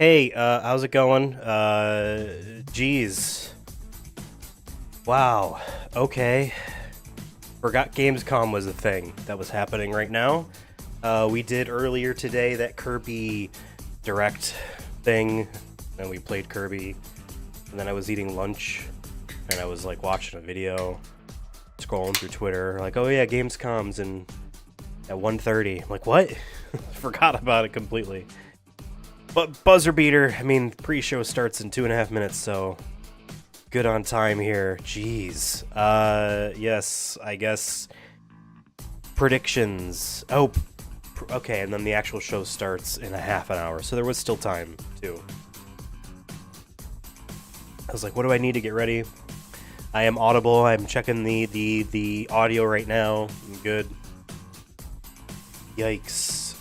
Hey, how's it going? Geez. Wow. Okay. Forgot Gamescom was a thing that was happening right now. We did earlier today that Kirby Direct thing, and we played Kirby. And then I was eating lunch, and I was like watching a video, scrolling through Twitter, like, oh yeah, Gamescom's in at 1:30. I'm like, what? Forgot about it completely. But buzzer beater, I mean, pre-show starts in 2.5 minutes, so good on time here. Jeez. Yes, I guess predictions. Oh, okay, and then the actual show starts in a half an hour, so there was still time, too. I was like, what do I need to get ready? I am audible. I'm checking the audio right now. I'm good. Yikes.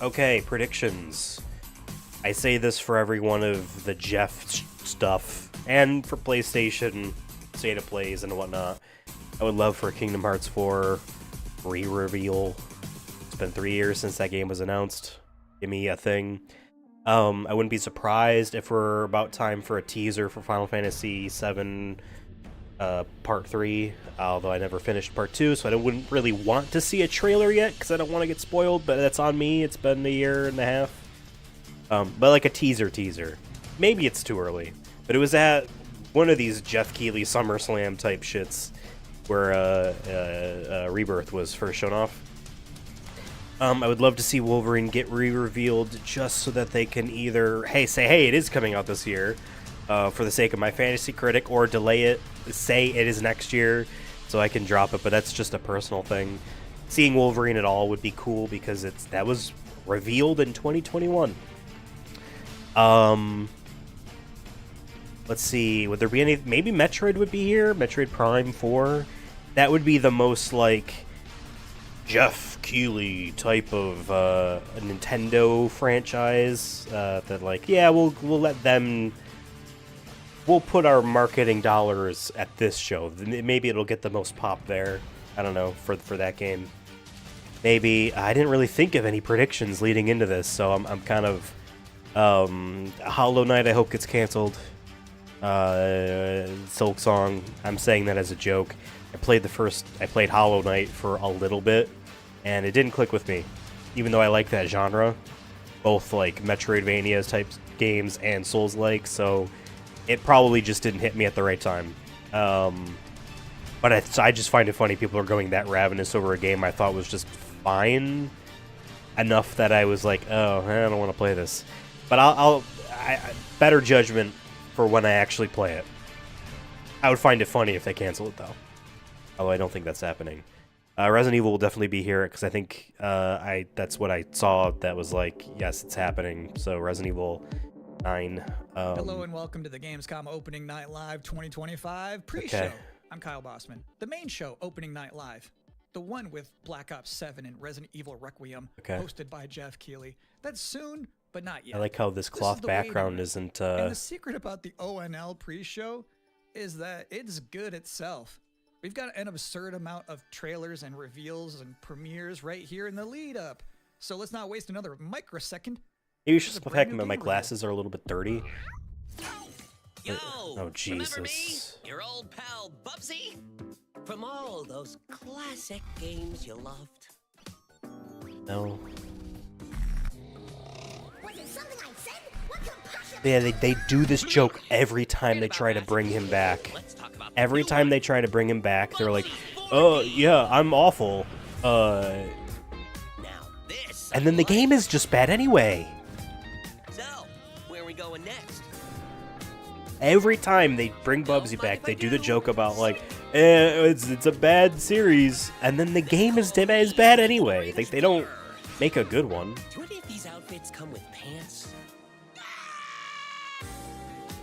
Okay, predictions. I say this for every one of the Jeff stuff, and for PlayStation, State of Plays, and whatnot. I would love for Kingdom Hearts 4 re-reveal. It's been 3 years since that game was announced. Give me a thing. I wouldn't be surprised if we're about time for a teaser for Final Fantasy VII Part 3, although I never finished Part 2, so I wouldn't really want to see a trailer yet, because I don't want to get spoiled, but that's on me. It's been a year and a half. But like a teaser. Maybe it's too early. But it was at one of these Jeff Keighley SummerSlam type shits where Rebirth was first shown off. I would love to see Wolverine get re-revealed just so that they can either, say, hey, it is coming out this year for the sake of my fantasy critic, or delay it, say it is next year so I can drop it, but that's just a personal thing. Seeing Wolverine at all would be cool because that was revealed in 2021. Let's see, would there be any, maybe Metroid would be here, Metroid Prime 4, that would be the most, like, Jeff Keighley type of, a Nintendo franchise, that, like, yeah, we'll let them, we'll put our marketing dollars at this show, maybe it'll get the most pop there, I don't know, for that game. Maybe, I didn't really think of any predictions leading into this, so I'm kind of, Hollow Knight I hope gets canceled. Silk Song, I'm saying that as a joke. I played Hollow Knight for a little bit, and it didn't click with me, even though I like that genre, both like Metroidvania type games and Souls-like, so it probably just didn't hit me at the right time. But I just find it funny people are going that ravenous over a game I thought was just fine enough that I was like, oh, I don't want to play this. But I'll better judgment for when I actually play it. I would find it funny if they cancel it, though. Although I don't think that's happening. Resident Evil will definitely be here, because I think that's what I saw that was like, yes, it's happening. So Resident Evil 9. Hello and welcome to the Gamescom Opening Night Live 2025 pre-show. Okay. I'm Kyle Bossman. The main show, Opening Night Live. The one with Black Ops 7 and Resident Evil Requiem, hosted by Jeff Keighley. That's soon, but not yet. I like how this cloth background isn't... And the secret about the ONL pre-show is that it's good itself. We've got an absurd amount of trailers and reveals and premieres right here in the lead-up. So let's not waste another microsecond. Maybe it's just the fact that my glasses are a little bit dirty. Yo, oh, Jesus. Remember me? Your old pal Bubsy? From all those classic games you loved. No. Was it something I said? What could possibly... Yeah, they do this joke every time they try to bring him back. Every time they try to bring him back, they're like, oh, yeah, I'm awful. And then the game is just bad anyway. So, where are we going next? Every time they bring Bubsy back, they do the joke about, like, it's a bad series, and then the game is bad anyway. They don't make a good one. Do any of these outfits come with pants?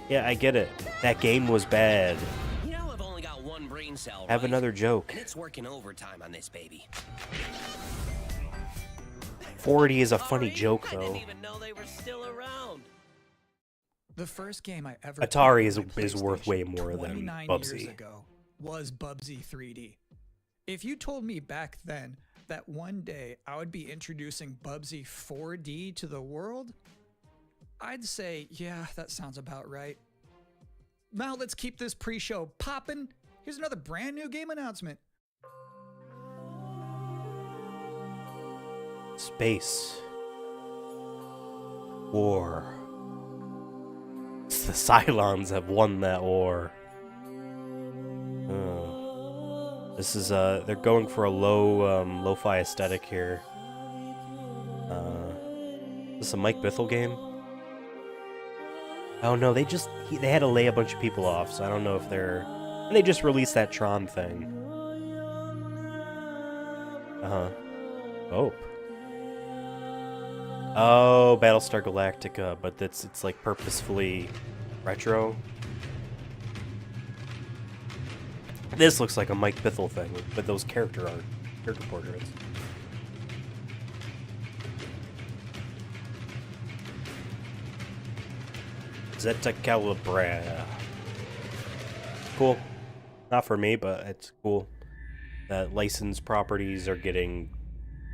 Yeah, I get it. That game was bad. You know, I've only got one brain cell. Have another joke. And it's working overtime on this baby. 40 is a funny joke, I though. didn't even know they were still around. The first game I ever Atari played is on worth way PlayStation more than 29 Bubsy. years ago was Bubsy 3D. If you told me back then that one day I would be introducing Bubsy 4D to the world, I'd say, yeah, that sounds about right. Now let's keep this pre-show poppin'. Here's another brand new game announcement. Space. War. The Cylons have won that war. This is they're going for a lo-fi aesthetic here. Is this a Mike Bithell game? Oh no, they had to lay a bunch of people off, so I don't know if they're... And they just released that Tron thing. Oh. Oh, Battlestar Galactica, but it's like purposefully retro. This looks like a Mike Bithell thing with those character portraits. Zeta Calibra. Cool. Not for me, but it's cool that licensed properties are getting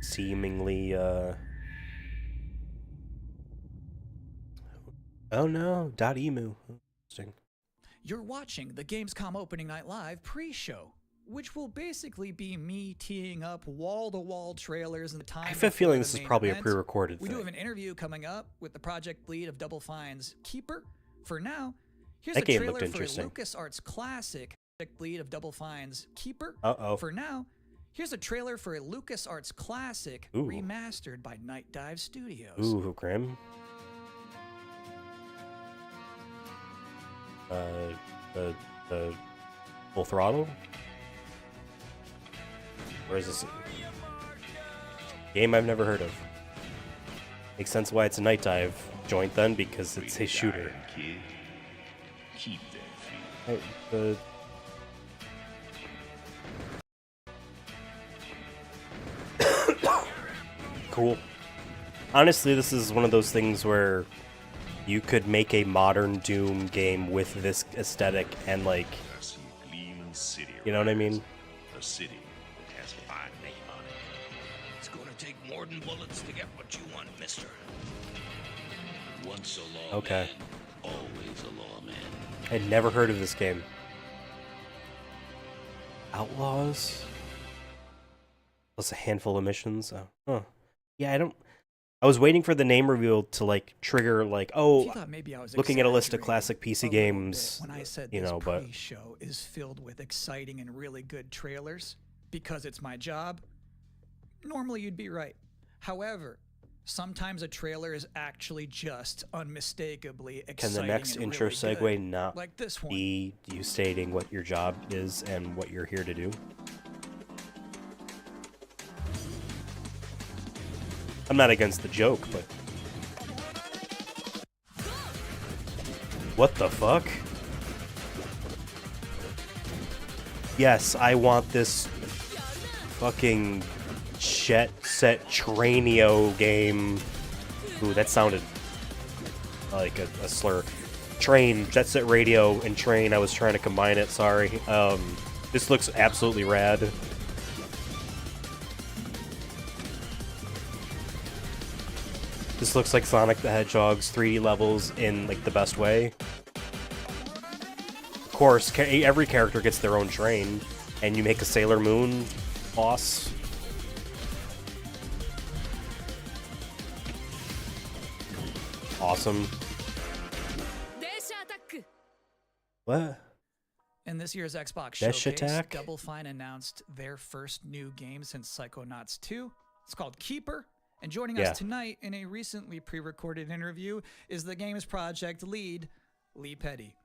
seemingly, Oh no, .emu. Interesting. You're watching the Gamescom Opening Night Live pre-show, which will basically be me teeing up wall-to-wall trailers in the time. I have a feeling this is probably event. a pre-recorded We thing. do have an interview coming up with the project lead of Double Fine's Keeper. For now, here's That a game trailer looked for interesting. LucasArts classic. Project lead of Double Fine's Keeper. Uh-oh. For now, here's a trailer for a LucasArts classic Ooh. remastered by Night Dive Studios. Ooh, grim. The Full Throttle? Where is this? Game I've never heard of. Makes sense why it's a Night Dive joint then, because it's a shooter. Keep that feeling. Cool. Honestly, this is one of those things where you could make a modern Doom game with this aesthetic and, like, I see a gleaming city. you know what I mean? A city that has a fine name on it. It's gonna take more than bullets to get what you want, mister. Once a law Okay. man, always a lawman. I'd never heard of this game. Outlaws? Plus a handful of missions? Oh, huh. Yeah, I was waiting for the name reveal to, like, trigger, like, If oh, you thought maybe I was looking at a list of exaggerating classic PC a little games, bit when I said you this know, but pre-show is filled with exciting and really good trailers because it's my job, normally you'd be right. However, sometimes a trailer is actually just unmistakably can exciting. the next and intro really segue good, not like this one? be you stating what your job is and what you're here to do? I'm not against the joke, but... What the fuck? Yes, I want this fucking Jet Set Trainio game. Ooh, that sounded like a slur. Train, Jet Set Radio, and Train. I was trying to combine it, sorry. This looks absolutely rad. This looks like Sonic the Hedgehog's 3D levels in, like, the best way. Of course, every character gets their own train, and you make a Sailor Moon boss. Awesome. What? In this year's Xbox Dash showcase, Attack? Double Fine announced their first new game since Psychonauts 2. It's called Keeper. And joining Yeah. us tonight in a recently pre-recorded interview is the game's project lead, Lee Petty.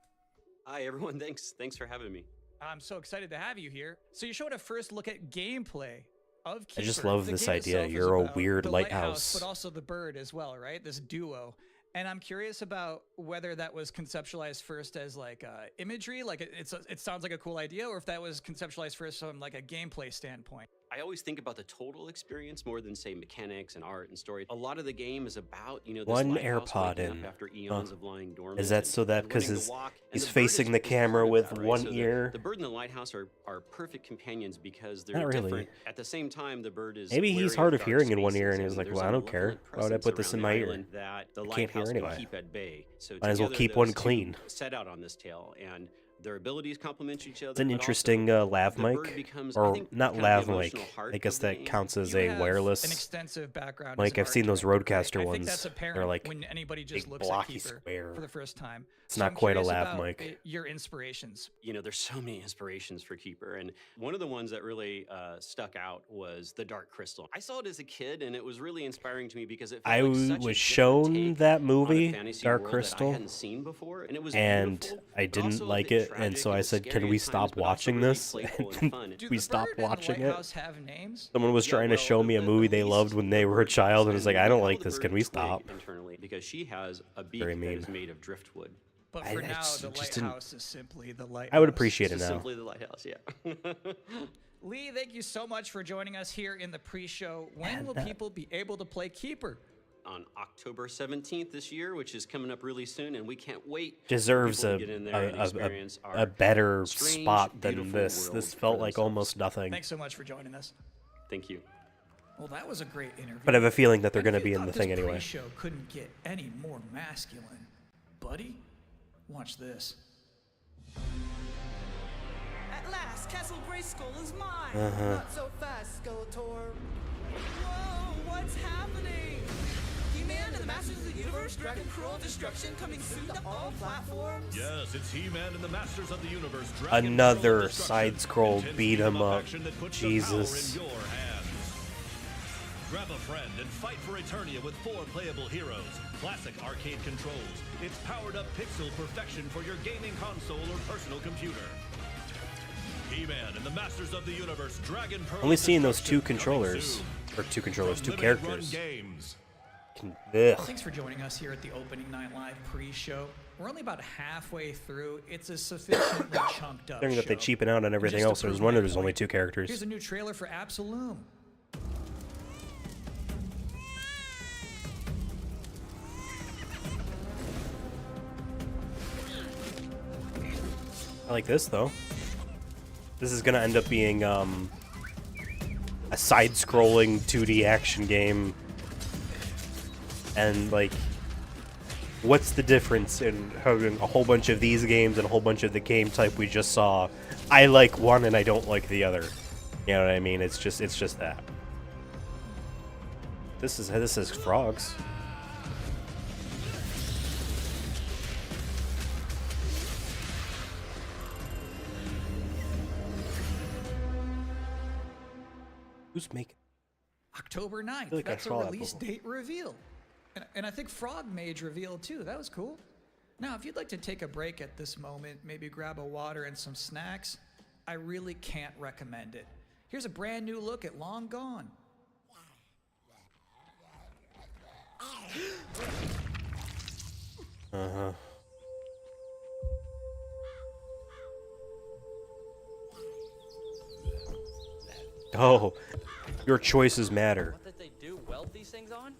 Hi everyone, thanks for having me. I'm so excited to have you here. So you showed a first look at gameplay of Keeper. I just love The this game idea. itself is You're a about weird the lighthouse. but also the bird as well, right? This duo. And I'm curious about whether that was conceptualized first as like imagery, like it sounds like a cool idea, or if that was conceptualized first from like a gameplay standpoint. I always think about the total experience more than, say, mechanics and art and story. A lot of the game is about, you know, this One lighthouse AirPod waking up in. after eons of lying dormant. Is that so that and because learning to walk. And he's the bird facing the is part camera of with that, right? one So ear? The bird and the lighthouse are perfect companions because they're Not really. different. At the same time, the bird is Maybe he's wary hard of of hearing dark in one ear, and spaces, he's like, there's well, a I don't care. malevolent Why would I put presence this in around my the ear? island that the I can't hear lighthouse can anyway. keep at bay. So Might as well together, keep one those two clean. set out on this tale, and their abilities complement each other. It's an but interesting also lav the mic, bird becomes, I or think, not kind of lav the mic. emotional heart I guess of the that game. counts as You a have wireless an extensive background mic. as an I've seen art those director. Roadcaster I ones. think that's They're apparent like when anybody just big looks blocky at Keeper square. for the first time. It's So not I'm quite a curious lav about mic. your inspirations. You know, there's so many inspirations for Keeper, and one of the ones that really stuck out was the Dark Crystal. I saw it as a kid, and it was really inspiring to me because it felt I like such a was different shown take that on a movie, fantasy Dark world Crystal, that I hadn't seen before, and it was and beautiful, I but didn't also a like bit it, and tragic so I and said, scary "Can we at stop times, but also watching really this?" playful and And fun. Do we the stopped bird and the watching it. lighthouse have names? Someone was Yeah, trying to well, show me a the movie they least loved when they the were a bird child, and does, was like, and "I we don't call like the this. bird Can we Twig stop?" internally because she has a beak Very that mean. is made of driftwood. But I for now, just the didn't- lighthouse is simply the lighthouse. I would appreciate it It's now. simply the lighthouse, yeah. Lee, thank you so much for joining us here in the pre-show. When will people be able to play Keeper? On October 17th this year, which is coming up really soon, and we can't wait for Deserves people to get in there and experience a our better strange, spot than beautiful this. world This for felt like themselves. almost nothing. Thanks so much for joining us. Thank you. Well, that was a great interview. But I have a feeling that they're And going to if you be in thought the thing this anyway. Pre-show couldn't get any more masculine, buddy. Watch this. At last, Castle Grayskull is mine. Not so fast, Skeletor. Whoa, what's happening? He-Man and the Masters of the Universe, Dragon Cruel Destruction coming soon to all platforms. Yes, it's He-Man and the Masters of the Universe. Dragon Another Cruel Destruction. side-scroll Intense beat 'em beat-em-up up. action that puts Jesus. the power in your hands. Grab a friend and fight for Eternia with 4 playable heroes. Classic arcade controls. It's powered up pixel perfection for your gaming console or personal computer. He-Man and the Masters of the Universe. Dragon Pearl Only seeing those two Destruction controllers, coming or two controllers, soon. two From Limited Run characters. Games. Thanks for joining us here at the Opening Night Live pre-show. We're only about halfway through. It's a sufficiently chunked up Considering that they show. cheapen out on And everything just to else, I was prove wondering my there's only point, 2 characters. Here's a new trailer for Absolum. I like this though. This is gonna end up being a side-scrolling 2D action game, and like, what's the difference in having a whole bunch of these games and a whole bunch of the game type we just saw? I like one and I don't like the other. You know what I mean? It's just that. This is frogs. Who's making? October 9th. feel like I That's a saw that release before. date reveal. And I think Frog Mage revealed too. That was cool. Now, if you'd like to take a break at this moment, maybe grab a water and some snacks, I really can't recommend it. Here's a brand new look at Long Gone. Uh-huh. Oh, your choices matter. What did they do? Weld these things on?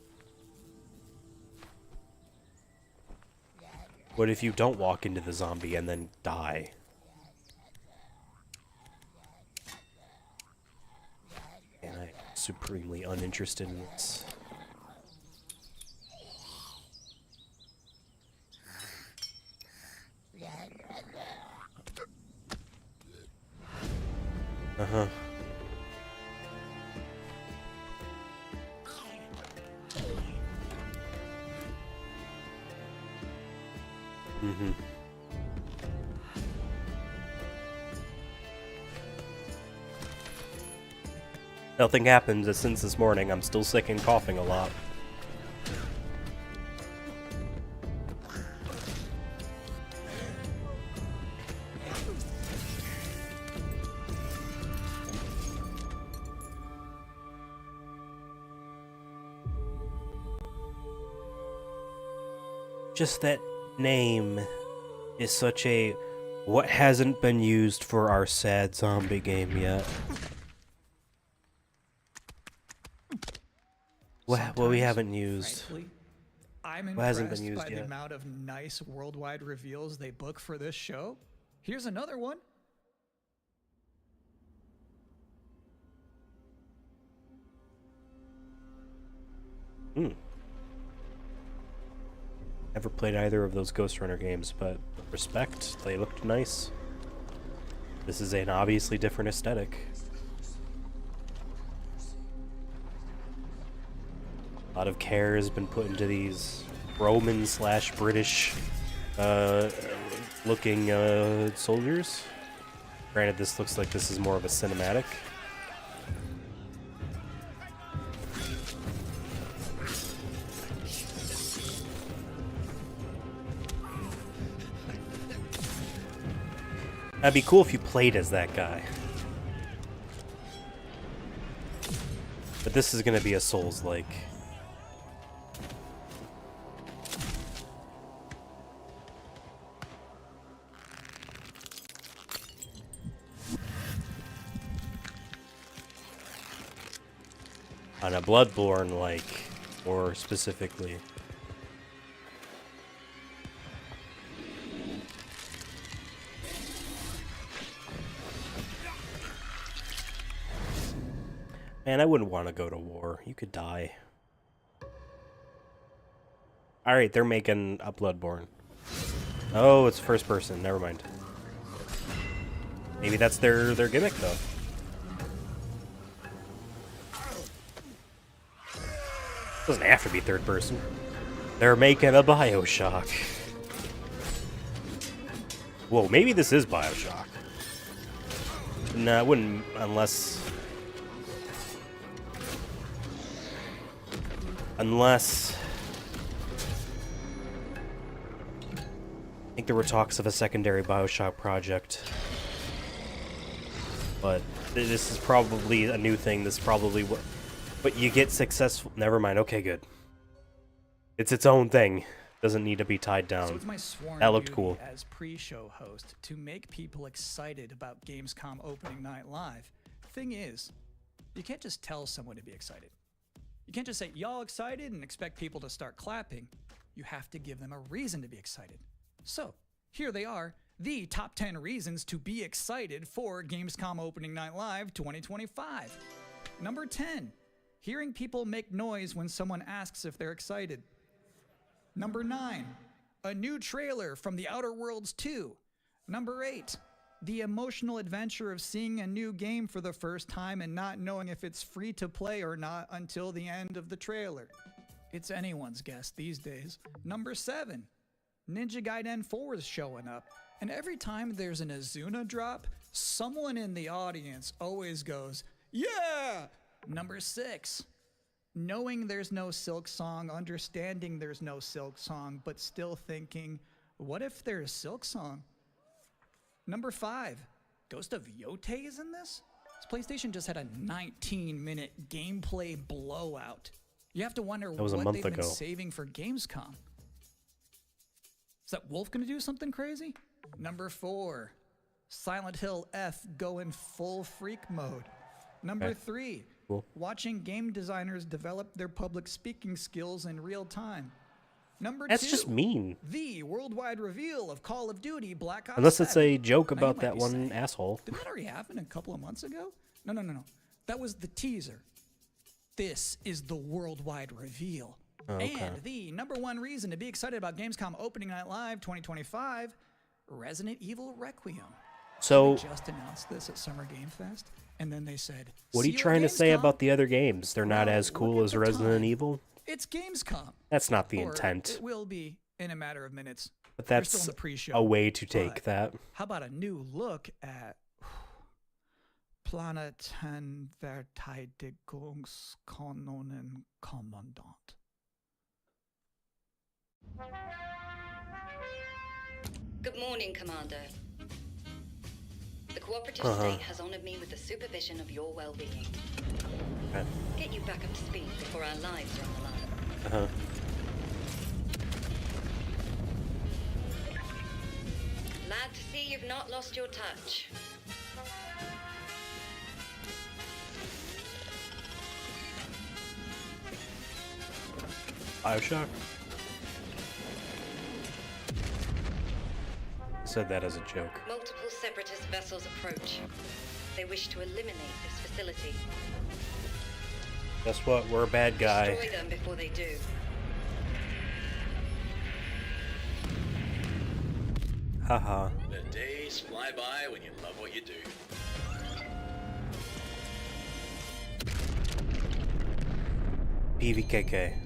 What if you don't walk into the zombie and then die? And I'm supremely uninterested in this. Uh-huh. Mm-hmm. Nothing happens since this morning. I'm still sick and coughing a lot. Just that name is such a what hasn't been used for our sad zombie game yet. What we Sometimes, haven't used. frankly, I'm What hasn't impressed been used by the yet. amount of nice worldwide reveals they book for this show. Here's another one. Never played either of those Ghost Runner games, but respect, they looked nice. This is an obviously different aesthetic. A lot of care has been put into these Roman/British looking soldiers. Granted, this looks like this is more of a cinematic. That'd be cool if you played as that guy. But this is gonna be a Souls-like. On a Bloodborne-like, more specifically. Man, I wouldn't want to go to war. You could die. Alright, they're making a Bloodborne. Oh, it's first person. Never mind. Maybe that's their gimmick, though. Doesn't have to be third person. They're making a BioShock. Whoa, maybe this is BioShock. No, I wouldn't, unless... I think there were talks of a secondary BioShock project. But this is probably a new thing. This is probably what... But you get successful... Never mind. Okay, good. It's its own thing. Doesn't need to be tied down. So it's my sworn That looked duty cool. as pre-show host to make people excited about Gamescom opening night live. Thing is, you can't just tell someone to be excited. You can't just say, y'all excited, and expect people to start clapping. You have to give them a reason to be excited. So, here they are, the top 10 reasons to be excited for Gamescom Opening Night Live 2025. Number 10, hearing people make noise when someone asks if they're excited. Number 9, a new trailer from The Outer Worlds 2. Number 8, the emotional adventure of seeing a new game for the first time and not knowing if it's free to play or not until the end of the trailer. It's anyone's guess these days. Number 7, Ninja Gaiden 4 is showing up, and every time there's an Azuna drop, someone in the audience always goes, yeah! Number 6, knowing there's no Silk Song, understanding there's no Silk Song, but still thinking, what if there's Silk Song? Number 5, Ghost of Yote is in this? This PlayStation just had a 19-minute gameplay blowout. You have to wonder That was a what month they've been ago. saving for Gamescom. Is that Wolf gonna do something crazy? Number 4, Silent Hill F going full freak mode. Number Okay. 3, Cool. watching game designers develop their public speaking skills in real time. Number 2, That's just mean. the worldwide reveal of Call of Duty Black Ops Unless it's 7. a joke Now, you about might that be one saying, asshole. Did that already happen a couple of months ago? No. That was the teaser. This is the worldwide reveal. Oh, okay. And the number 1 reason to be excited about Gamescom Opening Night Live 2025, Resident Evil Requiem. So, They just announced this at Summer Game Fest, and then they said, what are "See you at trying to say Gamescom?" about the other games? They're not Well, as look cool at as the Resident time. Evil? It's Gamescom. That's not the Or intent. It will be in a matter of minutes. But We're still that's in the pre-show. a way to take But that. How about a new look at Planeten-Verteidigungskanonen Kommandant? Good morning, Commander. The Cooperative State has honored me with the supervision of your well-being. Okay. Get you back up to speed before our lives are on the line. Uh-huh. Glad to see you've not lost your touch. Bioshock? I said that as a joke. Multiple separatist vessels approach. They wish to eliminate this facility. Guess what? We're a bad guy. Destroy them before they do. Haha. The days fly by when you love what you do. PVKK.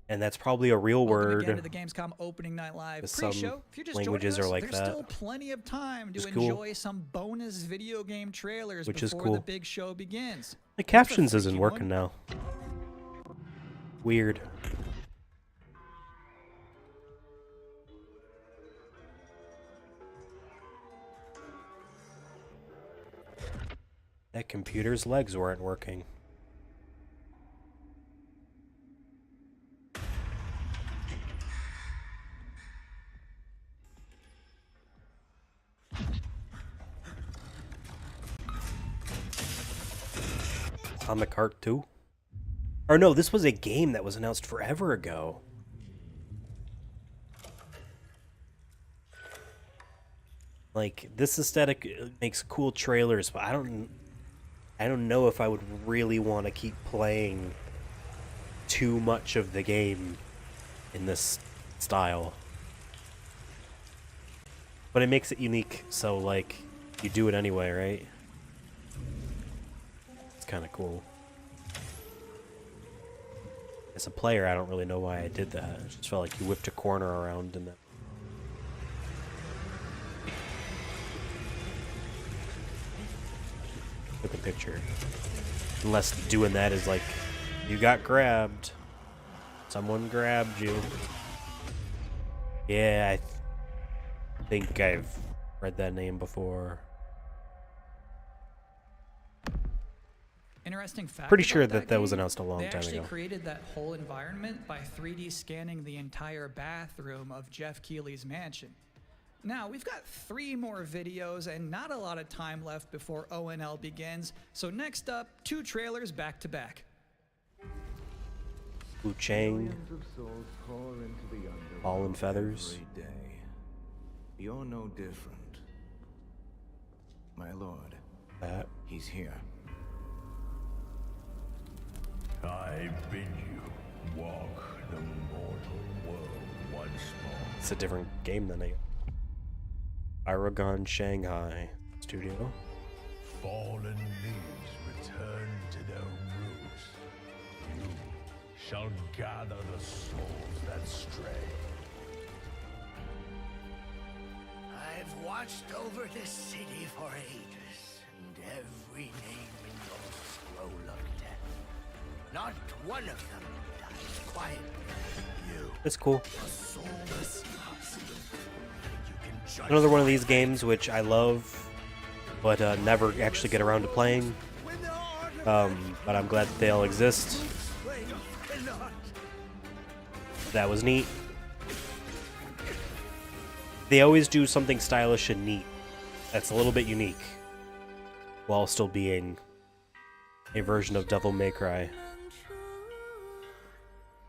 And that's probably a real word. Again to the Gamescom opening night live Some pre-show. If you're just languages joining us, are like there's that. still plenty of time to Which is cool. enjoy some bonus video game trailers Which is before cool. the big show begins. The captions isn't working now. Weird. That computer's legs weren't working. Atomic Heart 2? Or no, this was a game that was announced forever ago. Like, this aesthetic makes cool trailers, but I don't know if I would really want to keep playing too much of the game in this style. But it makes it unique, so like, you do it anyway, right? It's kind of cool. As a player, I don't really know why I did that. It just felt like you whipped a corner around and that. Took a picture. Unless doing that is like, you got grabbed. Someone grabbed you. Yeah, I think I've read that name before. Interesting fact. Pretty sure about that was game, announced a long they time actually ago. created that whole environment by 3D scanning the entire bathroom of Jeff Keighley's mansion. Now, we've got 3 more videos and not a lot of time left before ONL begins, so next up, 2 trailers back to back. Wu Chang, Ball and Feathers. Every day. You're no different. My lord. That. He's here. I bid you walk the mortal world once more. It's a different game than I. Aragon Shanghai Studio. Fallen leaves return to their roots. You shall gather the souls that stray. I've watched over this city for ages, and every name in your scroll of death. Not one of them dies quietly. You. It's cool. A soulless husk. You can judge Another one of these games which I love, but never actually get around to playing. But I'm glad that they all exist. That was neat. They always do something stylish and neat that's a little bit unique, while still being a version of Devil May Cry.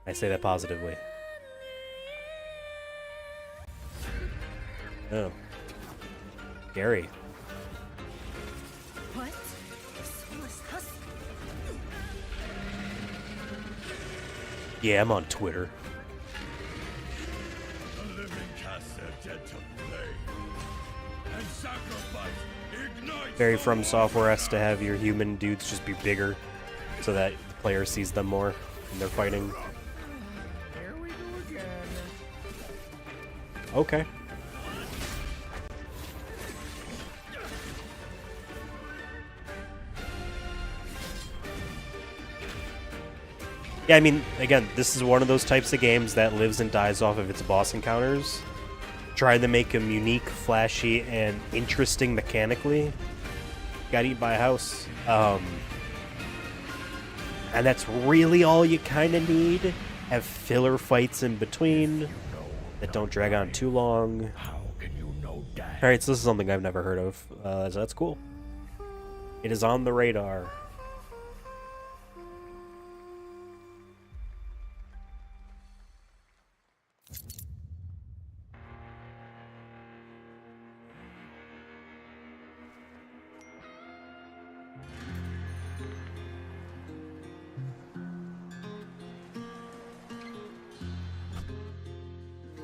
I say that positively. Oh. Gary. What? A soulless husk? Yeah, I'm on Twitter. The living cast their dead to flame and sacrifice ignites. Very From Software has to have your human dudes just be bigger so that the player sees them more when they're fighting. Here we go again. Okay. Yeah, I mean, again, this is one of those types of games that lives and dies off of its boss encounters. Try to make them unique, flashy, and interesting mechanically. Got eaten by a house. And that's really all you kind of need. Have filler fights in between that don't drag on too long. Alright, so this is something I've never heard of. So that's cool. It is on the radar.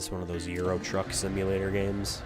It's one of those Euro Truck Simulator games.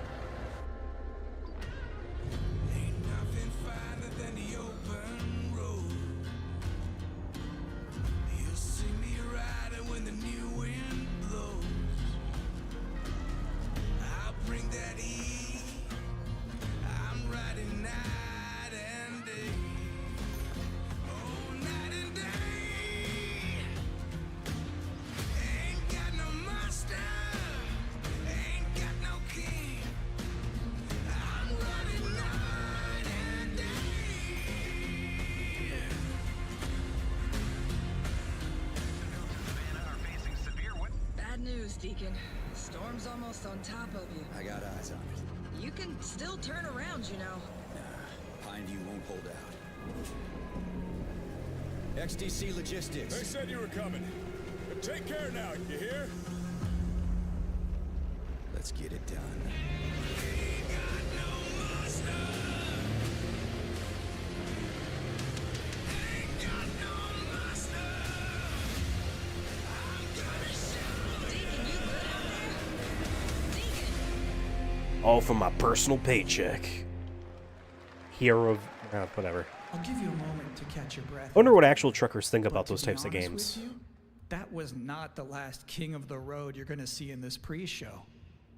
News, Deacon. Storm's almost on top of you. I got eyes on it. You can still turn around, you know. Nah, Pineview won't hold out. XDC Logistics. They said you were coming. But take care now, you hear? Let's get it done. All from my personal paycheck. Hero, whatever. I'll give you a moment to catch your breath. I wonder what actual truckers think about those To be types of honest games. with you, that was not the last king of the road you're going to see in this pre-show.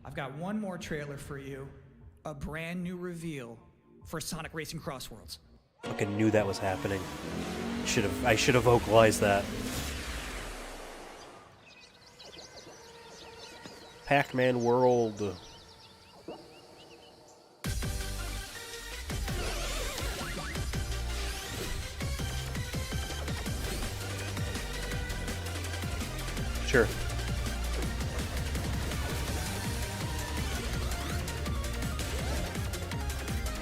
I've got one more trailer for you, a brand new reveal for Sonic Racing Cross Worlds. Fucking knew that was happening. I should have vocalized that. Pac-Man World. Sure.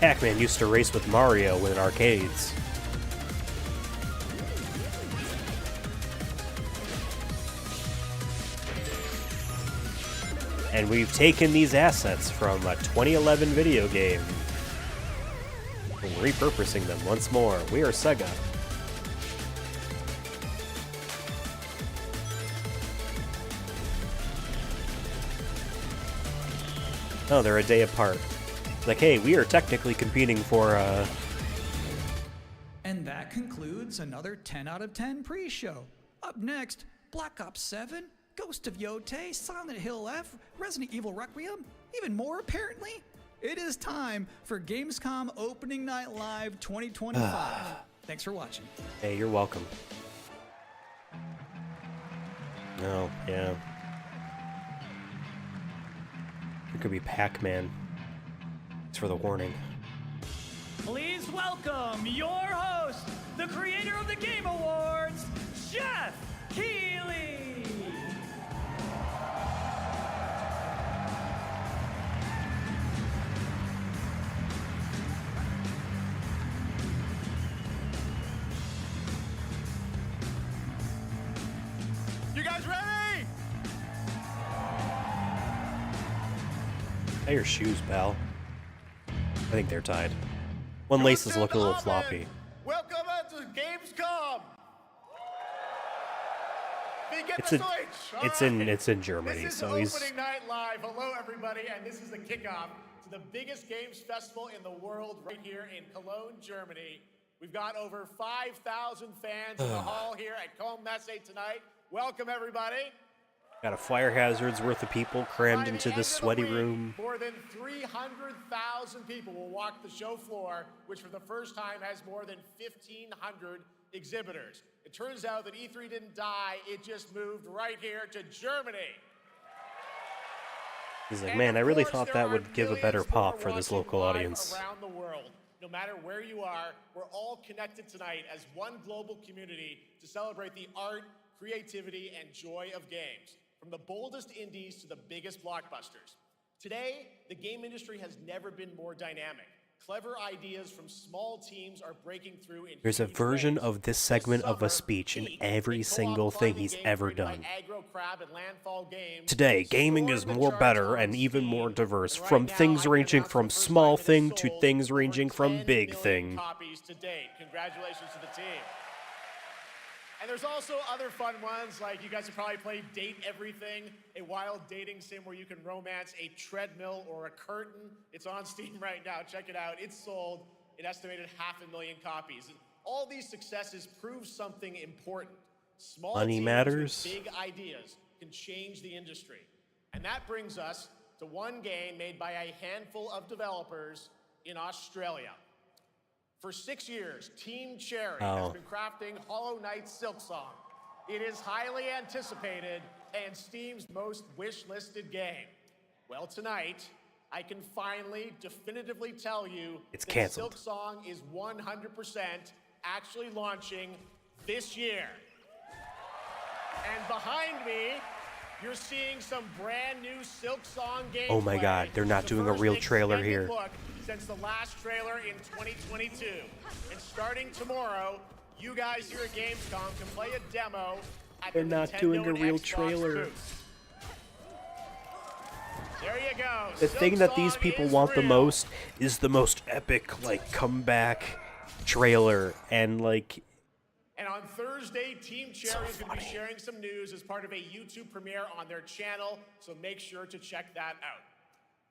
Pac-Man used to race with Mario in arcades. And we've taken these assets from a 2011 video game and repurposing them once more. We are Sega. Oh, they're a day apart. Like, hey, we are technically competing for, And that concludes another 10 out of 10 pre-show. Up next, Black Ops 7, Ghost of Yotei, Silent Hill F, Resident Evil Requiem, even more apparently. It is time for Gamescom Opening Night Live 2025. Thanks for watching. Hey, you're welcome. Oh, yeah. It could be Pac-Man. Thanks for the warning. Please welcome your host, the creator of the Game Awards, Jeff Keighley. You guys ready? How your shoes, pal? I think they're tied. One lace is looking a little floppy. Welcome to Gamescom. It's in Germany, This is so he's Opening Night Live. Hello, everybody, and this is the kickoff to the biggest games festival in the world, right here in Cologne, Germany. We've got over 5,000 fans in the hall here at Cologne Messe tonight. Welcome, everybody. got a fire hazard's worth of people crammed into this sweaty room. More than 300,000 people will walk the show floor, which for the first time has more than 1,500 exhibitors. It turns out that E3 didn't die, it just moved right here to Germany. He's like, man, I really thought that would give a better pop for this local audience. Around the world, no matter where you are, we're all connected tonight as one global community to celebrate the art, creativity, and joy of games, from the boldest indies to the biggest blockbusters. Today, the game industry has never been more dynamic. Clever ideas from small teams are breaking through in There's a version of this segment of a speech in every single thing he's ever done. Today, gaming is more better and even more diverse, from things ranging from small thing to things ranging from big thing. Copies to date. Congratulations to the team. And there's also other fun ones, like you guys have probably played Date Everything, a wild dating sim where you can romance a treadmill or a curtain. It's on Steam right now. Check it out. It's sold an estimated 500,000 copies. And all these successes prove something important. Small Money teams matters. with big ideas can change the industry. And that brings us to one game made by a handful of developers in Australia. For 6 years, Team Cherry has been crafting Hollow Knight Silksong. It is highly anticipated and Steam's most wish-listed game. Well, tonight, I can finally definitively tell you it's that canceled. Silksong is 100% actually launching this year. And behind me, you're seeing some brand new Silksong gameplay. Oh my god, they're not doing a real trailer here. Look since the last trailer in 2022. And starting tomorrow, you guys here at Gamescom can play a demo at They're the not Nintendo doing a and real Xbox trailer. booths. There you go. The thing that these Silksong people is want the real. most is the most epic, like, comeback trailer, and like. And on Thursday, Team Cherry is going to be sharing some news as part of a YouTube premiere on their channel, so make sure to check that out.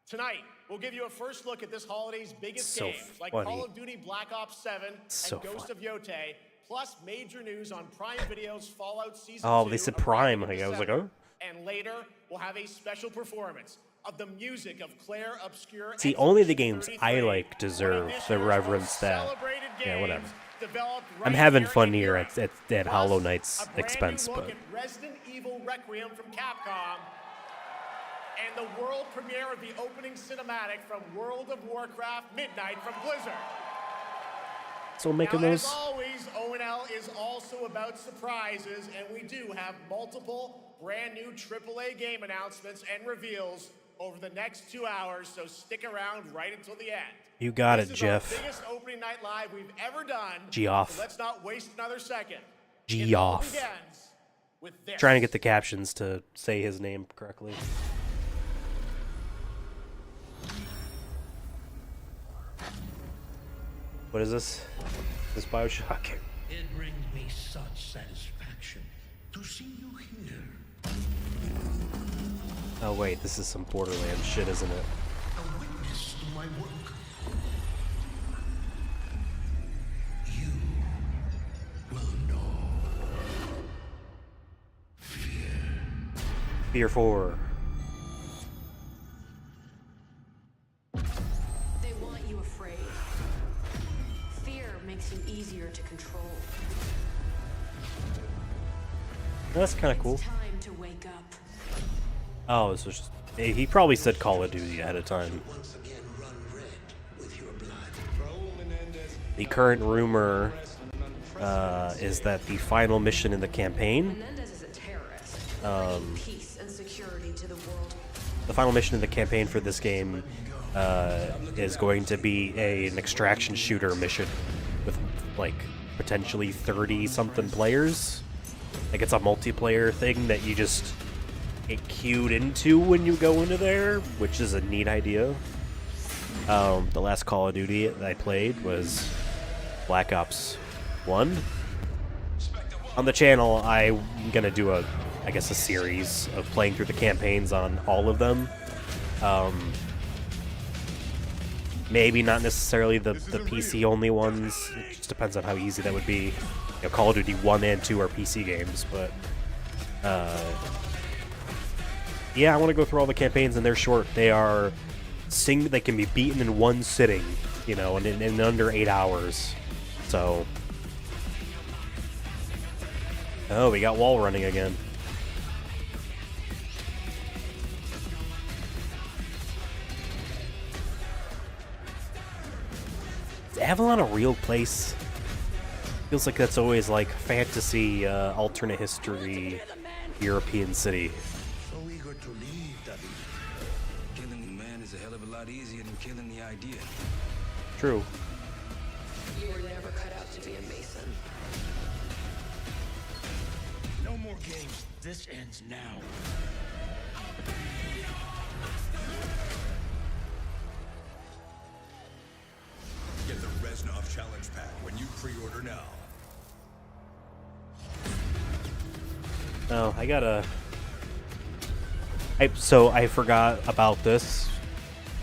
Tonight, we'll give you a first look at this holiday's biggest games, like Call of Duty Black Ops 7 and Ghost of Yotei, plus major news on Prime Video's Fallout Season 2. Oh, they said Prime. arriving in I was like, December. oh. And later, we'll have a special performance of the music of Claire Obscure. See, only the games I like deserve the reverence that. Yeah, whatever. I'm having fun here at Hollow Knight's expense, but. Resident Evil Requiem from Capcom, and the world premiere of the opening cinematic from World of Warcraft Midnight from Blizzard. So making now, those. As always, ONL is also about surprises, and we do have multiple brand new AAA game announcements and reveals over the next 2 hours, so stick around right until the end. You got This it, is Jeff. our biggest opening night live we've ever done. Geoff. So let's not waste another second. Geoff. It all begins with this. Trying to get the captions to say his name correctly. What is this? This Bioshock? It brings me such satisfaction to see you here. Oh wait, this is some Borderlands shit, isn't it? A witness to my work. You will know. Fear 4. They want you afraid. Fear makes you easier to control. That's kind of cool. It's time to wake up. Oh, this was just. He probably said Call of Duty ahead of time. The current rumor is that the final mission in the campaign. Menendez is a terrorist. Peace and security to the world. The final mission in the campaign for this game is going to be an extraction shooter mission with like potentially 30-something players. Like it's a multiplayer thing that you just get queued into when you go into there, which is a neat idea. The last Call of Duty that I played was Black Ops 1. On the channel, I'm gonna do a series of playing through the campaigns on all of them. Maybe not necessarily the PC only ones. It just depends on how easy that would be. You know, Call of Duty 1 and 2 are PC games, but yeah, I want to go through all the campaigns, and they're short. They are they can be beaten in one sitting, you know, and in under 8 hours. So, oh, we got wall running again. Is Avalon a real place? Feels like that's always like fantasy, alternate history, European city. So eager to leave, David. Killing the man is a hell of a lot easier than killing the idea. True. You were never cut out to be a Mason. No more games. This ends now. Get the Reznov Challenge Pack when you pre-order now. Oh, I gotta... So I forgot about this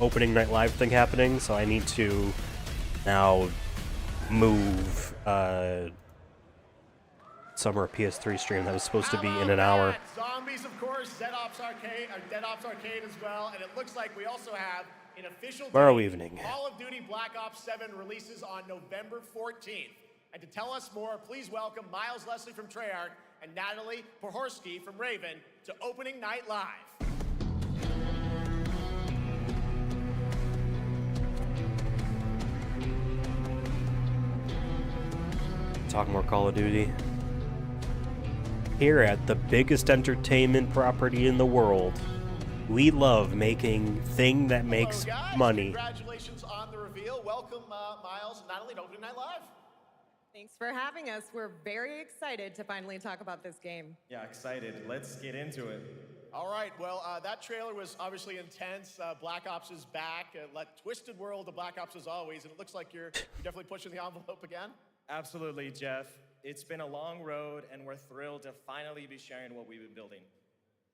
opening night live thing happening, so I need to now move summer PS3 stream that was supposed to be in an hour. Zombies, of course, Dead Ops Arcade as well, and it looks like we also have an official Tomorrow date. evening. Call of Duty Black Ops 7 releases on November 14th. And to tell us more, please welcome Miles Leslie from Treyarch and Natalie Pohorsky from Raven to Opening Night Live. Talk more Call of Duty. Here at the biggest entertainment property in the world, we love making thing that makes money. Congratulations on the reveal. Welcome, Miles and Natalie, to Opening Night Live. Thanks for having us. We're very excited to finally talk about this game. Yeah, excited. Let's get into it. All right, well, that trailer was obviously intense. Black Ops is back. Twisted world of Black Ops as always, and it looks like you're definitely pushing the envelope again. Absolutely, Jeff. It's been a long road, and we're thrilled to finally be sharing what we've been building.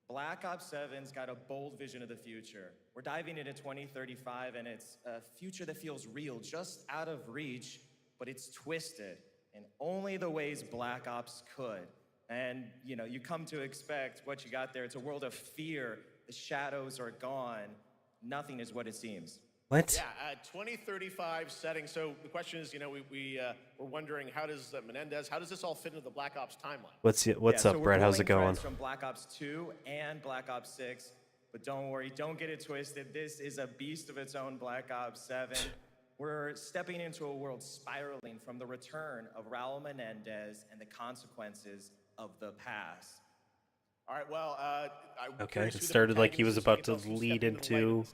Black Ops 7's got a bold vision of the future. We're diving into 2035, and it's a future that feels real, just out of reach, but it's twisted in only the ways Black Ops could. And, you know, you come to expect what you got there. It's a world of fear. The shadows are gone. Nothing is what it seems. What? Yeah, 2035 setting. So the question is, you know, we're wondering, how does Menendez, how does this all fit into the Black Ops timeline? What's up, Brett? How's it going? From Black Ops 2 and Black Ops 6, but don't worry, don't get it twisted. This is a beast of its own, Black Ops 7. We're stepping into a world spiraling from the return of Raul Menendez and the consequences of the past. All right, well, okay, it started like he was about to lead into...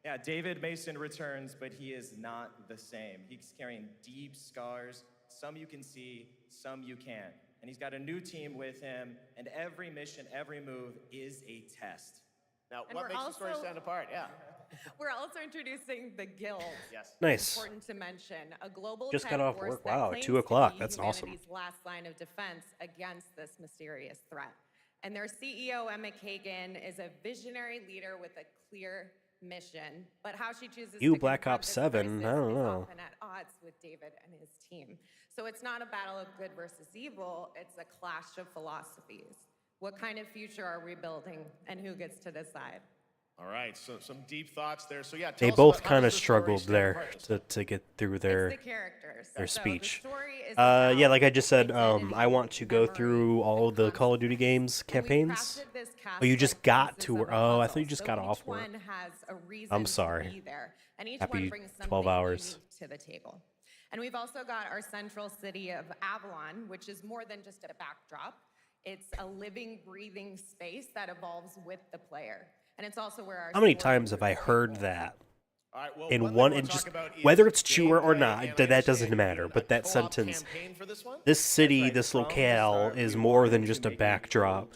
Yeah, David Mason returns, but he is not the same. He's carrying deep scars. Some you can see, some you can't. And he's got a new team with him, and every mission, every move is a test. Now, what makes the story stand apart? Yeah. We're also introducing the Guild. Yes. Nice. Important to mention, a global Just tech got off force work. that Wow, claims 2 to o'clock. be That's awesome. humanity's last line of defense against this mysterious threat. And their CEO, Emma Kagan, is a visionary leader with a clear mission, but how she chooses You to Black confront Ops this 7, crisis I don't is know. often at odds with David and his team. So it's not a battle of good versus evil, it's a clash of philosophies. What kind of future are we building, and who gets to decide? All right, so some deep thoughts there. So yeah, They both kind of struggled there to get through their speech. Yeah, like I just said, I want to go through all of the Call of Duty games campaigns. Oh, you just got to work. Oh, I thought you just got off work. I'm sorry. And each Happy one brings 12 hours. to the table. And we've also got our central city of Avalon, which is more than just a backdrop. It's a living, breathing space that evolves with the player. And it's also where our... How many times have I heard that? All right, well, In one, and just whether it's true or not, that doesn't matter. But that sentence, this city, this locale, is more than just a backdrop.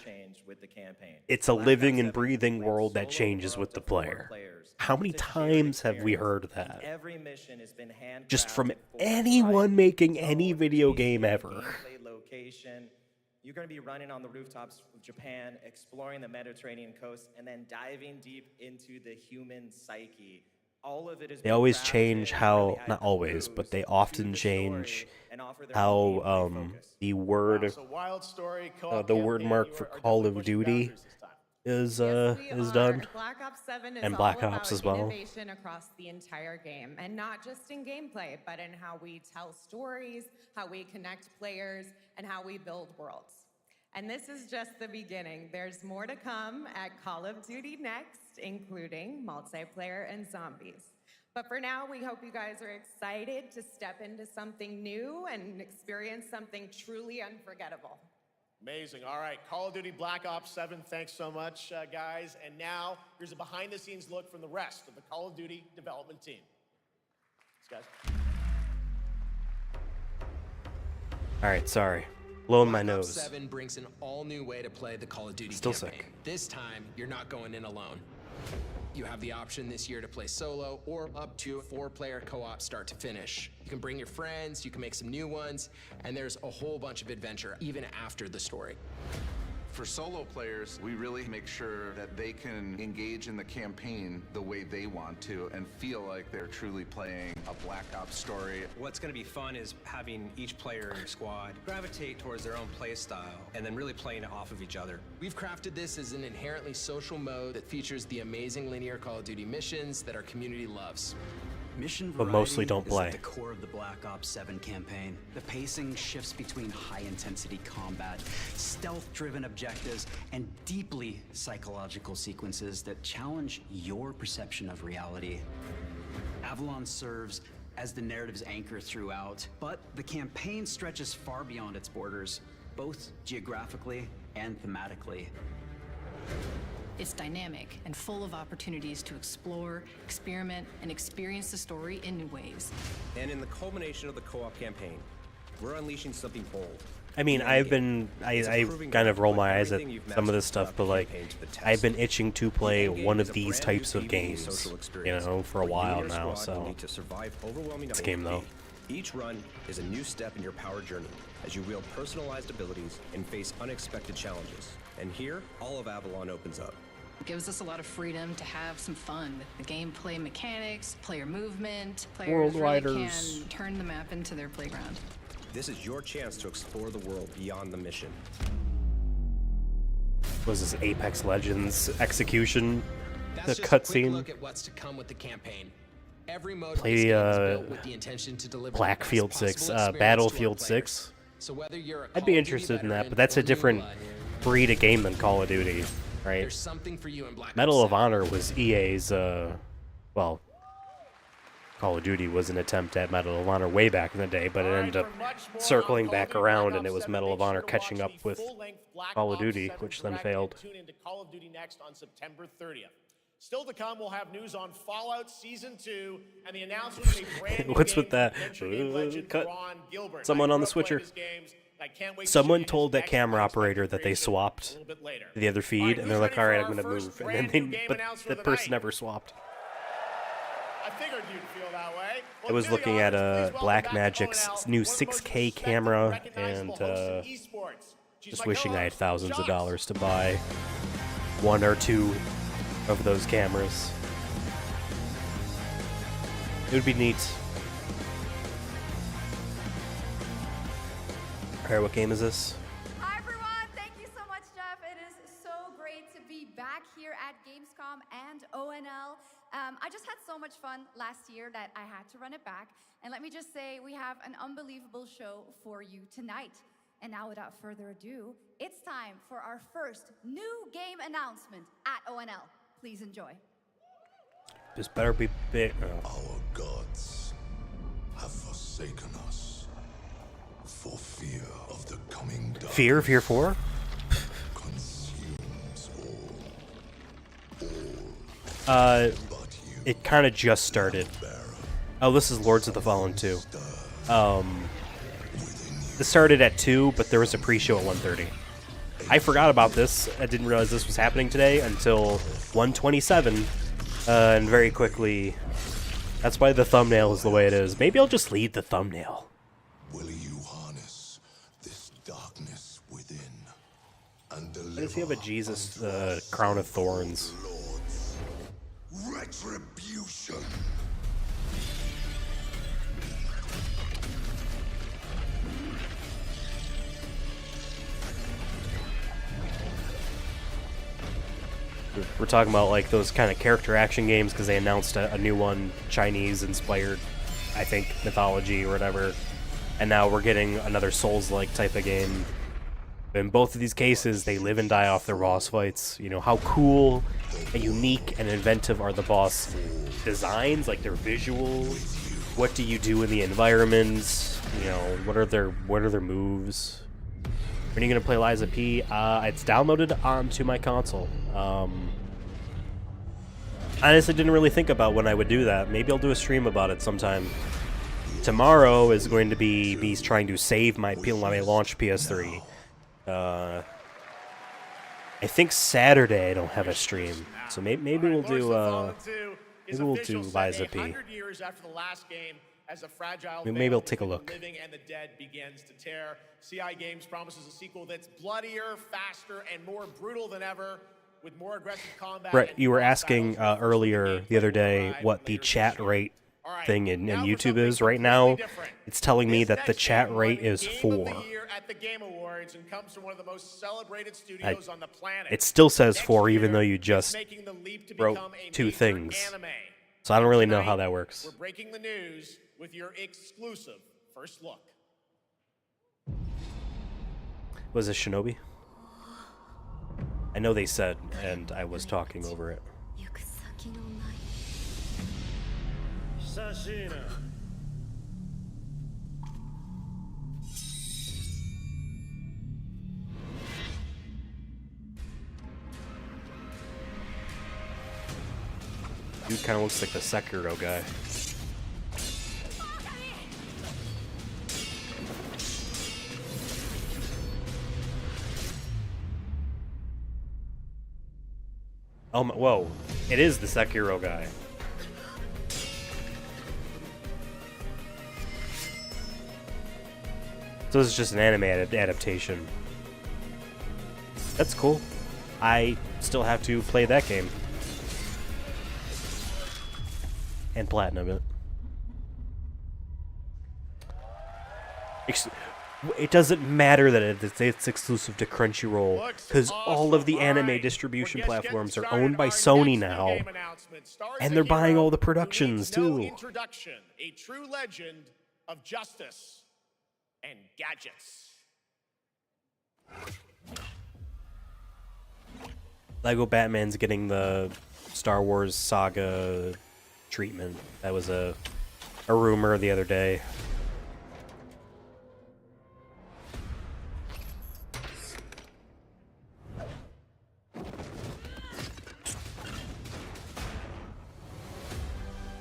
It's a living and breathing world that changes with the player. How many times have we heard that? Every mission has been Just from anyone making any video game ever. Location. You're going to be running on the rooftops of Japan, exploring the Mediterranean coast, and then diving deep into the human psyche. All of it is. They always change how, not always, but they often change how the word mark for Call of Duty is done, Black Ops 7 is and Black all Ops about as well. Innovation across the entire game, and not just in gameplay, but in how we tell stories, how we connect players, and how we build worlds. And this is just the beginning. There's more to come at Call of Duty Next, including multiplayer and zombies. But for now, we hope you guys are excited to step into something new and experience something truly unforgettable. Amazing. All right, Call of Duty Black Ops 7, thanks so much, guys. And now, here's a behind-the-scenes look from the rest of the Call of Duty development team. Thanks, guys. All right, sorry. Blowing my Black Ops nose. 7 brings an all-new way to play the Call of Duty Still campaign. sick. This time, you're not going in alone. You have the option this year to play solo or up to a 4-player co-op start to finish. You can bring your friends, you can make some new ones, and there's a whole bunch of adventure even after the story. For solo players, we really make sure that they can engage in the campaign the way they want to and feel like they're truly playing a Black Ops story. What's going to be fun is having each player in your squad gravitate towards their own play style and then really playing it off of each other. We've crafted this as an inherently social mode that features the amazing linear Call of Duty missions that our community loves. Mission But mostly don't variety play. is at the core of the Black Ops 7 campaign. The pacing shifts between high-intensity combat, stealth-driven objectives, and deeply psychological sequences that challenge your perception of reality. Avalon serves as the narrative's anchor throughout, but the campaign stretches far beyond its borders, both geographically and thematically. It's dynamic and full of opportunities to explore, experiment, and experience the story in new ways. And in the culmination of the co-op campaign, we're unleashing something bold. I mean, I kind of roll my eyes at some of this stuff, but like, I've been itching to play one of these types of games, you know, for a while now. So, this game though. Each run is a new step in your power journey as you wield personalized abilities and face unexpected challenges. And here, all of Avalon opens up. It gives us a lot of freedom to have some fun with the gameplay mechanics, player movement. Players really can turn the map into their playground. This is your chance to explore the world beyond the mission. Was this Apex Legends execution? That's The just a quick cutscene. look at what's to come with the campaign. Every mode Play of this game is built with the intention to deliver the best Blackfield possible 6, experience Battlefield to our players. 6. So whether you're a I'd Call be of Duty interested in that, veteran but that's or a new different blood, breed of game than Call of Duty, right? there's something for you in Black Medal Ops of Honor was EA's, well, Call of Duty was an attempt at Medal of Honor way back in the day, but it ended up circling back around, and it was Medal of Honor catching up with Call of Duty, which then failed. Tune into Call of Duty Next on September 30th. Still to come, we'll have news on Fallout Season 2 and the announcement of a brand new What's game with that? from adventure game legend Cut. Ron Gilbert. Someone I on the grew up playing switcher. his games. I can't wait to Someone share told his that camera next operator that they creation swapped a little bit later. the other feed, Alright, and who's they're like, ready "All right, for I'm our gonna first move," and brand then new game but announcement the of the person night? never swapped. I figured you'd feel that way. I was looking at Black Magic's new 6K camera, and just wishing I had thousands of dollars to buy one or two of those cameras. It would be neat. Alright, what game is this? Hi everyone, thank you so much, Jeff. It is so great to be back here at Gamescom and ONL. I just had so much fun last year that I had to run it back. And let me just say, we have an unbelievable show for you tonight. And now without further ado, it's time for our first new game announcement at ONL. Please enjoy. This better be big. Our gods have forsaken us for fear of the coming dark. Fear 4? Consumes all. It kind of just started. Oh, this is Lords of the Fallen 2. This started at 2, but there was a pre-show at 1:30. I forgot about this. I didn't realize this was happening today until 1:27, and very quickly. That's why the thumbnail is the way it is. Maybe I'll just leave the thumbnail. Will you harness this darkness within and Why does he have a Jesus crown of thorns? retribution? We're talking about like those kind of character action games because they announced a new one, Chinese inspired, I think, mythology or whatever, and now we're getting another Souls-like type of game. In both of these cases, they live and die off their boss fights. You know, how cool and unique and inventive are the boss designs, like their visuals? What do you do in the environments? You know, what are their moves? When are you gonna play Liza P? It's downloaded onto my console. I honestly didn't really think about when I would do that. Maybe I'll do a stream about it sometime. Tomorrow is going to be me trying to save my launch PS3. I think Saturday I don't have a stream, so maybe we'll do Liza P. 100 years after the last game, as a fragile Maybe veil I'll take a between look. the living and the dead begins to tear. CI Games promises a sequel that's bloodier, faster, and more brutal than ever, with more aggressive combat. Brett, and you were boss asking battles earlier the other day what the chat rate thing in YouTube is. Right now, it's telling me that the chat rate is 4. at the Game Awards and comes from one of the most celebrated studios on the planet. It still says 4, even though you just wrote 2 things. So I don't really know how that works. We're breaking the news with your exclusive first look. Was this Shinobi? I know they said, and I was talking over it. Sashina. Dude kind of looks like the Sekiro guy. Oh my, whoa. It is the Sekiro guy. So this is just an anime adaptation. That's cool. I still have to play that game. And platinum it. It doesn't matter that it's exclusive to Crunchyroll, because all of the anime distribution platforms are owned by Sony now, and they're buying all the productions too. Introduction, a true legend of justice and gadgets. Lego Batman's getting the Star Wars saga treatment. That was a rumor the other day.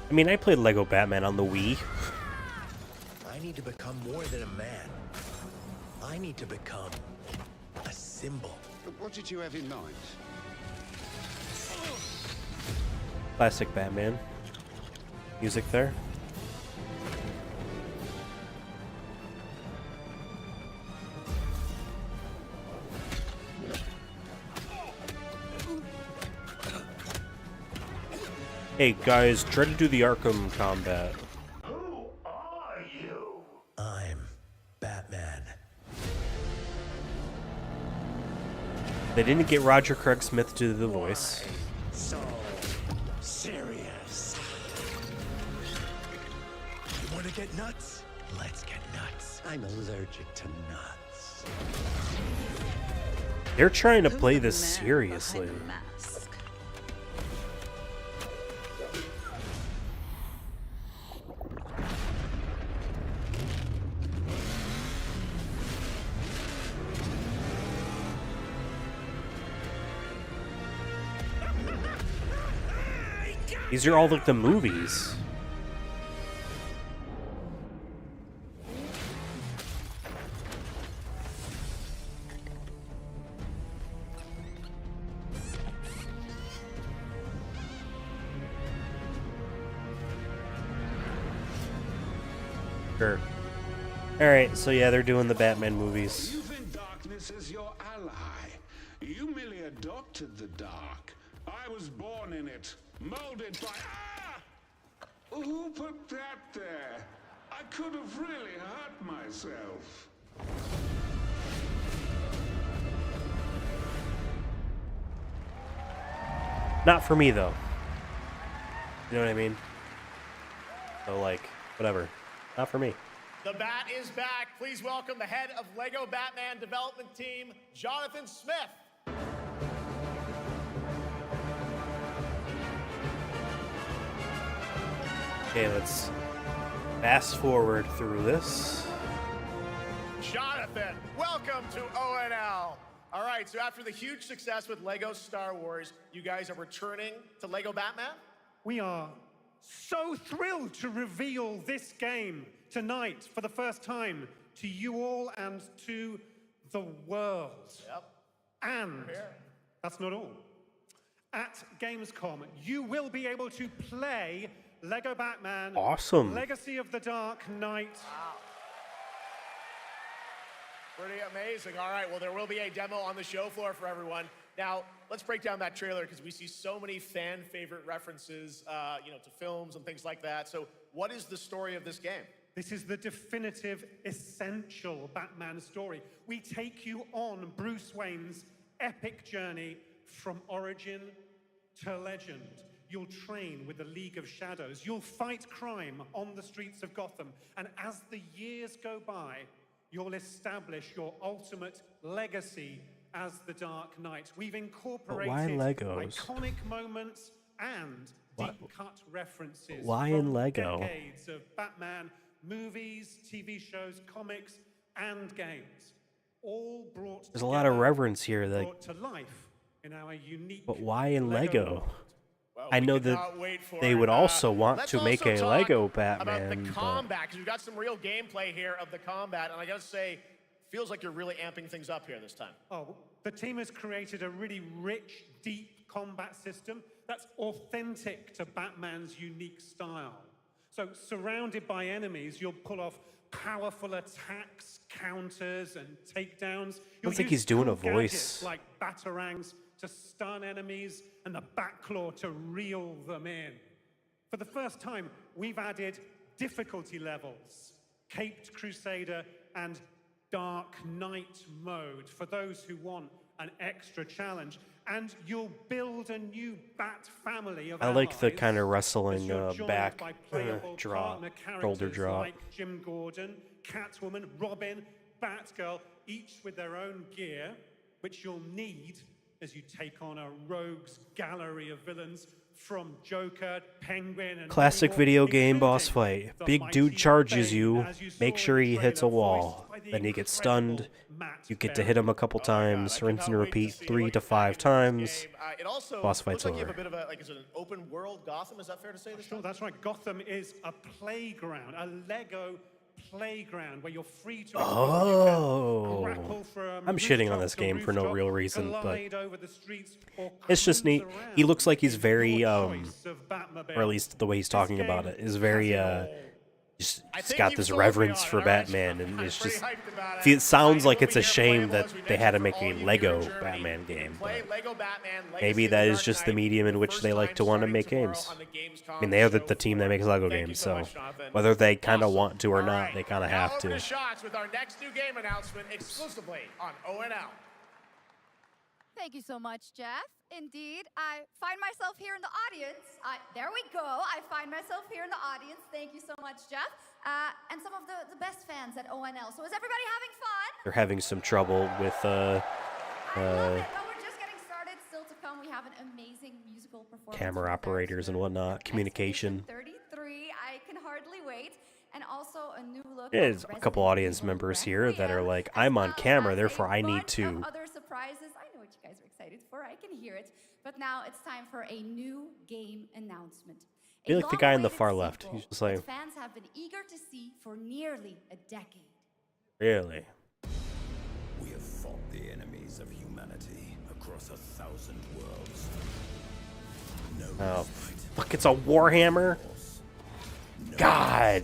I mean, I played Lego Batman on the Wii. I need to become more than a man. I need to become a symbol. What did you have in mind? Classic Batman. Music there. Hey guys, try to do the Arkham combat. Who are you? I'm Batman. They didn't get Roger Craig Smith to do the voice. So serious. You want to get nuts? Let's get nuts. I'm allergic to nuts. They're trying to play this seriously. These are all like the movies. Sure. Alright, so yeah, they're doing the Batman movies. You think darkness is your ally. You merely adopted the dark. I was born in it. Molded by... Ah! Who put that there? I could have really hurt myself. Not for me, though. You know what I mean? So, like, whatever. Not for me. The Bat is back. Please welcome the head of Lego Batman development team, Jonathan Smith. Okay, let's fast forward through this. Jonathan, welcome to ONL. All right, so after the huge success with Lego Star Wars, you guys are returning to Lego Batman? We are so thrilled to reveal this game tonight for the first time to you all and to the world. Yep. And that's not all. At Gamescom, you will be able to play Lego Batman. Awesome. Legacy of the Dark Knight. Pretty amazing. All right, well, there will be a demo on the show floor for everyone. Now, let's break down that trailer because we see so many fan favorite references, to films and things like that. So what is the story of this game? This is the definitive, essential Batman story. We take you on Bruce Wayne's epic journey from origin to legend. You'll train with the League of Shadows. You'll fight crime on the streets of Gotham. And as the years go by, you'll establish your ultimate legacy as the Dark Knight. We've incorporated Legos? iconic moments and deep-cut references Why from in Lego? decades of Batman movies, TV shows, comics, and games, all brought There's a lot of together, reverence here. Like, brought to life in our unique but why in Lego Lego? world. Well, I we know cannot that wait for they it. would also want Let's to make also a talk Lego about the Batman. but- combat, because we've got some real gameplay here of the combat, and I gotta say, feels like you're really amping things up here this time. Oh, the team has created a really rich, deep combat system that's authentic to Batman's unique style. So, surrounded by enemies, you'll pull off powerful attacks, counters, and takedowns. Looks like he's doing a cool gadgets voice. like batarangs to stun enemies and the Batclaw to reel them in. For the first time, we've added difficulty levels, Caped Crusader and Dark Knight mode for those who want an extra challenge. And you'll build a new Bat family of I like the allies kind of as wrestling you're joined back by playable draw, partner shoulder characters draw. like Jim Gordon, Catwoman, Robin, Batgirl, each with their own gear, which you'll need as you take on a rogues gallery of villains from Joker, Penguin, and Classic many more, video game boss including fight. the Big mighty dude charges Bane, you. as you Make saw sure in the he hits a trailer, wall. voiced by the Then he gets incredible stunned. Matt You get to Berry. hit him a couple times. Rinse and repeat 3 to 5 times. It also Boss fight's looks like you have over. a bit of is it an open world Gotham? Is that fair to say this Sure, time? that's right. Gotham is a playground, a Lego playground where you're free to Oh. grapple from I'm shitting on rooftop this to game for no rooftop, real reason, but glide over the streets, or it's just cruise neat. He around looks like he's in very, your choice of Batmobile. or at least the way he's talking about it, is very, just think got you've this sold me reverence on it. for All right. Batman, and I'm it's pretty just, hyped about it. see, it sounds I like know it's a we hear shame playable, that as we they had to mentioned, make for all a you here Lego in Germany. Batman game, Play but Lego Batman, Legacy maybe of the that is Dark just the Knight, medium in which first they like time to want to starting make tomorrow games. on the Gamescom I mean, they are the show team that floor. makes Lego Thank you games, so so much, Jonathan. whether they kind of Awesome. want to or All not, right, they kind of now have over to. to shots with our next new game announcement exclusively on ONL. Thank you so much, Jeff. Indeed, I find myself here in the audience. There we go. I find myself here in the audience. Thank you so much, Jeff. And some of the best fans at ONL. So is everybody having fun? They're having some trouble with, I love it, but we're just getting started. Still to come, we have an amazing musical performance. camera from operators and whatnot, communication. 33. I can hardly wait. And also a new look. There's of a couple Resident audience Evil members here that are Requiem, like, as I'm on well camera, as a therefore I need bunch to. of other surprises. I know what you guys are excited for. I can hear it. But now it's time for a new game announcement. I feel like the guy on the far long-awaited left. sequel He's just like, that fans have been eager to see for nearly a decade. really? We have fought the enemies of humanity across 1,000 worlds. No Oh, respite. fuck, it's a Warhammer? God.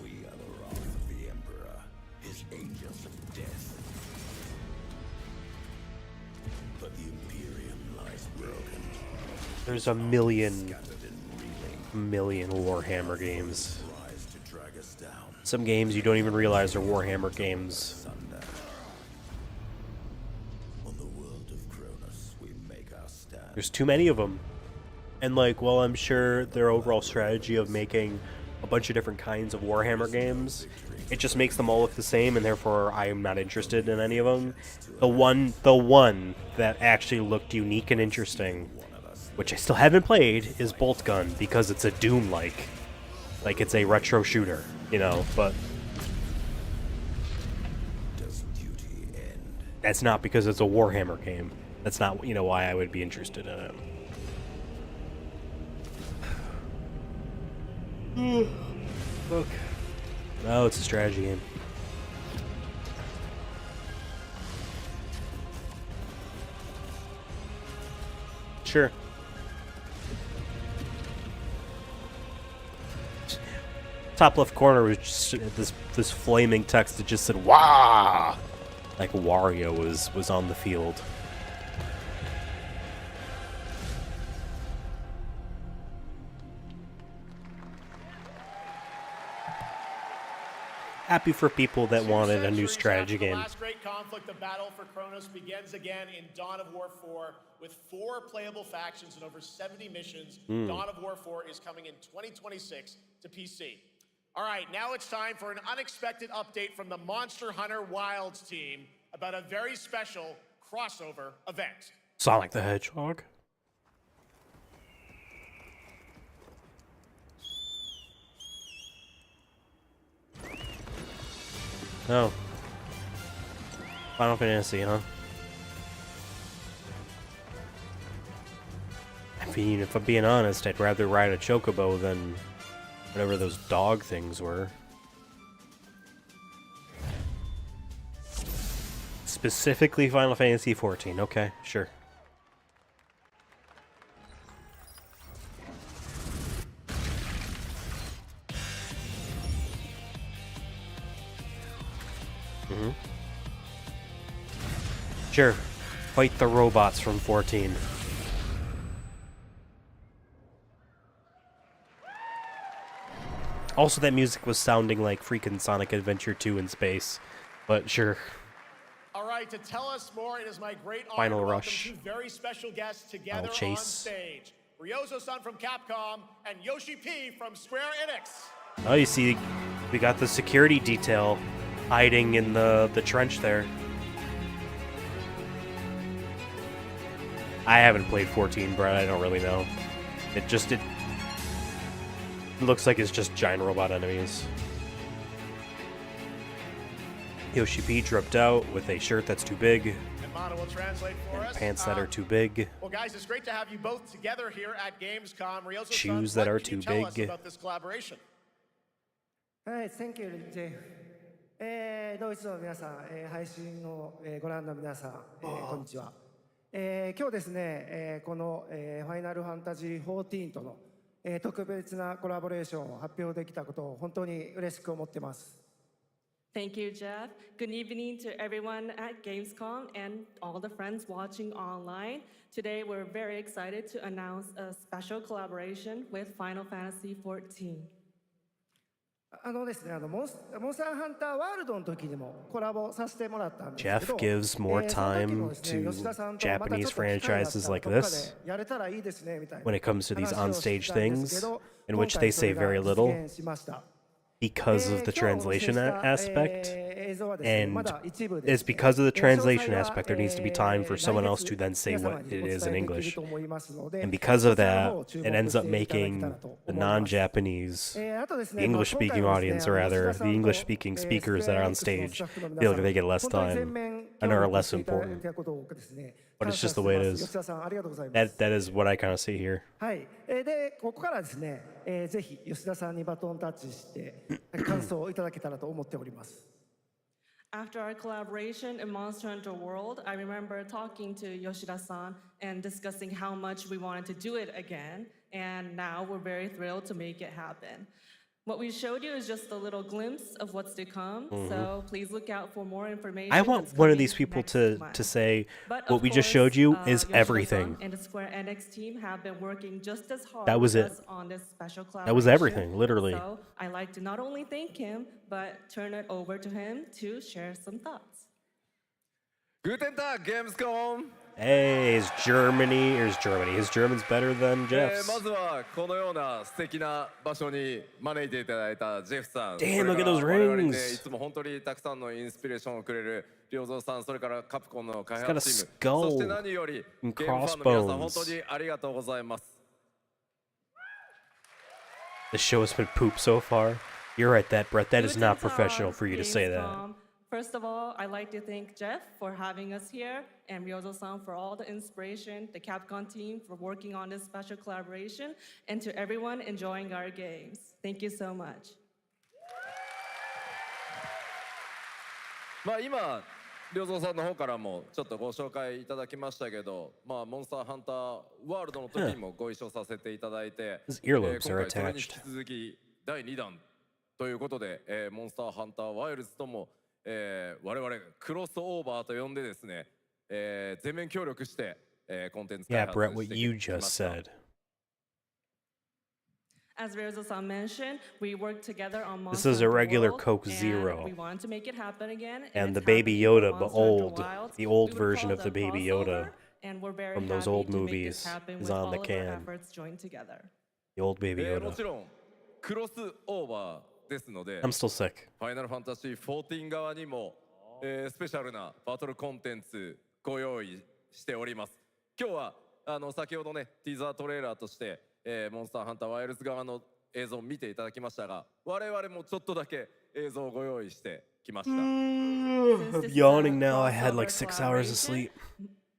We are the wrath of the Emperor, his angels of death. But the Imperium lies broken. There's a million Warhammer games. Rise to drag us down. Some games you don't even realize are Warhammer games. On the world of Cronus, we make our stand. There's too many of them. And like, well, I'm sure their overall strategy of making a bunch of different kinds of Warhammer games, it just makes them all look the same, and therefore I am not interested in any of them. The one that actually looked unique and interesting, which I still haven't played, is Bolt Gun, because it's a Doom-like. Like, it's a retro shooter, you know, but that's not because it's a Warhammer game. That's not, you know, why I would be interested in it. Look. No, it's a strategy game. Sure. Top left corner was just this flaming text that just said "Wah!" like Wario was on the field. Happy for people that wanted a new strategy game. The last great conflict, the battle for Kronos, begins again in Dawn of War 4 with 4 playable factions and over 70 missions. Dawn of War 4 is coming in 2026 to PC. All right, now it's time for an unexpected update from the Monster Hunter Wilds team about a very special crossover event. Sonic the Hedgehog. Oh. Final Fantasy, huh? I mean, if I'm being honest, I'd rather ride a chocobo than whatever those dog things were. Specifically Final Fantasy 14. Okay, sure. Sure. Fight the robots from 14. Also, that music was sounding like freaking Sonic Adventure 2 in space. But sure. All right, to tell us more, it is my great honor Final to welcome Rush. 2 very special guests together on Chase. stage. Ryozo-san from Capcom and Yoshi P from Square Enix. Oh, you see, we got the security detail hiding in the trench there. I haven't played 14, Brett. I don't really know. It looks like it's just giant robot enemies. Yoshi P dripped out with a shirt that's too big. And Mana will translate for us. Pants that are too big. Well, guys, it's great to have you both together here at Gamescom. Ryozo-san, Shoes that are what can you too tell us big. about this collaboration? Hey, thank you, Jay. ドイツの皆さん、配信をご覧の皆さん、こんにちは。今日ですね、この、ファイナルファンタジー14との、特別なコラボレーションを発表できたことを本当に嬉しく思ってます。Thank you, Jeff. Good evening to everyone at Gamescom and all the friends watching online. Today, we're very excited to announce a special collaboration with Final Fantasy XIV. ですね、モンスターハンターワールドの時にもコラボさせてもらったんですけど、 Jeff gives more time to Japanese franchises like this when it comes to these onstage things, in which they say very little because of the translation aspect. And it's because of the translation aspect there needs to be time for someone else to then say what it is in English. And because of that, it ends up making the non-Japanese, the English-speaking audience, or rather, the English-speaking speakers that are on stage feel like they get less time and are less important. But it's just the way it is. That is what I kind of see here. はい。で、ここからですね、ぜひ吉田さんにバトンタッチして感想をいただけたらと思っております。After our collaboration in Monster Hunter World, I remember talking to Yoshida-san and discussing how much we wanted to do it again, and now we're very thrilled to make it happen. What we showed you is just a little glimpse of what's to come, so please look out for more information. I want one of these people to say, what we just showed you is everything. And the Square Enix team have been working just as hard That was with it. us on this special collaboration. That was everything, literally. So I like to not only thank him, but turn it over to him to share some thoughts. Guten Tag, Gamescom! Hey, is Germany, or is Germany? His German's better than Jeff's. まずはこのような素敵な場所に招いていただいたジェフさん。 Damn, look at those それから我々に rings. いつも本当にたくさんのインスピレーションをくれる良三さん、それからカプコンの開 He's got a 発チーム、 skull そして何よりゲ and ームファンの皆さん、本 crossbones. 当にありがとうございます。 The show has been poop so far. You're right, Brett. That is not professional for you to say that. First of all, I'd like to thank Jeff for having us here and Ryozo-san for all the inspiration, the Capcom team for working on this special collaboration, and to everyone enjoying our games. Thank you so much. まあ今、良三さんの方からもちょっとご紹介いただきましたけど、まあモンスターハンターワールドの時にもご一緒させていただいて、 His earlobes 今 are 回それに引 attached. き続き第2弾ということで、モンスターハンターワイルズとも、我々クロスオーバーと呼んでですね、全面協力して、コンテンツ開 Yeah, 発 Brett, し what て you きま just した。 said. As Ryozo-san mentioned, we worked together on This Monster is a Hunter regular World, Coke and Zero. we wanted to make it happen again. And the it's Baby happening for Yoda, but Monster Hunter old. Wilds. The old We would version call of it the a Baby crossover, Yoda and we're very from those happy old to make this movies happen is with on the all of our can. efforts joined together. The old Baby も Yoda. ちろんクロスオーバーですので、 I'm still sick. ファイナルファンタジー14側にも、スペシャルなバトルコンテンツご用意しております。今日は先ほどねティザートレーラーとして、モンスターハンターワイルズ側の映像を見ていただきましたが、我々もちょっとだけ映像をご用意してきました。I'm yawning now. I had like 6 hours of sleep.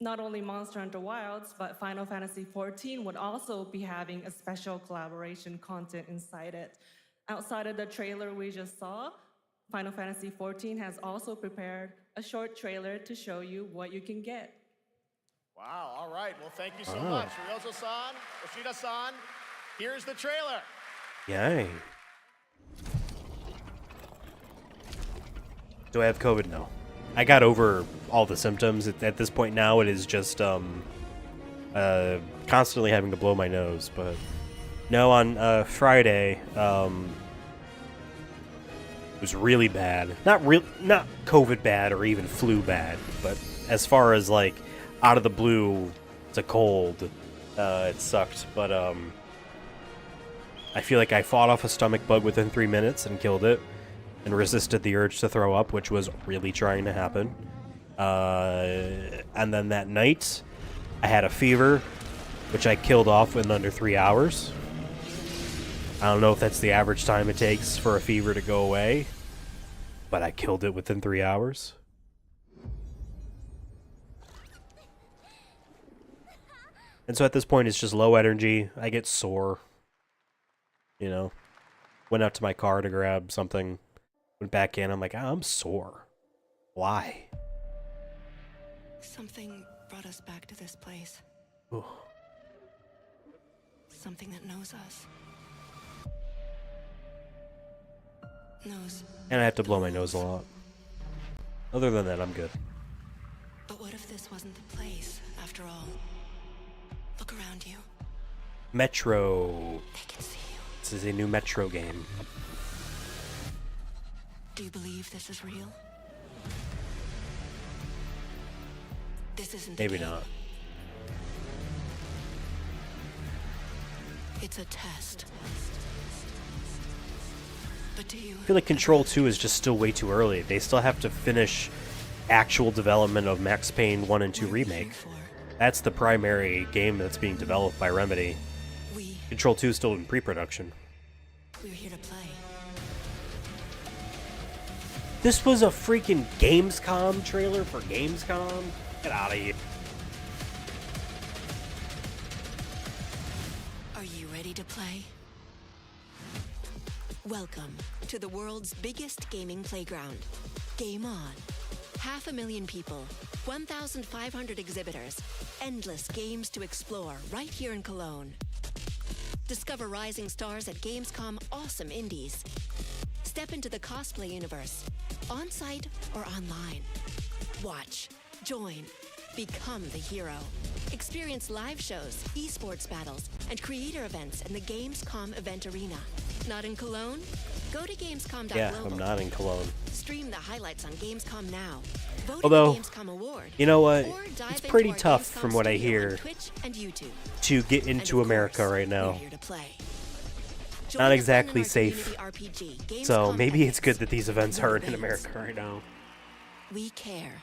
Not only Monster Hunter Wilds, but Final Fantasy XIV would also be having a special collaboration content inside it. Outside of the trailer we just saw, Final Fantasy XIV has also prepared a short trailer to show you what you can get. Wow, all right. Well, thank you so much. Ryozo-san, Yoshida-san, here's the trailer. Yay. Do I have COVID? No. I got over all the symptoms. At this point now, it is just constantly having to blow my nose. But no, on Friday, it was really bad. Not COVID bad or even flu bad, but as far as like out of the blue, it's a cold. It sucked, but I feel like I fought off a stomach bug within 3 minutes and killed it, and resisted the urge to throw up, which was really trying to happen. And then that night, I had a fever, which I killed off in under 3 hours. I don't know if that's the average time it takes for a fever to go away, but I killed it within 3 hours. And so at this point, it's just low energy. I get sore. You know, went out to my car to grab something, went back in. I'm like, I'm sore. Why? Something brought us back to this place. Ooh. Something that knows us. Knows. And I have to blow my nose a lot. Other than that, I'm good. But what if this wasn't the place, after all? Look around you. Metro. They can see you. This is a new Metro game. Do you believe this is real? This isn't Maybe a game. not. It's a test. But do you I feel like Control 2 is just still way too early. They still have to finish actual development of Max Payne 1 and 2 Remake. That's the primary game that's being developed by Remedy. Control 2 is still in pre-production. We're here to play. This was a freaking Gamescom trailer for Gamescom? Get out of here. Are you ready to play? Welcome to the world's biggest gaming playground. Game On. 500,000 people, 1,500 exhibitors, endless games to explore right here in Cologne. Discover rising stars at Gamescom Awesome Indies. Step into the cosplay universe, on-site or online. Watch, join, become the hero. Experience live shows, esports battles, and creator events in the Gamescom event arena. Not in Cologne? Go to Gamescom.global. Yeah, I'm not in Cologne. Stream the highlights on Gamescom now. Vote Although, in the Gamescom Award. you know what? Or dive It's into pretty our tough Gamescom from what I studio on hear Twitch and YouTube. to get into America right now. We're here to play. Join Not us exactly in our safe. community RPG, So Gamescom maybe it's Epics. good that these events aren't in Events. America right now. We care.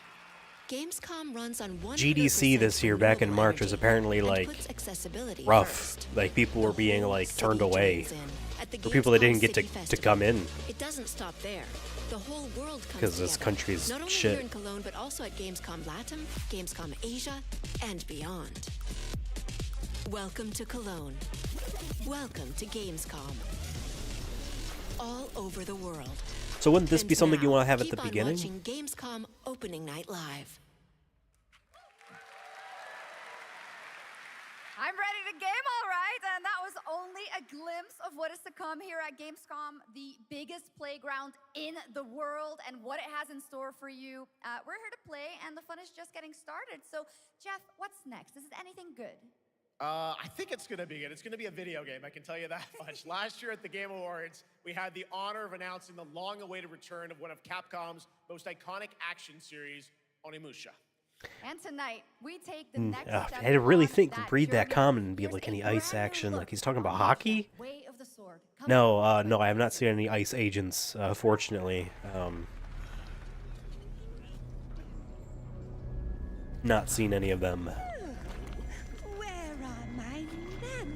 Gamescom runs on 100% GDC this year back in renewable March was energy apparently and like puts accessibility rough. first. Like people were being like turned away. joins in at the For people that Gamescom didn't get City to Festival. come in. It doesn't stop there. The whole world comes Because this together. country's Not only shit. here in Cologne, but also at Gamescom Latam, Gamescom Asia, and beyond. Welcome to Cologne. Welcome to Gamescom. All over the world. So wouldn't this And be something you now, want to have at keep the on beginning? watching Gamescom Opening Night Live. I'm ready to game, all right. And that was only a glimpse of what is to come here at Gamescom, the biggest playground in the world, and what it has in store for you. We're here to play, and the fun is just getting started. So, Jeff, what's next? Is it anything good? I think it's going to be good. It's going to be a video game, I can tell you that much. Last year at the Game Awards, we had the honor of announcing the long-awaited return of one of Capcom's most iconic action series, Onimusha. And tonight, we take the next I step had to really on think, that read that journey. comment and be Here's like a any ice brand new action. look Like he's talking about on hockey? Way of the Sword. No, no, I have not seen any ice agents, fortunately. Not seen any of them. Where are my manners?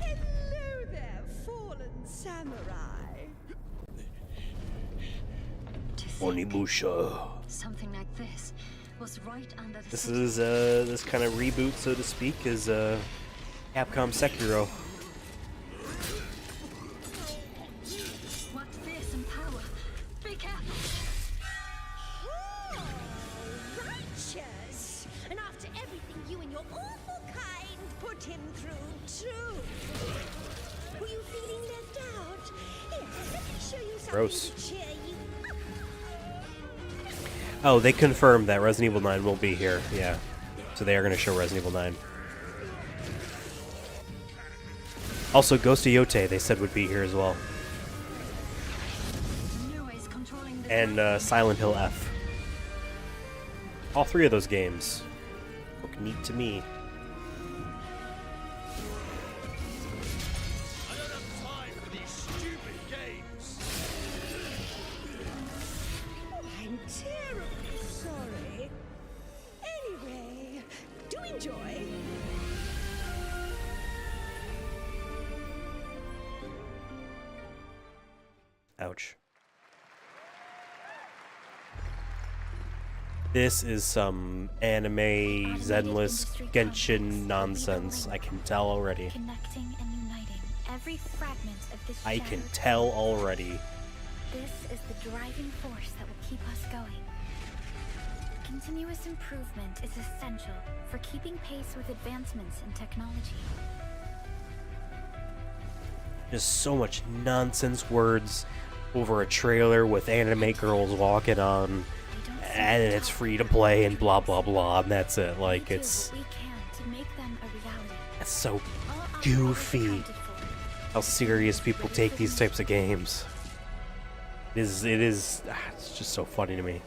Hello there, fallen samurai. Onimusha. Something like this was right under the This city. is this kind of reboot, so to speak, is Capcom Sekiro. What fearsome power! Be careful! Oh, righteous! And after everything you and your awful kind put him through, too. Were you feeling left out? Here, let me show you something Gross. to cheer you up. Oh, they confirmed that Resident Evil 9 will be here. Yeah. So they are going to show Resident Evil 9. Also, Ghost of Yote, they said would be here as well. And Silent Hill F. All three of those games look neat to me. I'm terribly sorry. Anyway, do enjoy. Ouch. This is some anime, Zenless, Genshin nonsense. I can tell already. Connecting and uniting every fragment of this I can shattered tell already. This is the driving force that will keep us going. Continuous improvement is essential for keeping pace with advancements in technology. Just so much nonsense words over a trailer with anime girls walking on, and it's free to play and blah blah blah, and that's it. Like it's We can to make them a reality. that's so goofy. How serious people take these types of games. It is. It's just so funny to me.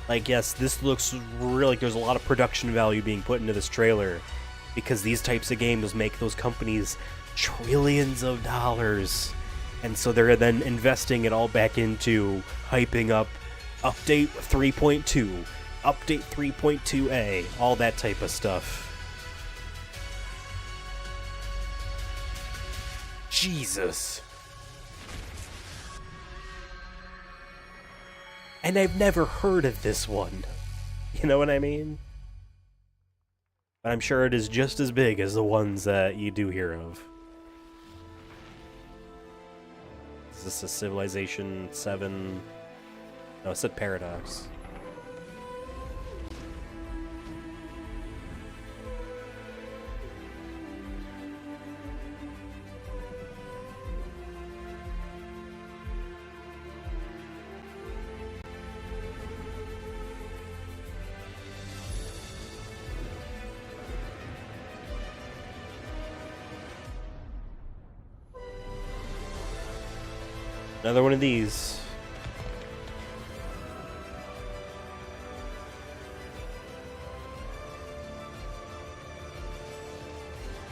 Like, yes, this looks really like there's a lot of production value being put into this trailer because these types of games make those companies trillions of dollars. And so they're then investing it all back into hyping up Update 3.2, Update 3.2a, all that type of stuff. Jesus. And I've never heard of this one. You know what I mean? But I'm sure it is just as big as the ones that you do hear of. Is this a Civilization 7? No, it said Paradox. Another one of these.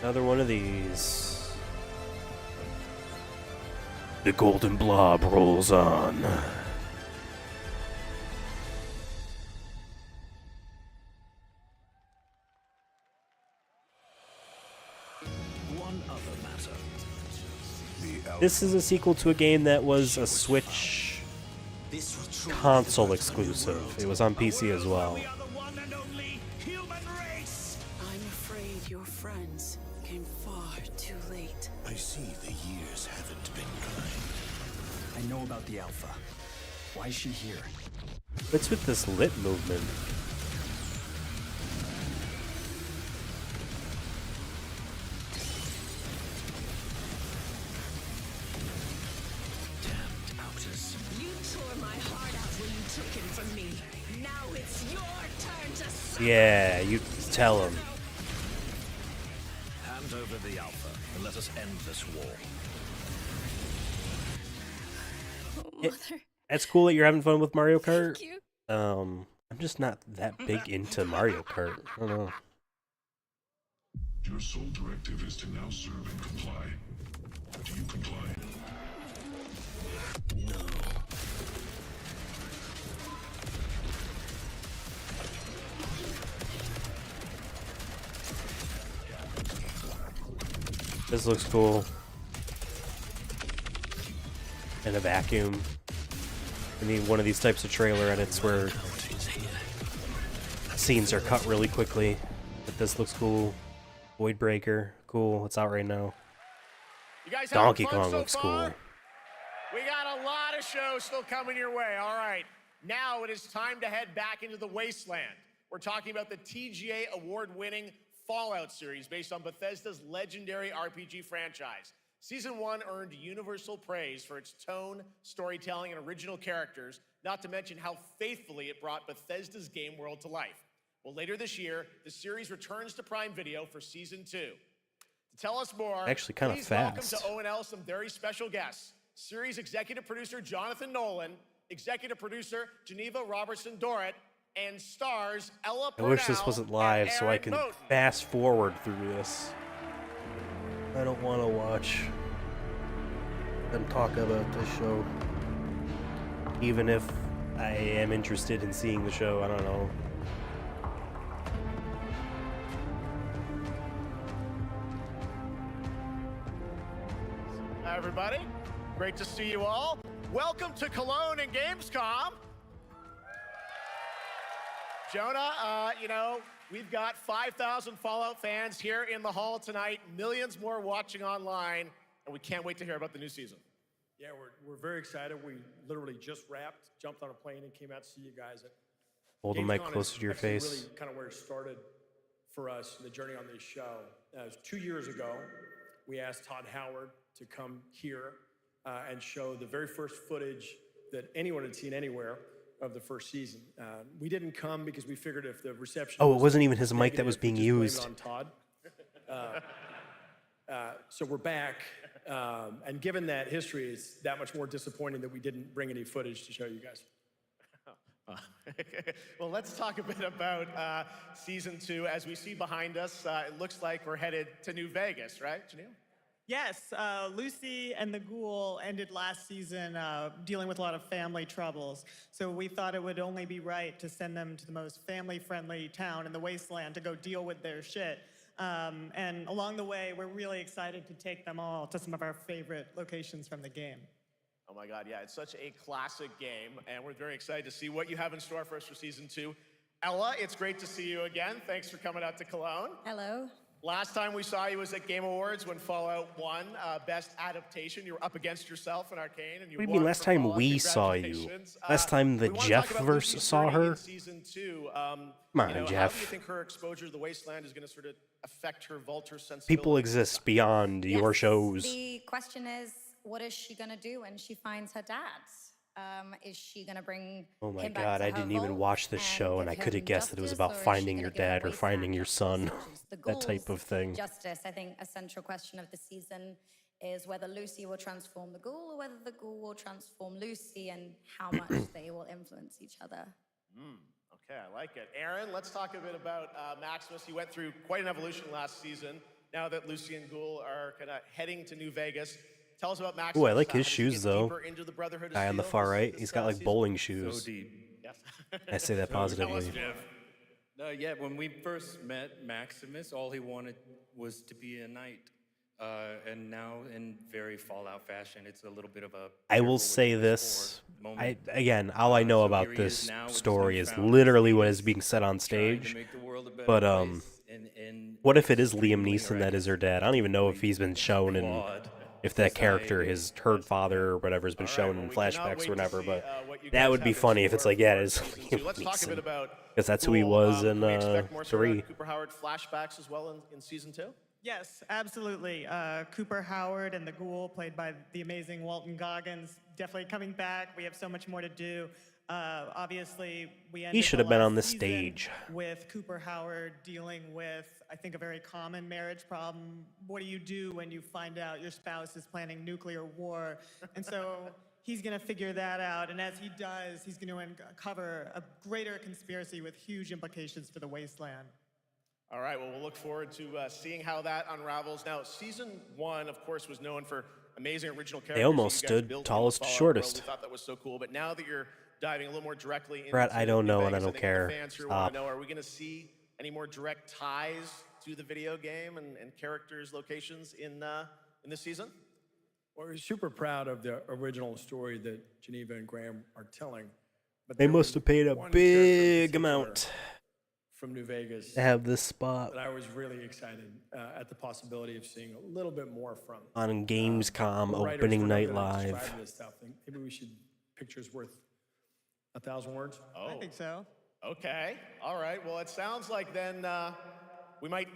Another one of these. The golden blob rolls on. One other matter. This is a sequel to a game that was a Switch console exclusive. It was on PC as well. I'm afraid of your friends came far too late. I see the years haven't been kind. I know about the Alpha. Why is she here? What's with this lit movement? Damned Outus. You tore my heart out when you took him from me. Now it's your turn to suffer. Yeah, you tell him. Hand over the Alpha and let us end this war. It's cool that you're having fun with Mario Kart. Thank you. I'm just not that big into Mario Kart. I don't know. Your sole directive is to now serve and comply. Do you comply? No. This looks cool. In a vacuum. I need one of these types of trailer edits where scenes are cut really quickly. But this looks cool. Void Breaker, cool. It's out right now. You guys Donkey having fun Kong so looks far? cool. We got a lot of shows still coming your way. All right, now it is time to head back into the wasteland. We're talking about the TGA award-winning Fallout series based on Bethesda's legendary RPG franchise. Season 1 earned universal praise for its tone, storytelling, and original characters, not to mention how faithfully it brought Bethesda's game world to life. Well, later this year, the series returns to Prime Video for Season 2. To tell us more, Actually kinda please fast. welcome to O&L some very special guests. Series executive producer Jonathan Nolan, executive producer Geneva Robertson-Dorrit, and stars Ella I wish this Purnell wasn't and live so I Aaron can Moten. fast forward through this. I don't want to watch them talk about this show. Even if I am interested in seeing the show, I don't know. Hi, everybody. Great to see you all. Welcome to Cologne and Gamescom. Jonah, you know, we've got 5,000 Fallout fans here in the hall tonight, millions more watching online, and we can't wait to hear about the new season. Yeah, we're very excited. We literally just wrapped, jumped on a plane, and came out to see you guys. At Hold the mic Gamescom closer is to your actually face. Really kind of where it started for us, the journey on this show. It was 2 years ago. We asked Todd Howard to come here and show the very first footage that anyone had seen anywhere of the first season. We didn't come because we figured if the reception Oh, it was wasn't even his mic that negative, was being we'd just blame used. it on Todd. So we're back, and given that history, it's that much more disappointing that we didn't bring any footage to show you guys. Well, let's talk a bit about Season 2. As we see behind us, it looks like we're headed to New Vegas, right, Janelle? Yes, Lucy and the Ghoul ended last season dealing with a lot of family troubles. So we thought it would only be right to send them to the most family-friendly town in the wasteland to go deal with their shit. And along the way, we're really excited to take them all to some of our favorite locations from the game. Oh my God, yeah, it's such a classic game, and we're very excited to see what you have in store for us for Season 2. Ella, it's great to see you again. Thanks for coming out to Cologne. Hello. Last time we saw you was at Game Awards when Fallout won Best Adaptation. You were up against yourself in Arcane, and you What do you won mean last for time Fallout. we saw you? Congratulations. Last time the we wanna Jeff talk about verse Lucy's saw journey her? in Season 2. Come on, How do you Jeff. think her exposure to the wasteland is going to sort of affect her vulture sensibility? People exist beyond your shows. The question is, what is she gonna do when she finds her dad? Is she gonna bring Oh my him back God, to I her didn't even vault watch this and show, and I give could have him guessed that it was justice, about or is she finding gonna your give him dad or wasteland finding your son. The That type ghouls' of thing. Justice, I think a central question of the season is whether Lucy will transform the ghoul or whether the ghoul will transform Lucy and how much they will influence each other. Okay, I like it. Aaron, let's talk a bit about Maximus. He went through quite an evolution last season. Now that Lucy and Ghoul are kind of heading to New Vegas, tell us about Maximus. Ooh, I like his how does he shoes get though. deeper into the Brotherhood of Guy on the Steel far this- right, this, he's got like season? bowling shoes. So deep. Yes. I say that Tell us, positively. Jeff. Yeah, when we first met Maximus, all he wanted was to be a knight. And now in very Fallout fashion, it's a little bit of a. I will say this. All I know about this story is literally what is being said on stage. But what if it is Liam Neeson that is her dad? I don't even know if he's been shown in, if that character, his her father or whatever, has been shown in flashbacks or whatever. But that would be funny if it's like, yeah, it's Liam Neeson, because that's who he was in Can we expect more sort 3. of Cooper Howard flashbacks as well in season 2? Yes, absolutely. Cooper Howard and the Ghoul, played by the amazing Walton Goggins, definitely coming back. We have so much more to do. Obviously, we ended He should the have been last on the season stage. with Cooper Howard dealing with, I think, a very common marriage problem. What do you do when you find out your spouse is planning nuclear war? And so he's going to figure that out. And as he does, he's going to uncover a greater conspiracy with huge implications for the Wasteland. All right, well, we'll look forward to seeing how that unravels. Now, season 1, of course, was known for amazing original characters. They almost that you guys stood built tallest in to the Fallout world. shortest. We thought that was so cool, but now that you're diving a little more directly into Brett, I don't New know and I Vegas, don't think care. the fans here Stop. want to know, are we going to see any more direct ties to the video game and characters, locations in this season? Well, we're super proud of the original story that Geneva and Graham are telling. But They there must was have paid a one character in big particular amount from New Vegas to have this spot that I was really excited at the possibility of seeing a little bit more from. on Gamescom The writers opening were no night good at live. describing this stuff. And maybe we should, pictures worth 1,000 words? Oh. I think so. Okay, all right. Well, it sounds like then we might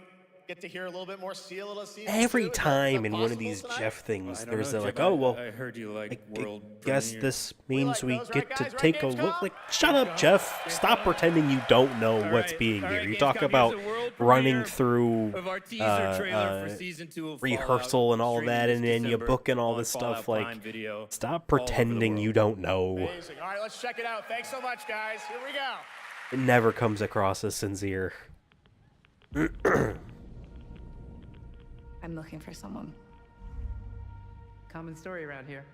get to hear a little bit more, see a little season Every 2. Is that time in one of possible these tonight? Jeff things, I don't there's know, a, like, Jeff, oh, well, I heard you like I world guess premiere. this means we those, right, get to guys? Right, take a Gamescom? look. Like, shut up, Jeff. Stop pretending you don't know what's being here. You talk about running through of our teaser trailer for season 2 of rehearsal Fallout, and all of that, streaming and then you December book and all on this Fallout stuff. Like, Prime Video, stop all over the pretending world. you don't know. Amazing. All right, let's check it out. Thanks so much, guys. Here we go. It never comes across as sincere. I'm looking for someone. Common story around here.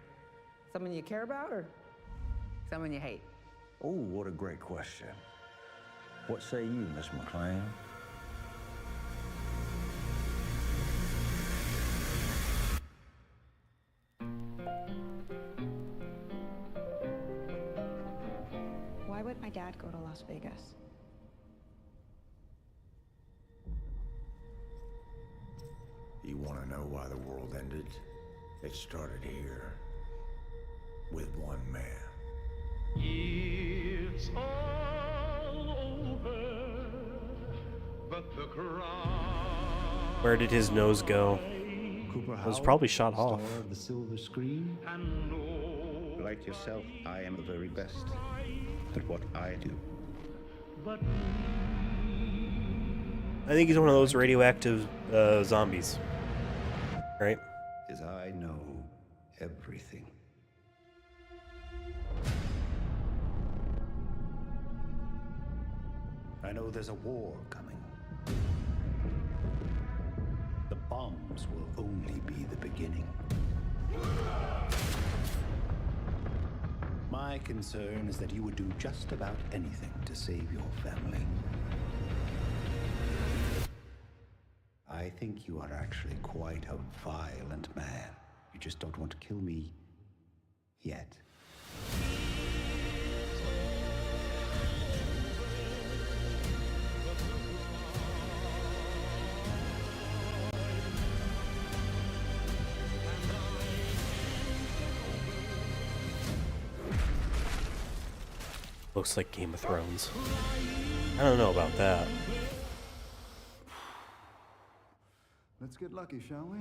Someone you care about or someone you hate? Oh, what a great question. What say you, Miss McLean? Why would my dad go to Las Vegas? You want to know why the world ended? It started here with one man. It's all over, but the crowd. Where did his nose go? It was probably shot off. The silver screen. Like yourself, I am the very best at what I do. But I think he's one of those radioactive zombies. Right? As I know everything. I know there's a war coming. The bombs will only be the beginning. My concern is that you would do just about anything to save your family. I think you are actually quite a violent man. You just don't want to kill me yet. Looks like Game of Thrones. I don't know about that. Let's get lucky, shall we?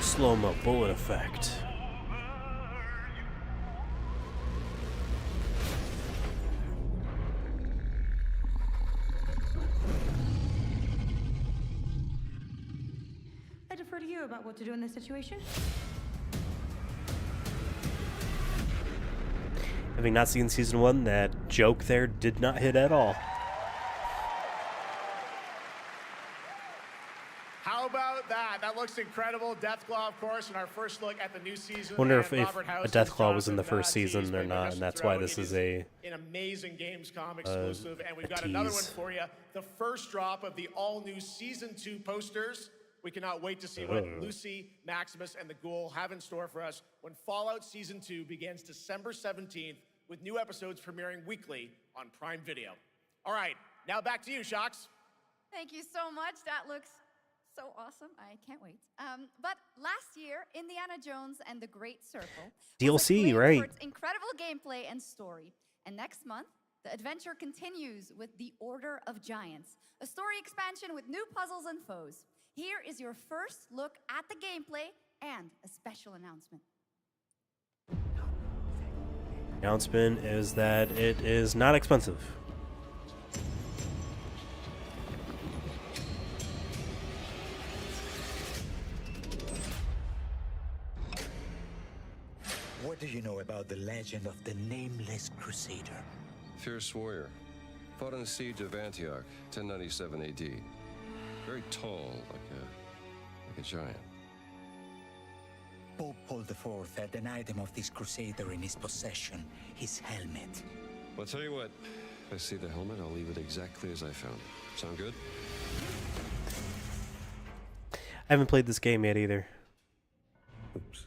Slow-mo bullet effect. I defer to you about what to do in this situation. Having not seen season 1, that joke there did not hit at all. How about that? That looks looks incredible. Deathclaw, of course, in our first look at the new season. Wonder and if Robert a House Deathclaw and was in the Jonathan first season Tease or playing the not, rest and of that's the why show. this It is an amazing Gamescom exclusive, and we've got tease. another one for you. The first drop of the all-new Season 2 posters. We cannot wait to see what Lucy, Maximus, and the Ghoul have in store for us when Fallout Season 2 begins December 17th, with new episodes premiering weekly on Prime Video. All right, now back to you, Shox. Thank you so much. That looks so awesome. I can't wait. But last year, Indiana Jones and the Great Circle was DLC, acclaimed right? for its incredible gameplay and story. And next month, the adventure continues with The Order of Giants, a story expansion with new puzzles and foes. Here is your first look at the gameplay and a special announcement. Announcement is that it is not expensive. What do you know about the legend of the Nameless Crusader? Fierce warrior. Fought in the siege of Antioch, 1097 AD. Very tall, like a giant. Pope Paul IV had an item of this crusader in his possession, his helmet. Well, I'll tell you what. If I see the helmet, I'll leave it exactly as I found it. Sound good? I haven't played this game yet either. Oops.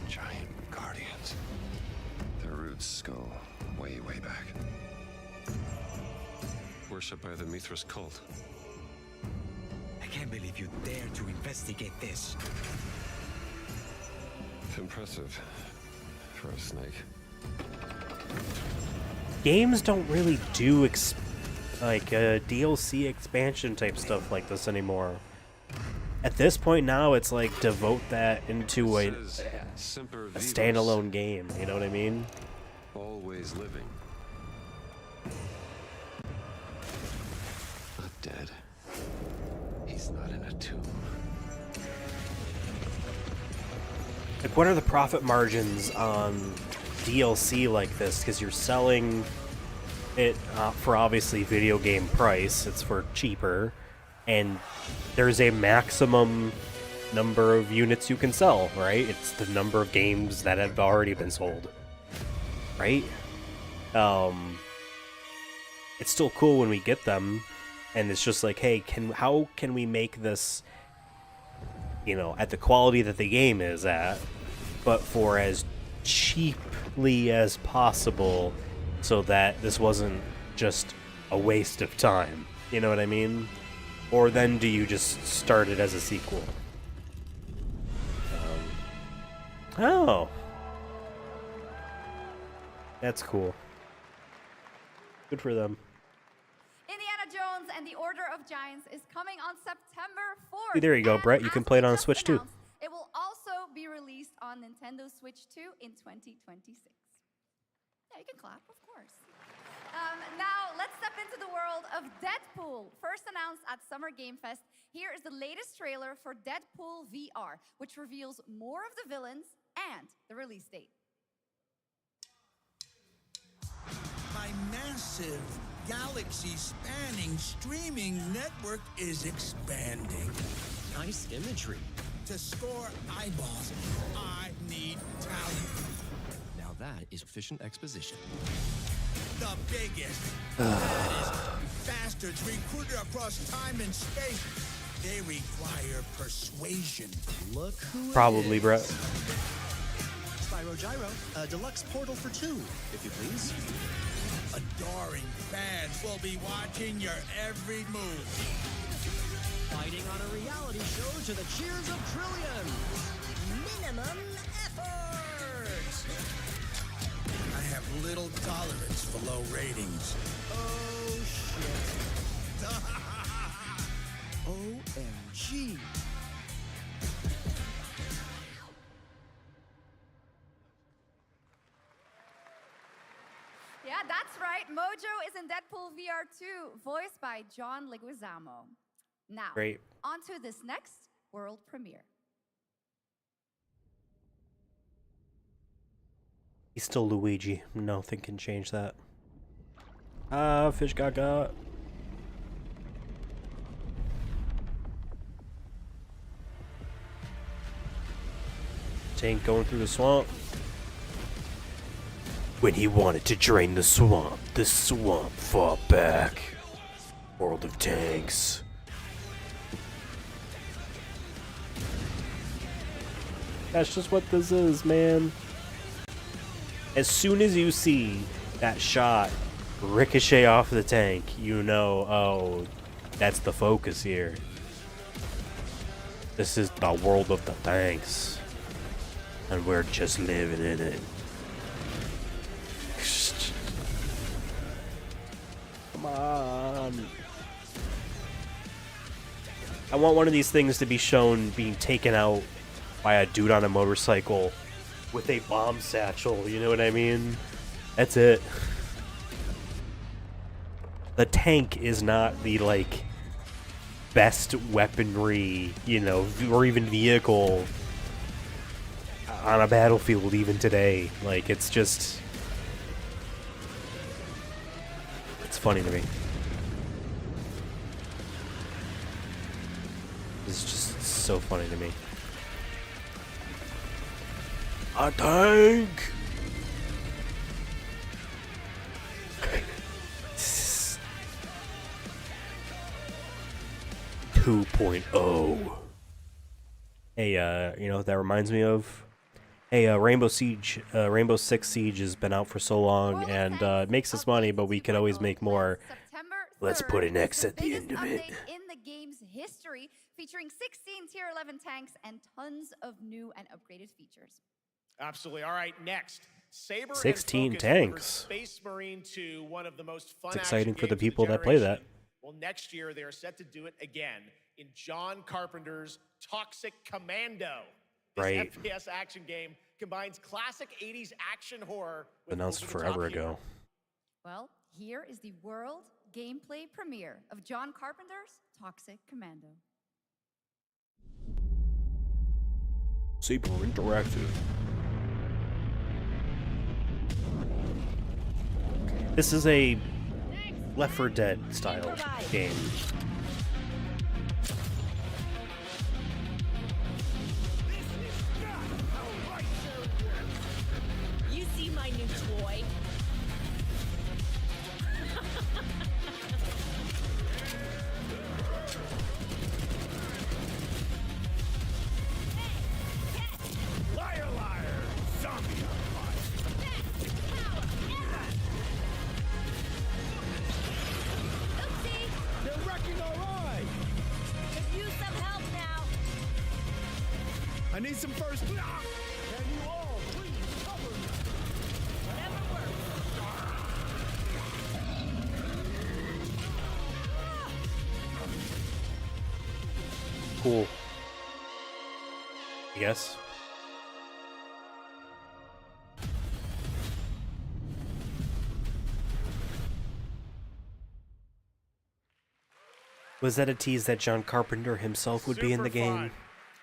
Giant guardians. Their roots go way, way back. Worshipped by the Mithras cult. I can't believe you dare to investigate this. It's impressive for a snake. Games don't really do DLC expansion type stuff like this anymore. At this point now, it's like devote that into a standalone game. You know what I mean? Always living. Not dead. He's not in a tomb. Like, what are the profit margins on DLC like this? Because you're selling it for obviously video game price. It's for cheaper, and there's a maximum number of units you can sell, right? It's the number of games that have already been sold, right? It's still cool when we get them, and it's just like, hey, how can we make this, you know, at the quality that the game is at, but for as cheaply as possible, so that this wasn't just a waste of time. You know what I mean? Or then do you just start it as a sequel? Oh. That's cool. Good for them. Indiana Jones and the Order of Giants is coming on September 4th. Hey, there you go, and Brett. You can play it on just Switch too. announced, it will also be released on Nintendo Switch 2 in 2026. Yeah, you can clap, of course. Now, let's step into the world of Deadpool. First announced at Summer Game Fest, here is the latest trailer for Deadpool VR, which reveals more of the villains and the release date. My massive, galaxy-spanning streaming network is expanding. Nice imagery. To score eyeballs, I need talent. Now that is efficient exposition. The biggest, baddest bastards recruited across time and space. They require persuasion. Look who Probably, Brett. Spyro Gyro, a deluxe portal for 2, if you please. Adoring fans will be watching your every move. Fighting on a reality show to the cheers of trillions. Minimum effort. I have little tolerance for low ratings. Oh, shit. OMG. Yeah, that's right. Mojo is in Deadpool VR 2, voiced by John Leguizamo. Now, Great. on to this next world premiere. He's still Luigi. Nothing can change that. Ah, fish got. Tank going through the swamp. When he wanted to drain the swamp fought back. World of Tanks. That's just what this is, man. As soon as you see that shot ricochet off the tank, you know, oh, that's the focus here. This is the world of the tanks. And we're just living in it. Come on. I want one of these things to be shown being taken out by a dude on a motorcycle with a bomb satchel, you know what I mean? That's it. The tank is not the, like, best weaponry, you know, or even vehicle on a battlefield even today. Like, it's just... it's funny to me. It's just so funny to me. A tank! 2.0. Hey, you know what that reminds me of? Hey, Rainbow Six Siege has been out for so long, and it makes us money, but we could always make more. Let's put an X at the end of it. In the game's history, featuring 16 Tier 11 tanks and tons of new and upgraded features. Absolutely. All right, next. Saber 16 and tanks. Space Marine 2, one of the most fun It's exciting for the action games of people that play that. generation. Well, next year they are set to do it again in John Carpenter's Toxic Commando. This Right. FPS action game combines classic 80s action horror with Announced over-the-top forever humor. ago. Well, here is the world gameplay premiere of John Carpenter's Toxic Commando. Super interactive. This is a Left 4 Dead style game. You see my new toy? Liar, liar! Zombie They're wrecking our ride! Could use some help now. I need some first. Can you all please cover me? Whatever works. Cool. Yes. Was that a tease that John Carpenter himself would be in the Super game? fun.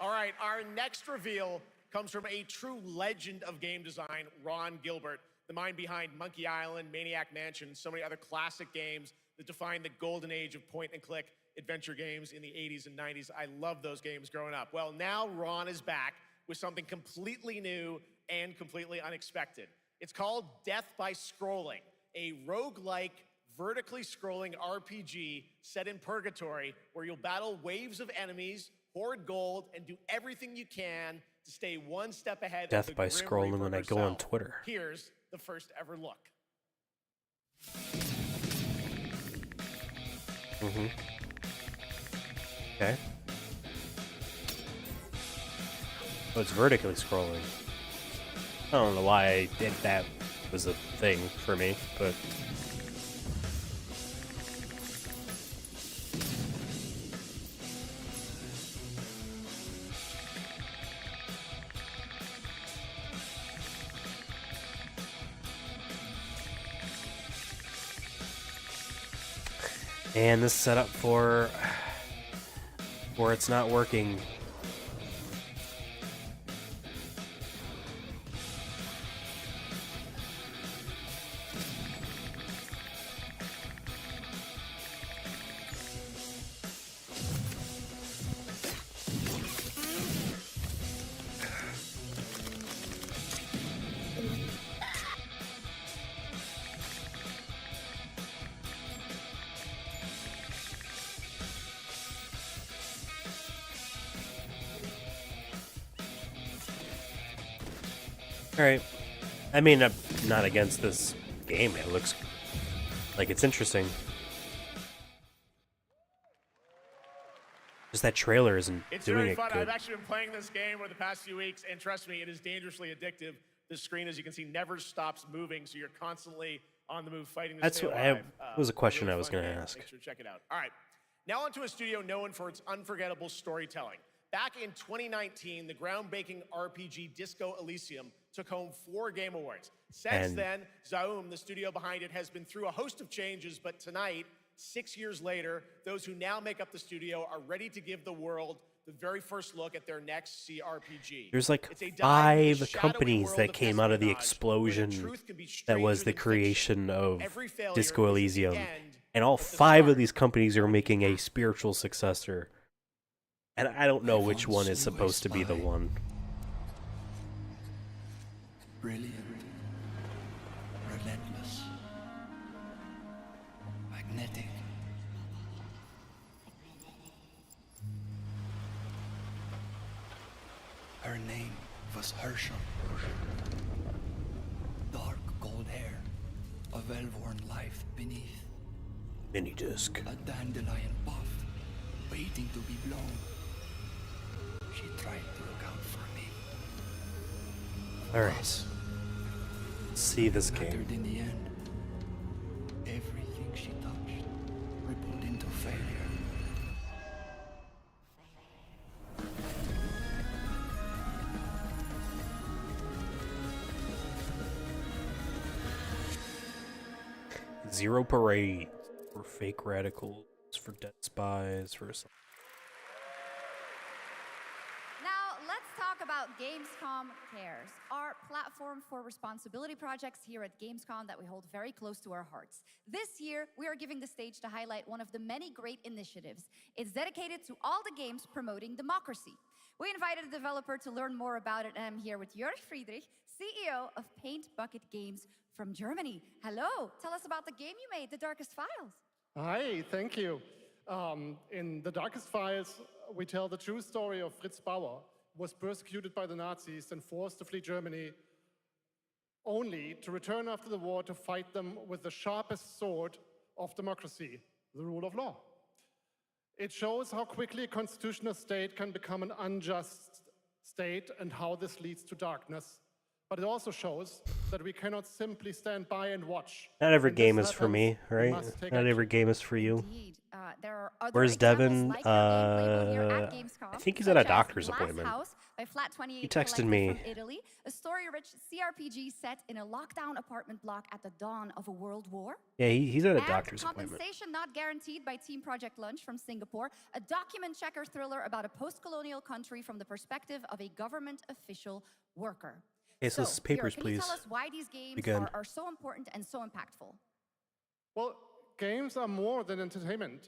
All right, our next reveal comes from a true legend of game design, Ron Gilbert, the mind behind Monkey Island, Maniac Mansion, and so many other classic games that defined the golden age of point-and-click adventure games in the 80s and 90s. I loved those games growing up. Well, now Ron is back with something completely new and completely unexpected. It's called Death by Scrolling, a roguelike, vertically scrolling RPG set in purgatory where you'll battle waves of enemies, hoard gold, and do everything you can to stay one step ahead Death of the by Grim scrolling Reaper when I go on herself. Twitter. Here's the first ever look. Mm-hmm. Okay. Oh, it's vertically scrolling. I don't know why that was a thing for me, but... And this setup for where it's not working. Alright. I mean, I'm not against this game. It looks like it's interesting. Just that trailer isn't It's doing really it fun. good. I've actually been playing this game over the past few weeks, and trust me, it is dangerously addictive. This screen, as you can see, never stops moving, so you're constantly on the move fighting to That's stay what alive. was a question really I was fun going to game. ask. Make sure to check it out. All right. Now onto a studio known for its unforgettable storytelling. Back in 2019, the groundbreaking RPG Disco Elysium took home 4 Game Awards. Since then, Zaum, the studio behind it, has been through a host of changes, but tonight, 6 years later, those who now make up the studio are ready to give the world the very first look at their next CRPG. There's like It's a dive into the 5 shadowy companies world that of came out of the espionage, where explosion truth can be that was stranger the than creation of Every failure Disco is the Elysium. end, And all but the 5 of start. these companies are making a spiritual successor. And I don't know which one is supposed to be the one. Brilliant, relentless, magnetic. Her name was Herschel. Dark gold hair, a well-worn life beneath. Mini disc. A dandelion puff, waiting to be blown. She tried to look out for me. Alright. Let's see this game. Mattered in the end. Everything she touched rippled into failure. Zero Parade for fake radicals, for dead spies, for some. Now, let's talk about Gamescom Cares, our platform for responsibility projects here at Gamescom that we hold very close to our hearts. This year, we are giving the stage to highlight one of the many great initiatives. It's dedicated to all the games promoting democracy. We invited a developer to learn more about it, and I'm here with Jörg Friedrich, CEO of Paint Bucket Games from Germany. Hello, tell us about the game you made, The Darkest Files. Hi, thank you. In The Darkest Files, we tell the true story of Fritz Bauer, who was persecuted by the Nazis and forced to flee Germany, only to return after the war to fight them with the sharpest sword of democracy, the rule of law. It shows how quickly a constitutional state can become an unjust state and how this leads to darkness. But it also shows that we cannot simply stand by and watch. Not every When game this is for me, happens, we right? must take Not every action. game is for you. There are other Where's examples Devin? like your gameplay here at I Gamescom, think he's at a such as doctor's Glass appointment. House by Flat 28 He texted Collective me. from Italy, a story-rich CRPG set in a lockdown apartment block at the dawn of a world war. Yeah, he's at a And doctor's appointment. Compensation Not Guaranteed by Team Project Lunch from Singapore, a document checker thriller about a post-colonial country from the perspective of a government official worker. Okay, so this is Papers, Jörg, can you Please. tell us why these games Begin. are so important and so impactful? Well, games are more than entertainment.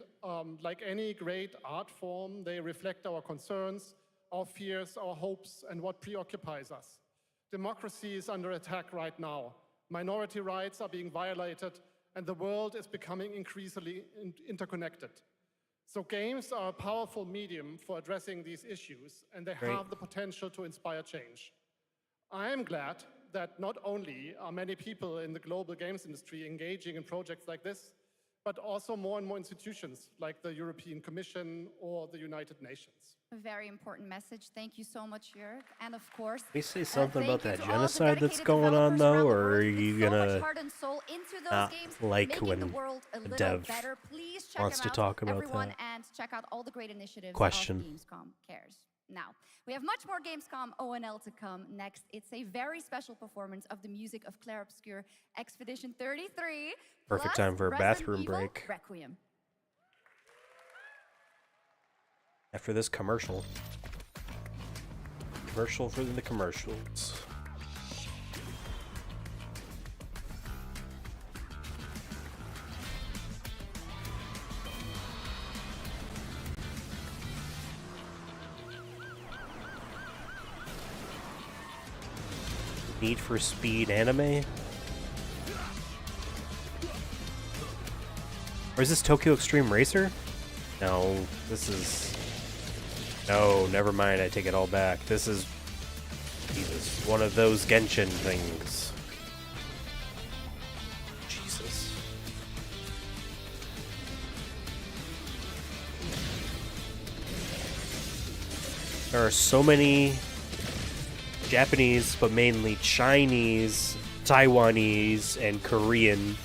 Like any great art form, they reflect our concerns, our fears, our hopes, and what preoccupies us. Democracy is under attack right now. Minority rights are being violated, and the world is becoming increasingly interconnected. So games are a powerful medium for addressing these issues, and they Great. have the potential to inspire change. I am glad that not only are many people in the global games industry engaging in projects like this, but also more and more institutions like the European Commission or the United Nations. A very important message. Thank you so much, Jörg. And of course, Can we say something thank about you that to all the genocide that's dedicated going on, developers though? around the Or are world who you put so much gonna heart and soul into those not games, like making when the world a a little dev better? Please check wants them to out, talk about everyone, that? and check out all the great initiatives Question. of Gamescom Cares. Now, we have much more Gamescom ONL to come next. It's a very special performance of the music of Clair Obscur Expedition 33. Perfect plus time for a Resident bathroom Evil break. Requiem. After this commercial. Commercial for the commercials. Need for Speed anime? Or is this Tokyo Extreme Racer? No, this is... No, never mind, I take it all back. This is Jesus, one of those Genshin things. Jesus. There are so many Japanese, but mainly Chinese, Taiwanese, and Korean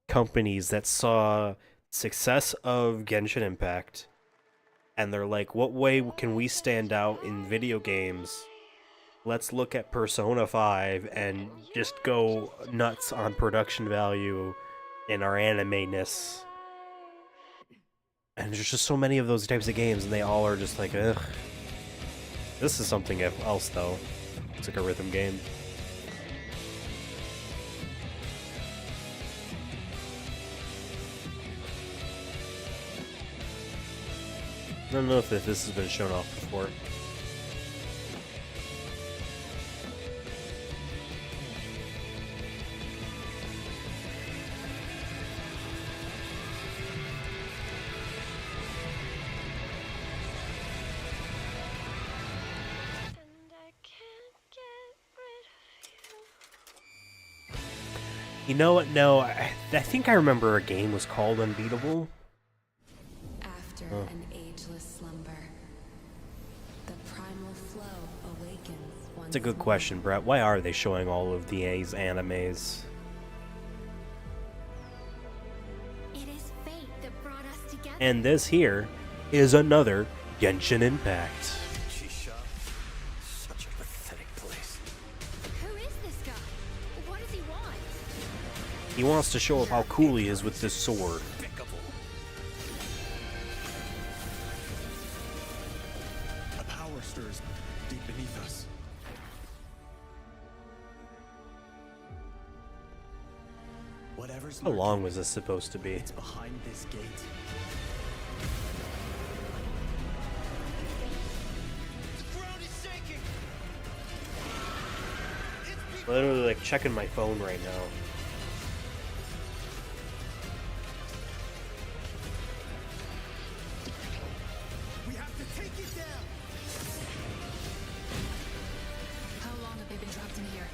companies that saw success of Genshin Impact, and they're like, what way can we stand out in video games? Let's look at Persona 5 and just go nuts on production value and our anime-ness. And there's just so many of those types of games, and they all are just like, ugh. This is something else, though. It's like a rhythm game. I don't know if this has been shown off before. You know what? No, I think I remember a game was called Unbeatable. After an ageless slumber, the primal flow awakens once That's a good question, Brett. Why are they showing all of these animes? It is fate that brought us together. And this here is another Genshin Impact. Such a pathetic place. Who is this guy? What does he want? He wants to show off how cool he is with this sword. A power stirs deep beneath us. Whatever's How long was this supposed to be? It's behind this gate. Literally like checking my phone right now. We have to take it down. How long have they been trapped in here?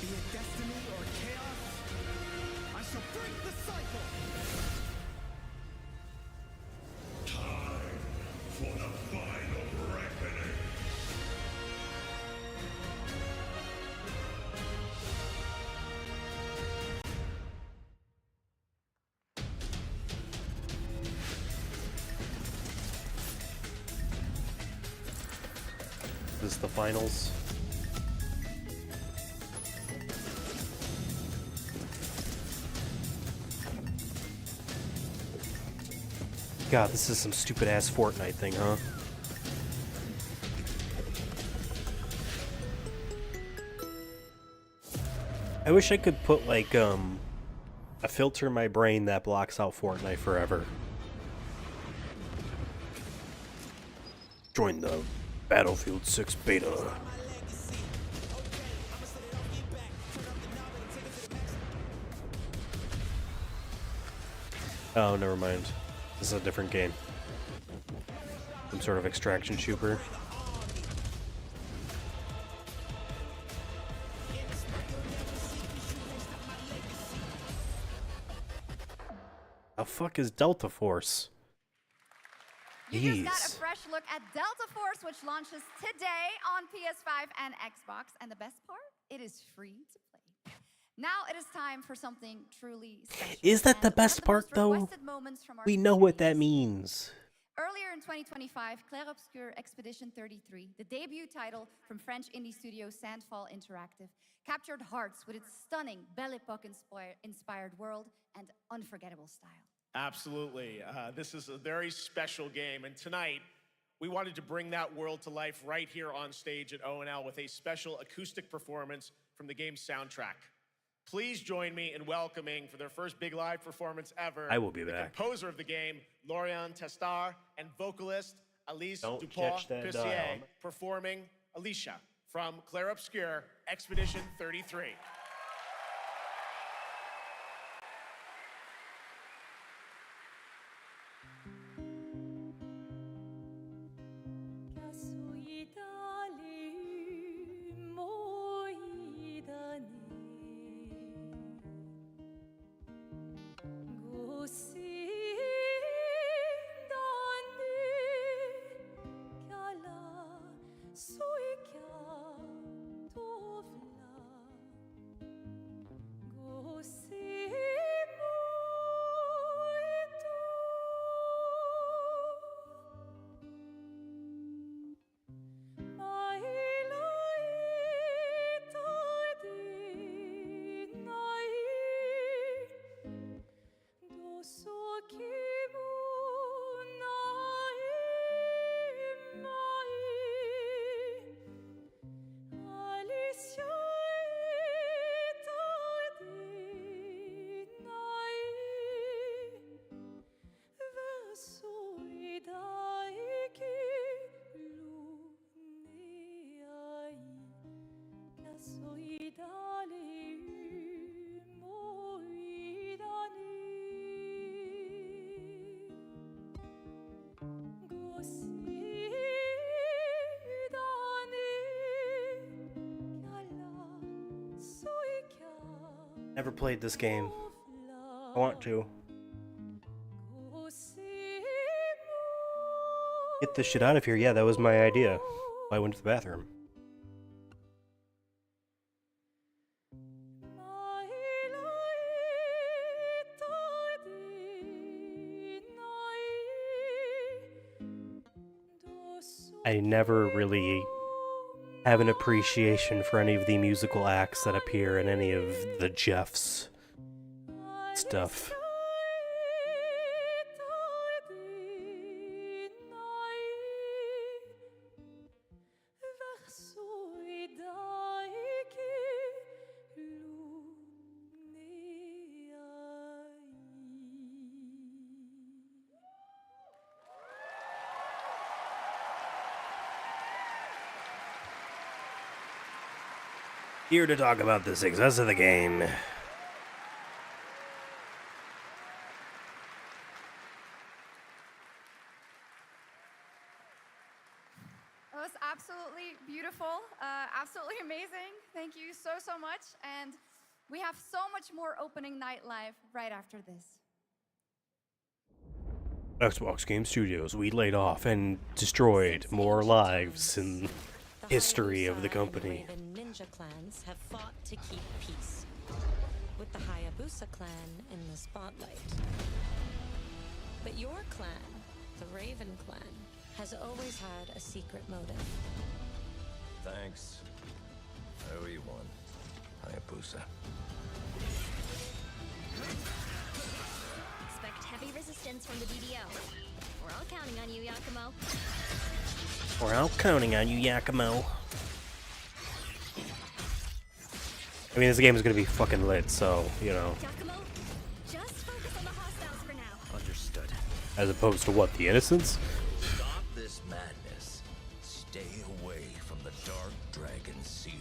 Be it destiny or chaos, I shall break the cycle. Time for the final reckoning. This is the finals. God, this is some stupid ass Fortnite thing, huh? I wish I could put like a filter in my brain that blocks out Fortnite forever. Join the Battlefield 6 beta. Oh, never mind. This is a different game. Some sort of extraction shooter. The fuck is Delta Force? You just got a fresh look at Delta Force, which launches today on PS5 and Xbox. And the best part, it is free to play. Now it is time for something truly special. Is that the And best one of part, the most though? requested moments from our We know what that means. Earlier in 2025, Clair Obscur Expedition 33, the debut title from French indie studio Sandfall Interactive, captured hearts with its stunning Belle Epoque-inspired world and unforgettable style. Absolutely. This is a very special game, and tonight we wanted to bring that world to life right here on stage at ONL with a special acoustic performance from the game's soundtrack. Please join me in welcoming, for their first big live performance ever, I will be the back. composer of the game, Lauriane Testar, and vocalist Alice Don't catch that Dupont-Pissier, dial. performing Alicia from Clair Obscur Expedition 33. Never played this game. I want to. Get this shit out of here. Yeah, that was my idea. I went to the bathroom. I never really have an appreciation for any of the musical acts that appear in any of the Jeff's stuff. Here to talk about the success of the game. It was absolutely beautiful, absolutely amazing. Thank you so much. And we have so much more opening night live right after this. Xbox Game Studios, we laid off and destroyed more lives in history of the company. The ninja clans have fought to keep peace, with the Hayabusa clan in the spotlight. But your clan, the Raven clan, has always had a secret motive. Thanks. I owe you one, Hayabusa. Expect heavy resistance from the BDO. We're all counting on you, Yakumo. We're all counting on you, Yakumo. I mean, this game is gonna be fucking lit, so, you know. Yakumo, just focus on the hostiles for now. Understood. As opposed to what, the innocents? Stop this madness. Stay away from the Dark Dragon Seal.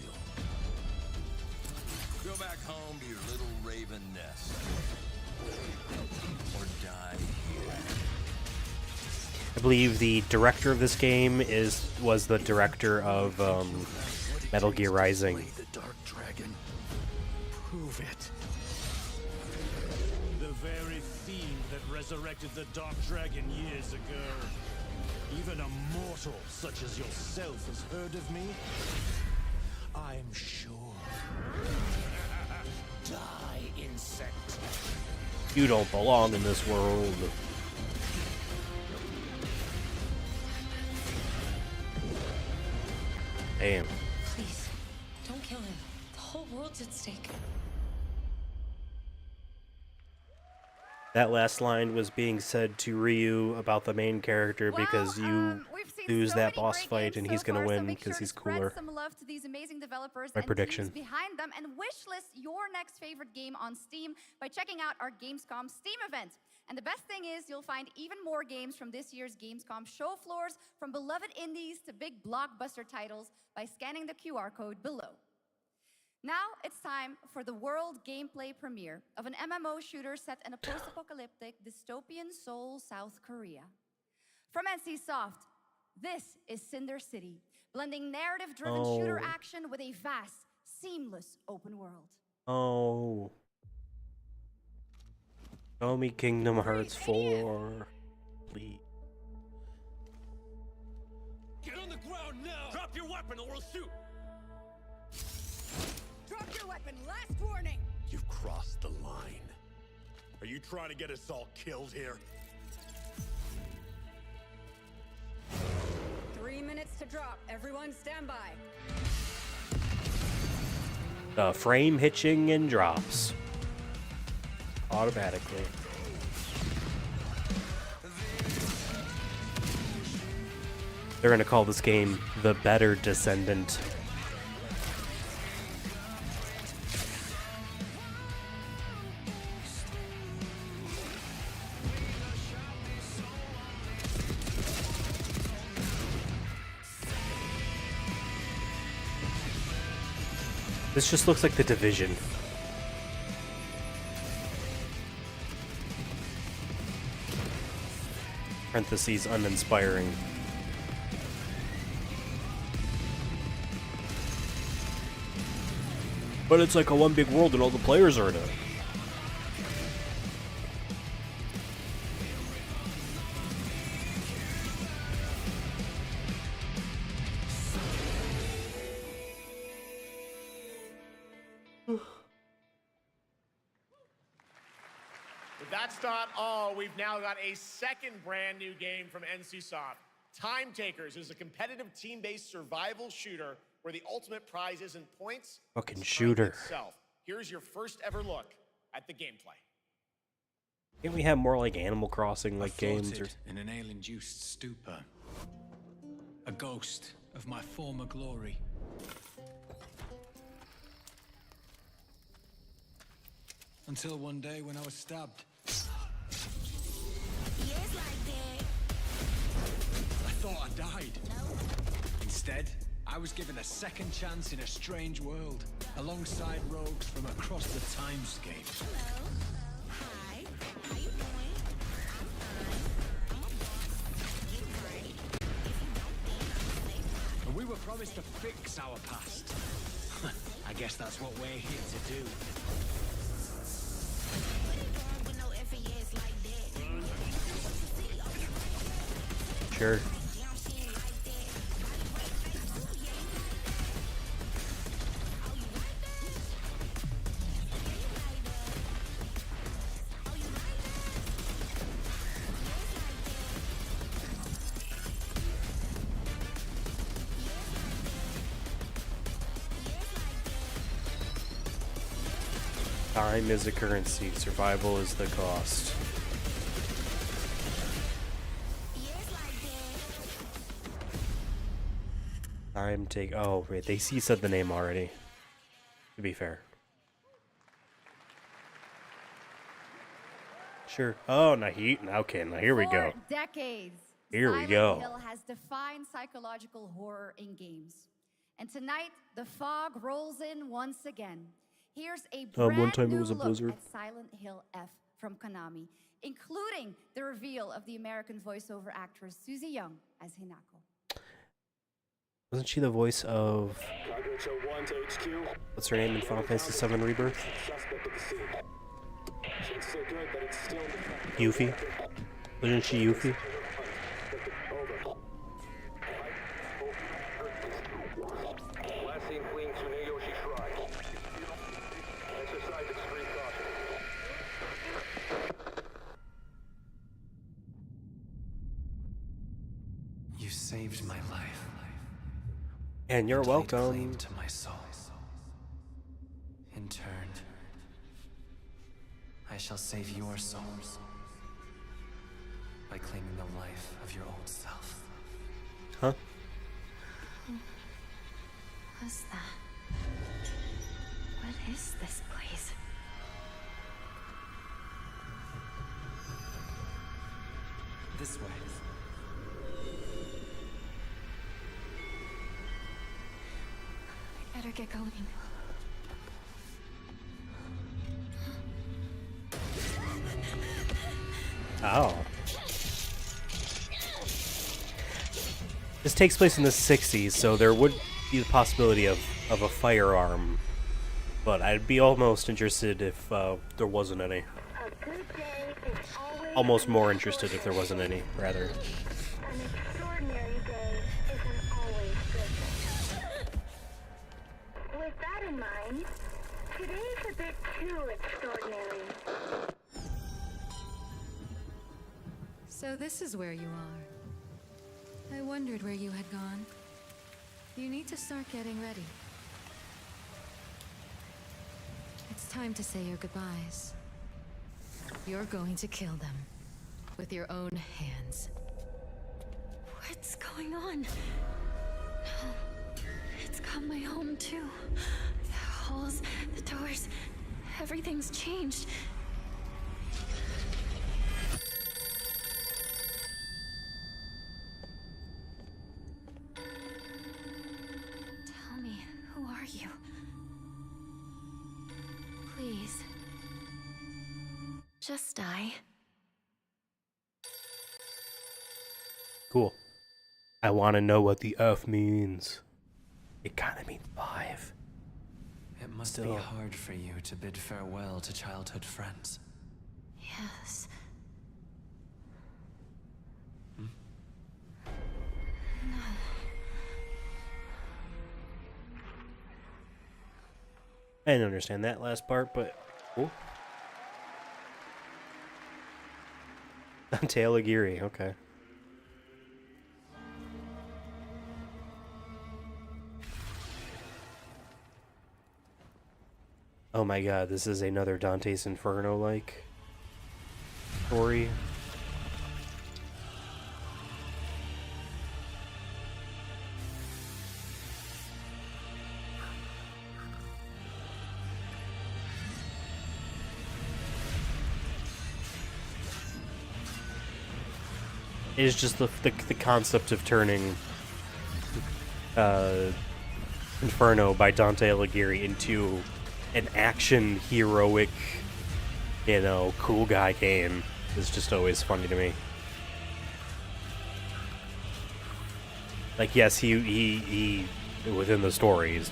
Go back home to your little raven nest. Or die here. I believe the director of this game was the director of Metal Gear Rising. The Dark Dragon. Prove it. The very fiend that resurrected the Dark Dragon years ago. Even a mortal such as yourself has heard of me? I'm sure. Die, insect. You don't belong in this world. Damn. Please, don't kill him. The whole world's at stake. That last line was being said to Ryu about the main character because you lose that boss fight and he's gonna win because he's cooler. Some love to these amazing developers My and prediction. teams behind them, and wishlist your next favorite game on Steam by checking out our Gamescom Steam event. And the best thing is you'll find even more games from this year's Gamescom show floors, from beloved indies to big blockbuster titles, by scanning the QR code below. Now it's time for the world gameplay premiere of an MMO shooter set in a post-apocalyptic dystopian Seoul, South Korea. From NCSoft, this is Cinder City, blending narrative-driven shooter action with a vast, seamless open world. Oh. Show me Kingdom Hearts 4, please. Get on the ground now! Drop your weapon or we'll shoot! Drop your weapon, last warning! You've crossed the line. Are you trying to get us all killed here? 3 minutes to drop. Everyone stand by. The frame hitching and drops. Automatically. They're gonna call this game The Better Descendant. This just looks like The Division. Parentheses, uninspiring. But it's like a one big world and all the players are in it. But that's not all. We've now got a second brand new game from NCSoft. Time Takers is a competitive team-based survival shooter where the ultimate prize isn't points, Fucking it's shooter. time itself. Here's your first ever look at the gameplay. Can't we have more like Animal Crossing like I games or floated in an ale-induced stupor, a ghost of my former glory. Until one day when I was stabbed. I thought I died. Instead, I was given a second chance in a strange world, alongside rogues from across the timescape. And we were promised to fix our past. I guess that's what we're here to do. Sure. Time is a currency, survival is the cost. Time take. Oh, wait, he said the name already. To be fair. Sure. Oh, now okay, now here we go. For decades, Here we Silent go. Hill has defined psychological horror in games. And tonight, the fog rolls in once again. Here's a brand one time it new was a look blizzard. at Silent Hill F from Konami, including the reveal of the American voiceover actress Susie Young as Hinako. Wasn't she the voice of... What's her name in Final Fantasy VII Rebirth? Yuffie? Wasn't she Yuffie? You saved my life. And you're and laid welcome. claim to my soul. In turn, I shall save your souls by claiming the life of your old self. Huh? What's that? What is this place? This way. I better get going. Oh. This takes place in the 60s, so there would be the possibility of a firearm. But I'd be almost interested if there wasn't any. Almost more interested if there wasn't any, rather. With that in mind, today's a bit too extraordinary. So this is where you are. I wondered where you had gone. You need to start getting ready. It's time to say your goodbyes. You're going to kill them with your own hands. What's going on? No. It's got my home too. The halls, the doors, everything's changed. Tell me, who are you? Please. Just die. Cool. I want to know what the F means. It kind of means 5. It must be hard for you to bid farewell to childhood friends. Yes. I didn't understand that last part, but cool. Dante Alighieri, okay. Oh my god, this is another Dante's Inferno-like story. It is just the concept of turning Inferno by Dante Alighieri into an action heroic, you know, cool guy game is just always funny to me. Like, yes, he within the story is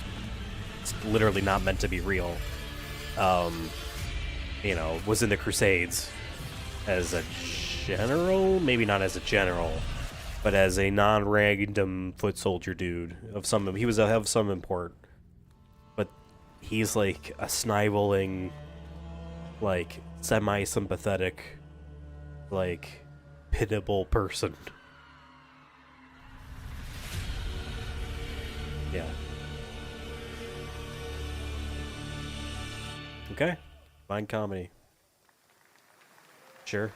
literally not meant to be real. You know, was in the Crusades as a general, maybe not as a general, but as a non-random foot soldier dude of some. He was of some import, but he's like a sniveling, like semi-sympathetic, like pitiable person. Yeah. Okay. Fine comedy. Sure.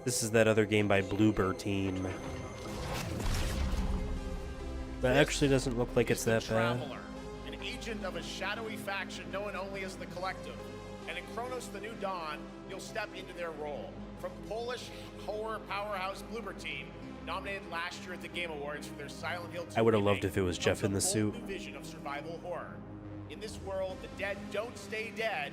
This is that other game by Bloober Team. That actually doesn't look like it's that bad. Traveler, an agent of a shadowy faction known only as the Collective. And in Chronos the New Dawn, you'll step into their role. From Polish horror powerhouse Bloober Team, nominated last year at the Game Awards for their Silent Hill 2 I would have loved remake, if it was Jeff in the comes a suit. bold new vision of survival horror. In this world, the dead don't stay dead.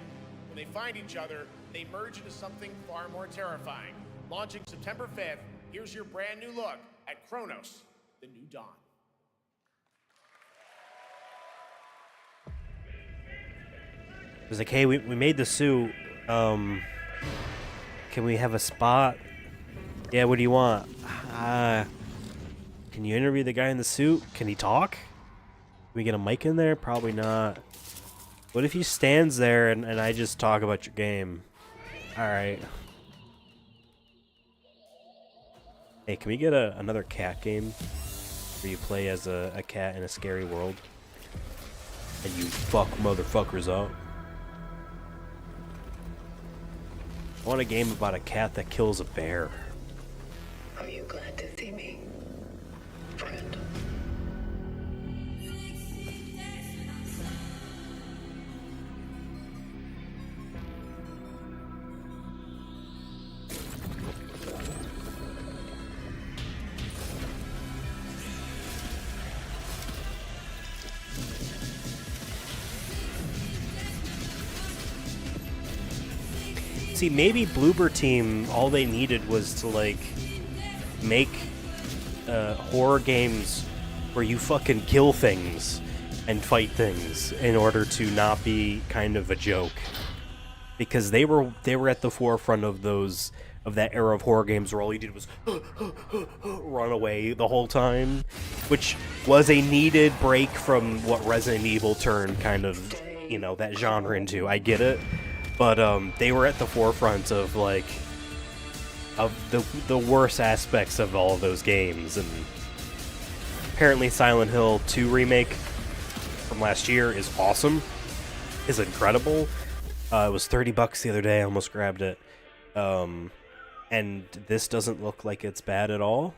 When they find each other, they merge into something far more terrifying. Launching September 5th, here's your brand new look at Chronos, the New Dawn. It was like, hey, we made the suit. Can we have a spot? Yeah, what do you want? Can you interview the guy in the suit? Can he talk? Can we get a mic in there? Probably not. What if he stands there and I just talk about your game? Alright. Hey, can we get another cat game where you play as a cat in a scary world and you fuck motherfuckers up? I want a game about a cat that kills a bear. Are you glad to see me, friend? See, maybe Bloober Team, all they needed was to, like, make horror games where you fucking kill things and fight things in order to not be kind of a joke. Because they were at the forefront of that era of horror games where all you did was run away the whole time, which was a needed break from what Resident Evil turned kind of, you know, that genre into. I get it. But they were at the forefront of, like, of the worst aspects of all of those games. And apparently Silent Hill 2 remake from last year is awesome, is incredible. It was $30 the other day. I almost grabbed it. And this doesn't look like it's bad at all.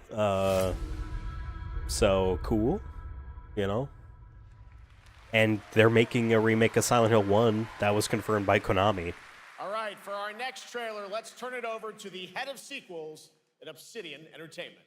So cool, you know. And they're making a remake of Silent Hill 1. That was confirmed by Konami. All right, for our next trailer, let's turn it over to the head of sequels at Obsidian Entertainment.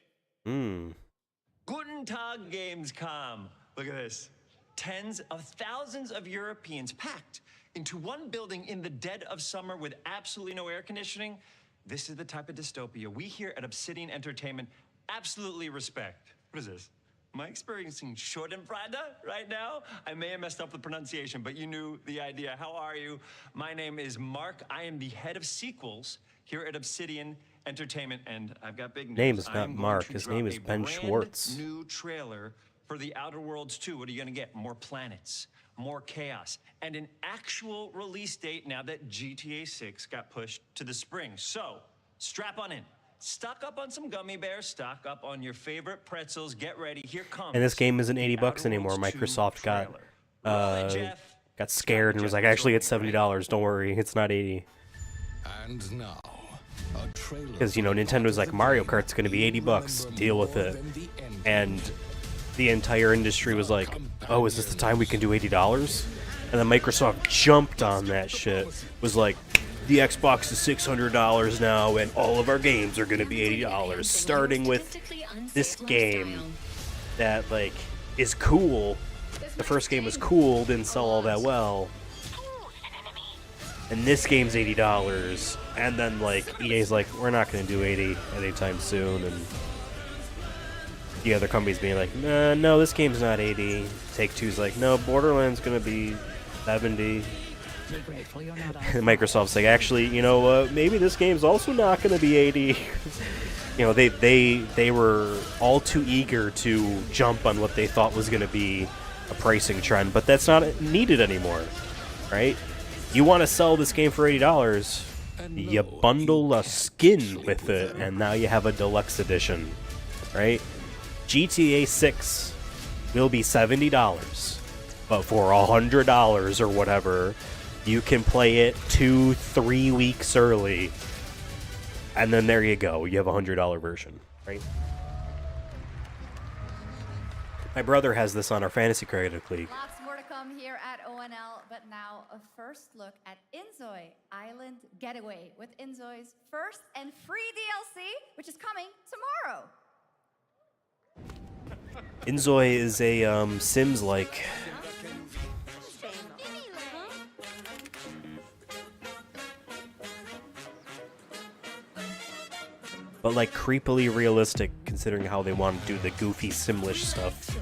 Guten Tag, Gamescom. Look at this. Tens of thousands of Europeans packed into one building in the dead of summer with absolutely no air conditioning. This is the type of dystopia we here at Obsidian Entertainment absolutely respect. What is this? Am I experiencing Schadenfreude right now? I may have messed up the pronunciation, but you knew the idea. How are you? My name is Mark. I am the head of sequels here at Obsidian Entertainment, and I've got big news. Name is not I'm going Mark. to His drop name is a Ben brand Schwartz. New trailer for The Outer Worlds 2. What are you going to get? More planets, more chaos, and an actual release date now that GTA 6 got pushed to the spring. So, strap on in. Stock up on some gummy bears, stock up on your favorite pretzels, get ready, here comes. And this game isn't $80 anymore. Microsoft got scared and was like, actually it's $70. Don't worry, it's not 80. And now, because you know Nintendo's like, Mario Kart's gonna be $80. Deal with it. And the entire industry was like, oh, is this the time we can do $80? And then Microsoft jumped on that shit. Was like, the Xbox is $600 now, and all of our games are gonna be $80. Starting with this game that like is cool. The first game was cool, didn't sell all that well. And this game's $80, and then like EA's like, we're not gonna do 80 anytime soon, and the other companies being like, no, this game's not 80. Take-Two's like, no, Borderlands gonna be 70. And Microsoft's like, actually, you know what? Maybe this game's also not gonna be 80. You know, they were all too eager to jump on what they thought was gonna be a pricing trend, but that's not needed anymore, right? You want to sell this game for $80, you bundle a skin with it, and now you have a deluxe edition, right? GTA 6 will be $70, but for $100 or whatever, you can play it 2-3 weeks early, and then there you go, you have a $100 version, right? My brother has this on our Fantasy Creative League. Lots more to come here at ONL, but now a first look at Inzoi Island Getaway with Inzoi's first and free DLC, which is coming tomorrow. Inzoi is a Sims-like. But like creepily realistic, considering how they want to do the goofy Simlish stuff.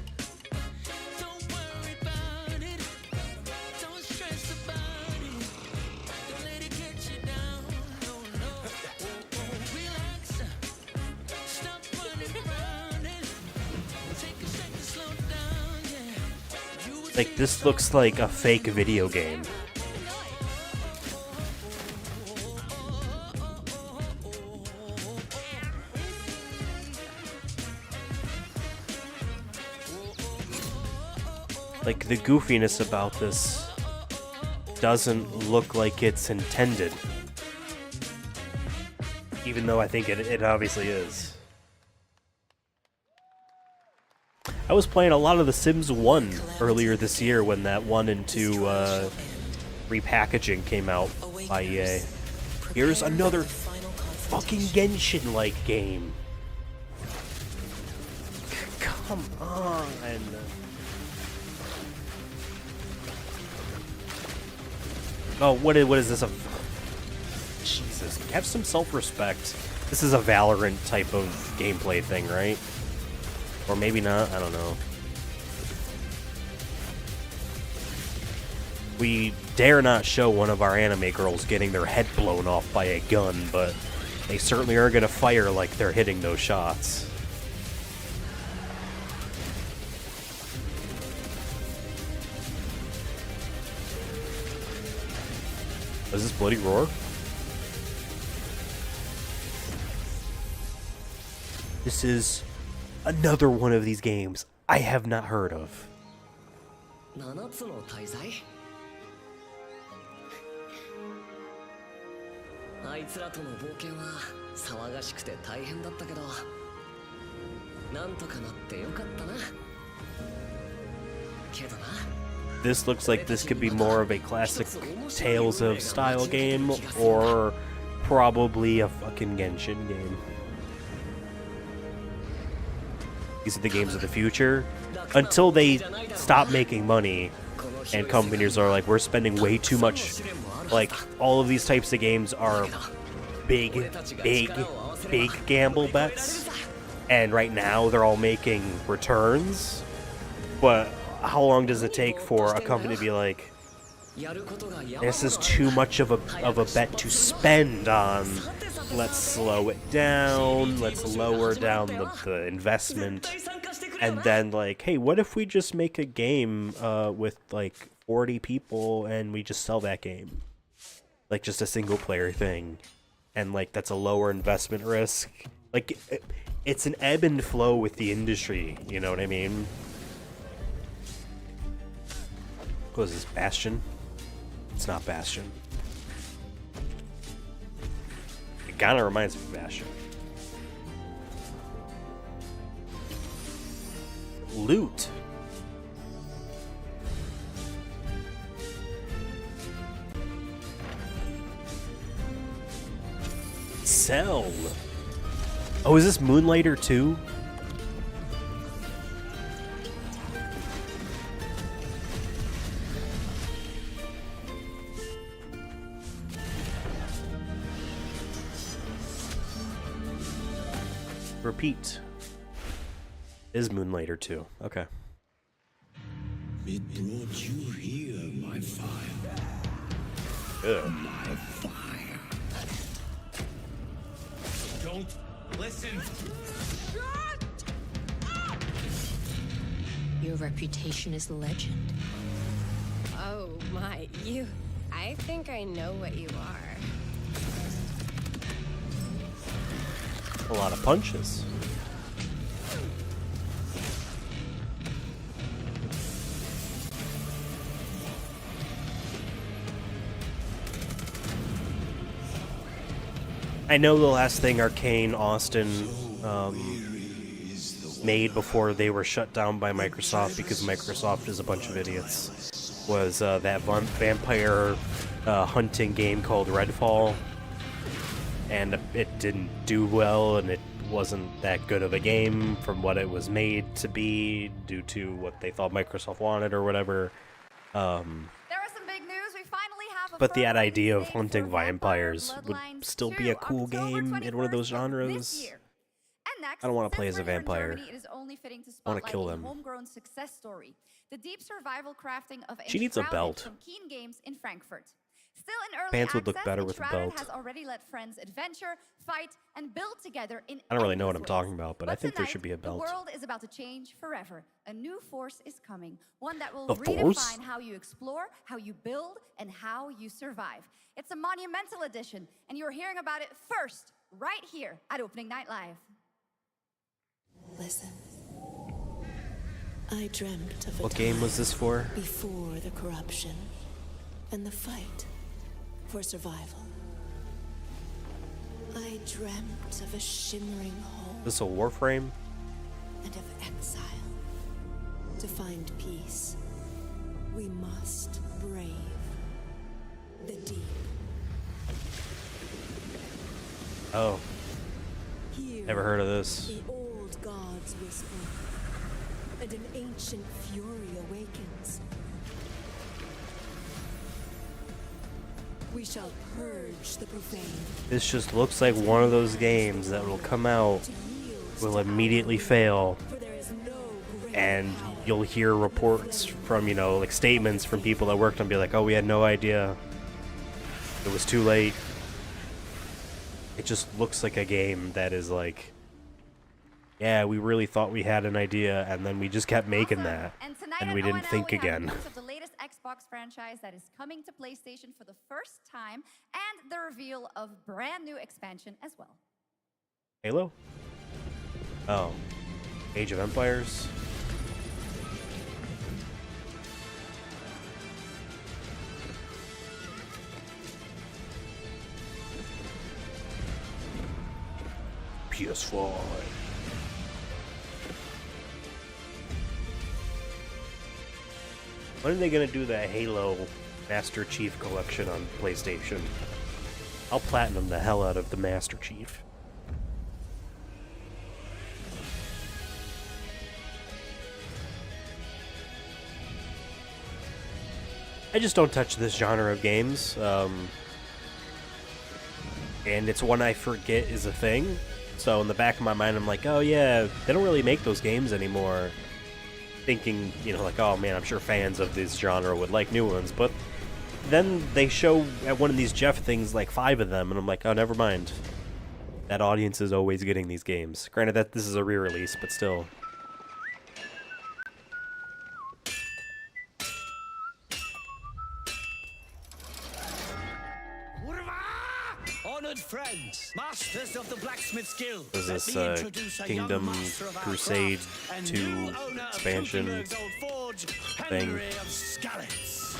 Like, this looks like a fake video game. Like, the goofiness about this doesn't look like it's intended. Even though I think it obviously is. I was playing a lot of The Sims 1 earlier this year when that 1 and 2 repackaging came out by EA. Here's another fucking Genshin-like game. Come on. Oh, what is this? Jesus, have some self-respect. This is a Valorant type of gameplay thing, right? Or maybe not, I don't know. We dare not show one of our anime girls getting their head blown off by a gun, but they certainly are gonna fire like they're hitting those shots. Is this Bloody Roar? This is another one of these games I have not heard of. This looks like this could be more of a classic Tales of style game, or probably a fucking Genshin game. These are the games of the future. Until they stop making money, and companies are like, we're spending way too much. Like, all of these types of games are big gamble bets, and right now they're all making returns. But how long does it take for a company to be like, this is too much of a bet to spend on, let's slow it down, let's lower down the investment, and then like, hey, what if we just make a game with like 40 people and we just sell that game, like just a single player thing, and like that's a lower investment risk. Like it's an ebb and flow with the industry, you know what I mean? What is this, Bastion? It's not Bastion. It kinda reminds me of Bastion. Loot. Sell. Oh, is this Moonlighter 2? Repeat. Is Moonlighter 2. Okay. It brought you here, my fire. Ugh. My fire. Don't listen. Your reputation is legend. Oh my, you. I think I know what you are. A lot of punches. I know the last thing Arcane Austin made before they were shut down by Microsoft, because Microsoft is a bunch of idiots, was that vampire hunting game called Redfall. And it didn't do well, and it wasn't that good of a game from what it was made to be, due to what they thought Microsoft wanted or whatever. There are some big news. We finally have a But the idea of hunting vampires would still be a cool game in one of those genres. I don't want to play as a vampire. I want to kill them. Homegrown success story. The deep survival crafting of She needs a belt. From Keen Games in Frankfurt. Still in early Pants would look access, better with a Enshrouded belt. has already let friends adventure, fight, and build together in I don't really know what I'm endless ways. talking about, but I think there should be a belt. The world is about to change forever. A new force is coming. One that will A force? redefine how you explore, how you build, and how you survive. It's a monumental edition, and you're hearing about it first, right here at Opening Night Live. Listen. I dreamt of a What game was this for? Before the corruption and the fight for survival. I dreamt of a shimmering home. Is this a Warframe? And of exile. To find peace, we must brave the deep. Oh. Here, Never heard of this. the old gods whisper, and an ancient fury awakens. We shall purge the profane. This just looks like one of those games that will come out, will immediately fail, and you'll hear reports from, you know, like statements from people that worked on, be like, oh, we had no idea. It was too late. It just looks like a game that is like, yeah, we really thought we had an idea, and then we just kept making that, and we didn't think again. News of the latest Xbox franchise that is coming to PlayStation for the first time, and the reveal of brand new expansion as well. Halo? Oh. Age of Empires? PS5. When are they gonna do that Halo Master Chief collection on PlayStation? I'll platinum the hell out of the Master Chief. I just don't touch this genre of games. And it's one I forget is a thing. So in the back of my mind, I'm like, oh yeah, they don't really make those games anymore. Thinking, you know, like, oh man, I'm sure fans of this genre would like new ones. But then they show at one of these Jeff things like 5 of them, and I'm like, oh, never mind. That audience is always getting these games. Granted that this is a re-release, but still. Honored friends, masters of the blacksmith's guild. Is this let me introduce a young Kingdom master of our Crusade craft and 2 new owner of expansion 2 years old forge, thing? Henry of Skalitz.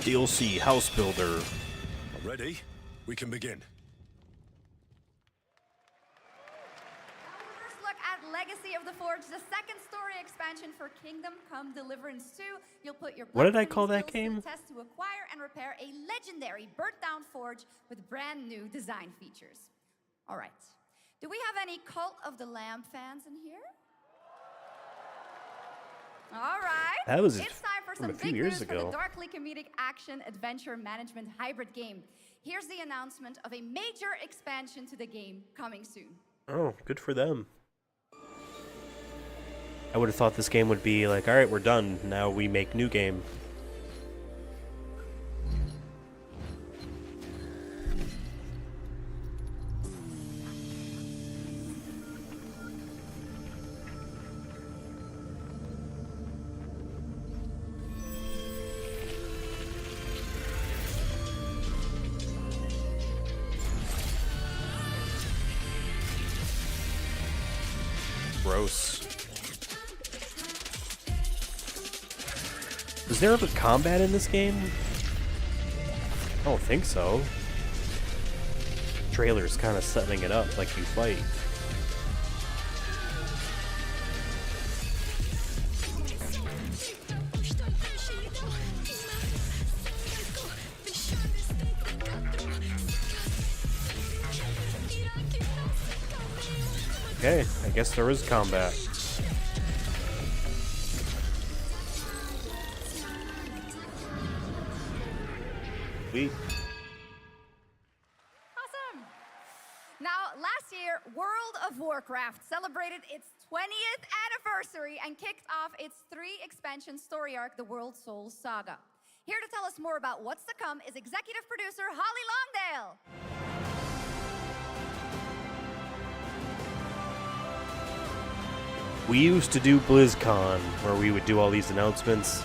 DLC House Builder. Ready? We can begin. First look at Legacy of the Forge, the second story expansion for Kingdom Come Deliverance 2. You'll put your What did I call blacksmithing that skills to game? the test to acquire and repair a legendary burnt-down forge with brand new design features. All right. Do we have any Cult of the Lamb fans in here? All right. That was it's time for from some a few big years news for ago. the darkly comedic action adventure management hybrid game. Here's the announcement of a major expansion to the game coming soon. Oh, good for them. I would have thought this game would be like, alright, we're done. Now we make new game. Gross. Is there ever combat in this game? I don't think so. Trailer's kind of setting it up like you fight. Okay, I guess there is combat. Sweet. Awesome. Now, last year, World of Warcraft celebrated its 20th anniversary and kicked off its 3-expansion story arc, the World Souls Saga. Here to tell us more about what's to come is executive producer Holly Longdale. We used to do BlizzCon, where we would do all these announcements.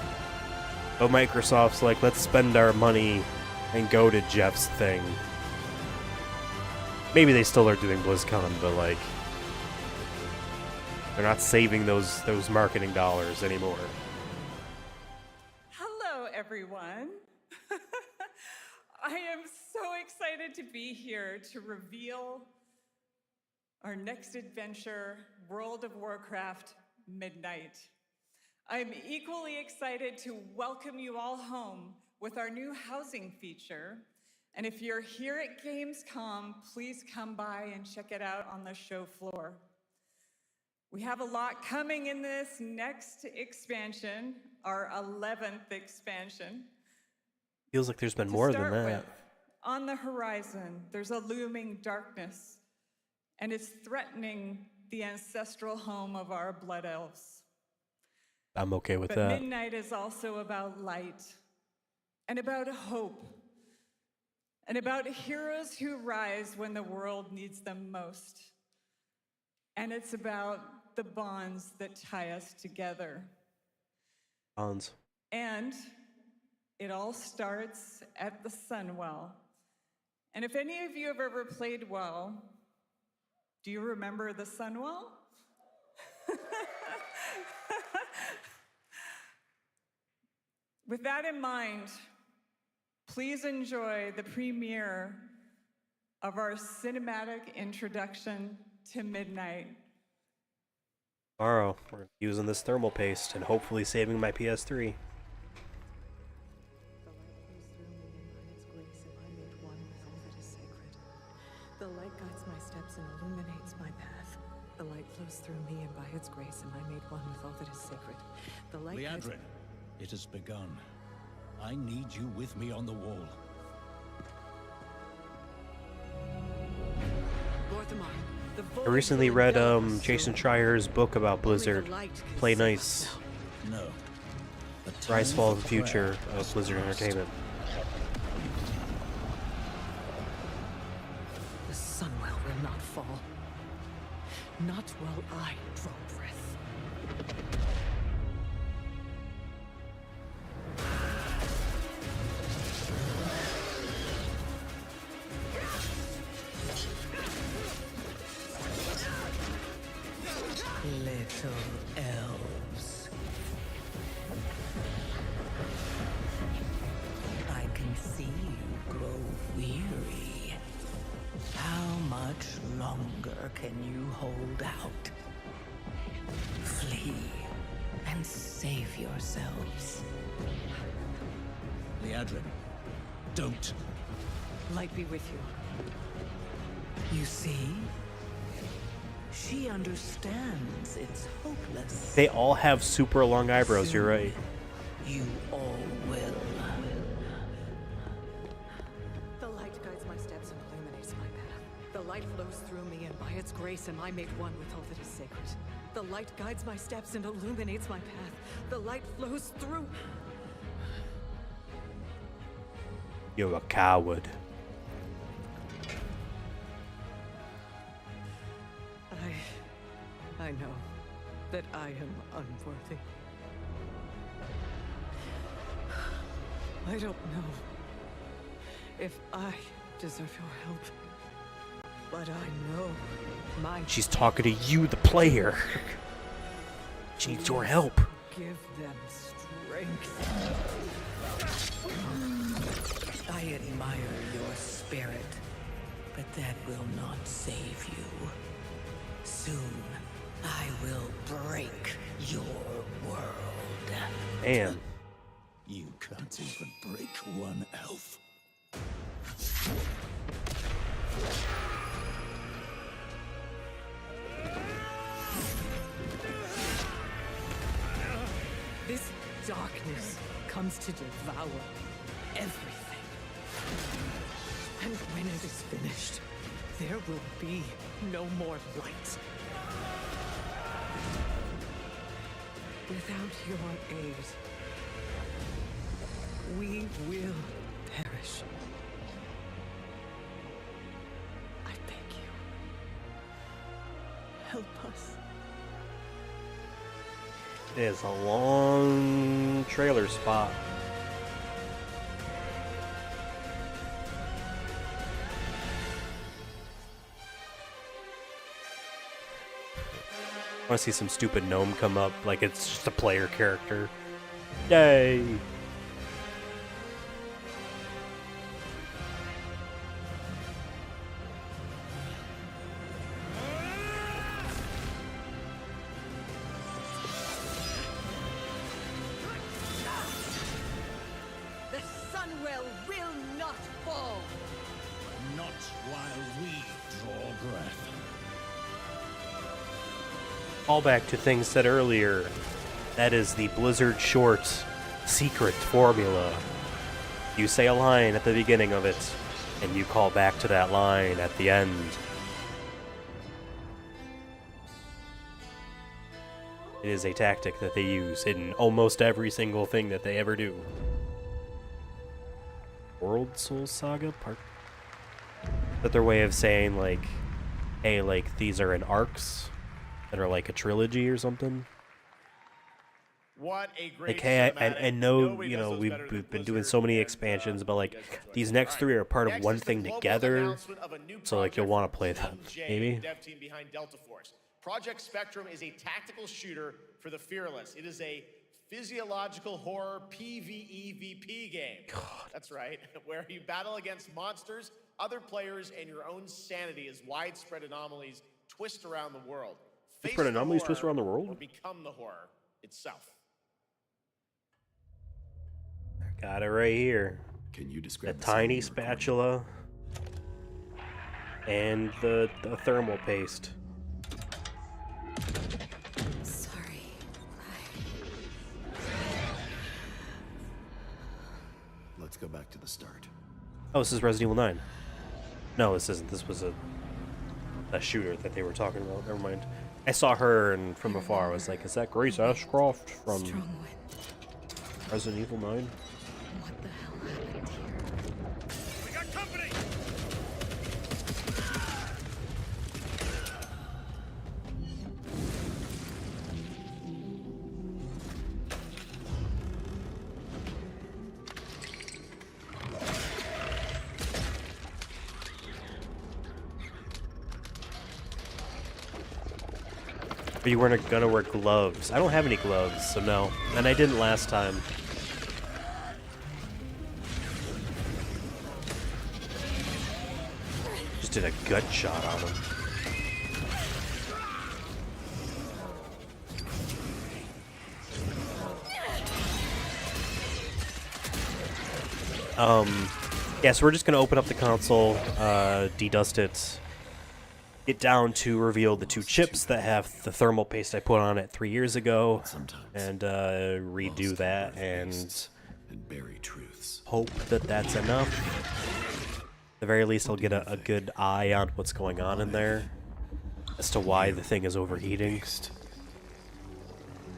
But Microsoft's like, let's spend our money and go to Jeff's thing. Maybe they still are doing BlizzCon, but like, they're not saving those marketing dollars anymore. Hello, everyone. I am so excited to be here to reveal our next adventure, World of Warcraft Midnight. I'm equally excited to welcome you all home with our new housing feature. And if you're here at Gamescom, please come by and check it out on the show floor. We have a lot coming in this next expansion, our 11th expansion. Feels like there's been more than start that. with, on the horizon, there's a looming darkness, and it's threatening the ancestral home of our blood elves. I'm okay with But that. Midnight is also about light, and about hope, and about heroes who rise when the world needs them most. And it's about the bonds that tie us together. Bonds. And it all starts at the Sunwell. And if any of you have ever played WoW, do you remember the Sunwell? With that in mind, please enjoy the premiere of our cinematic introduction to Midnight. Tomorrow, we're using this thermal paste and hopefully saving my PS3. The light guides my steps and illuminates my path. The light flows through me, and by its grace am I made one with all that is sacred. The light Leandrin, It has begun. I need you with me on the wall. I recently read Jason Schreier's book about Blizzard. Play Nice. No. Rise, Fall, and Future of Blizzard Entertainment. The Sunwell will not fall. Not while I draw breath. Little elves. I can see you grow weary. How much longer can you hold out? Flee and save yourselves. Liadrin, don't. Light be with you. You see? She understands it's hopeless. They all have super long eyebrows, you're right. You all will. The light guides my steps and illuminates my path. The light flows through me, and by its grace am I made one with all that is sacred. The light guides my steps and illuminates my path. The light flows through. You're a coward. I know that I am unworthy. I don't know if I deserve your help, but I know my... She's talking to you, the player. She needs your help. Give them strength. I admire your spirit, but that will not save you. Soon, I will break your world. Damn. You can't even break one elf. This darkness comes to devour everything. And when it is finished, there will be no more light. Without your aid, we will perish. I beg you, help us. It is a long trailer spot. I want to see some stupid gnome come up like it's just a player character. Yay! The Sunwell will not fall. Not while we draw breath. Callback to things said earlier. That is the Blizzard Short secret formula. You say a line at the beginning of it, and you call back to that line at the end. It is a tactic that they use in almost every single thing that they ever do. World Soul Saga part? Is that their way of saying, like, hey, like, these are in arcs that are like a trilogy or something? What a great Like, hey, cinematic. I know, Nobody you does know, those we've better than been doing Blizzard so many and, expansions, but, like, you guys enjoy these it. next All three are part of Next one is the thing global together, announcement of a new so, like, you'll project want to from play that, Team J, maybe? the dev team behind Delta Force. Project Spectrum is a tactical shooter for the fearless. It is a physiological horror PvEVP game. That's right, where you battle against monsters, other players, and your own sanity as widespread anomalies twist around the world. Face Widespread the anomalies twist horror around the world? Or become the horror itself. Got it right here. Can you The describe the tiny sound you're spatula and the thermal paste. Sorry. go back to the start. Oh, this is Resident Evil 9. No, this isn't. This was a shooter that they were talking about. Never mind. I saw her, and from afar, I was like, is that Grace Ashcroft from Resident Evil 9? What the hell happened here? We got company! But you weren't gonna wear gloves. I don't have any gloves, so no. And I didn't last time. Just did a gut shot on him. Yeah, so we're just gonna open up the console, dedust it, get down to reveal the 2 chips that have the thermal paste I put on it 3 years ago, and redo that, and bury truths. Hope that that's enough. At the very least, I'll get a good eye on what's going on in there, as to why the thing is overheating.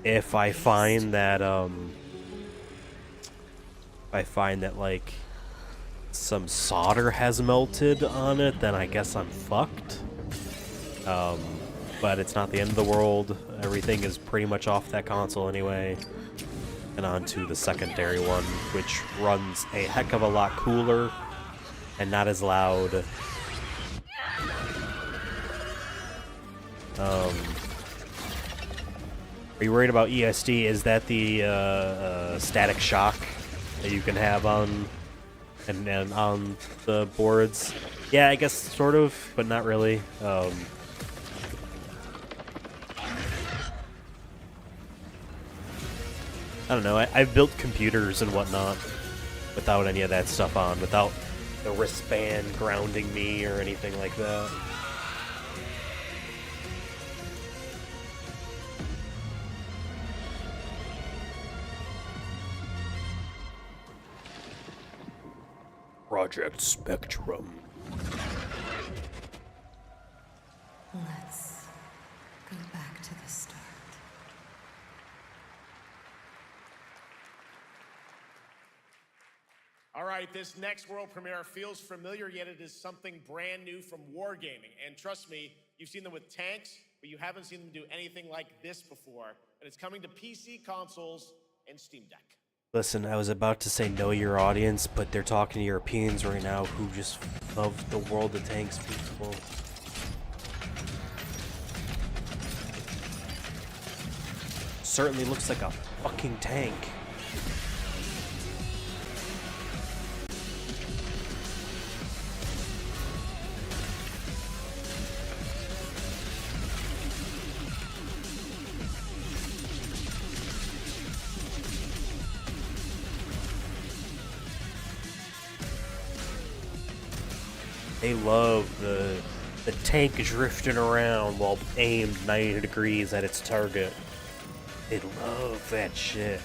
If I find that, like, some solder has melted on it, then I guess I'm fucked. But it's not the end of the world. Everything is pretty much off that console anyway. And on to the secondary one, which runs a heck of a lot cooler and not as loud. Are you worried about ESD? Is that the static shock that you can have on and on the boards? Yeah, I guess sort of, but not really. I don't know, I've built computers and whatnot without any of that stuff on, without the wristband grounding me or anything like that. Project Spectrum. Let's go back to the start. All right, this next world premiere feels familiar, yet it is something brand new from Wargaming. And trust me, you've seen them with tanks, but you haven't seen them do anything like this before. And it's coming to PC, consoles, and Steam Deck. Listen, I was about to say know your audience, but they're talking to Europeans right now who just love the world of tanks people. Certainly looks like a fucking tank. They love the tank drifting around while aimed 90 degrees at its target. They love that shit.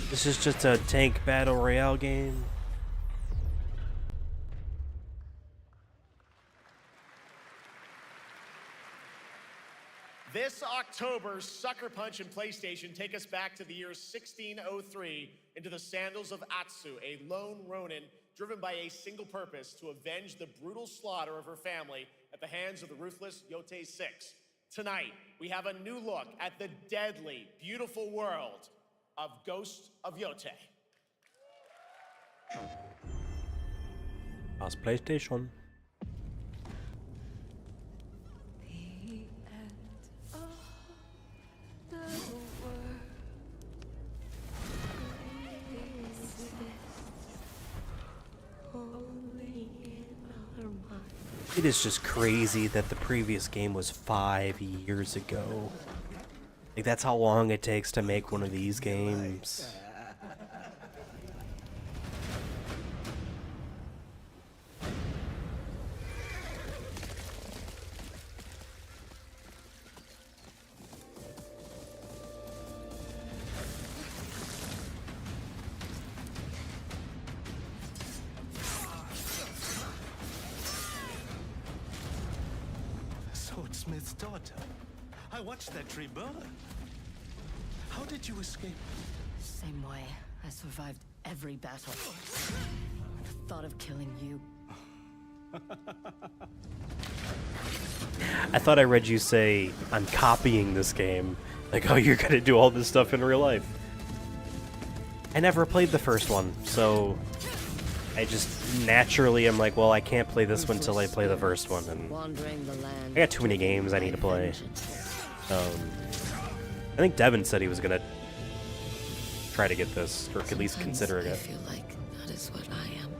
This is just a tank battle royale game. This October, Sucker Punch and PlayStation take us back to the year 1603 into the sandals of Atsu, a lone ronin driven by a single purpose to avenge the brutal slaughter of her family at the hands of the ruthless Yote 6. Tonight, we have a new look at the deadly, beautiful world of Ghost of Yote. As PlayStation. It is just crazy that the previous game was 5 years ago. Like, that's how long it takes to make one of these games. Swordsmith's daughter. I watched that tree burn. How did you escape? Same way. I survived every battle. The thought of killing you. I thought I read you say, I'm copying this game. Like, oh, you're gonna do all this stuff in real life. I never played the first one, so I just naturally am like, well, I can't play this one until I play the first one, and I got too many games I need to play. I think Devin said he was gonna try to get this, or at least consider it. I feel like that is what I am.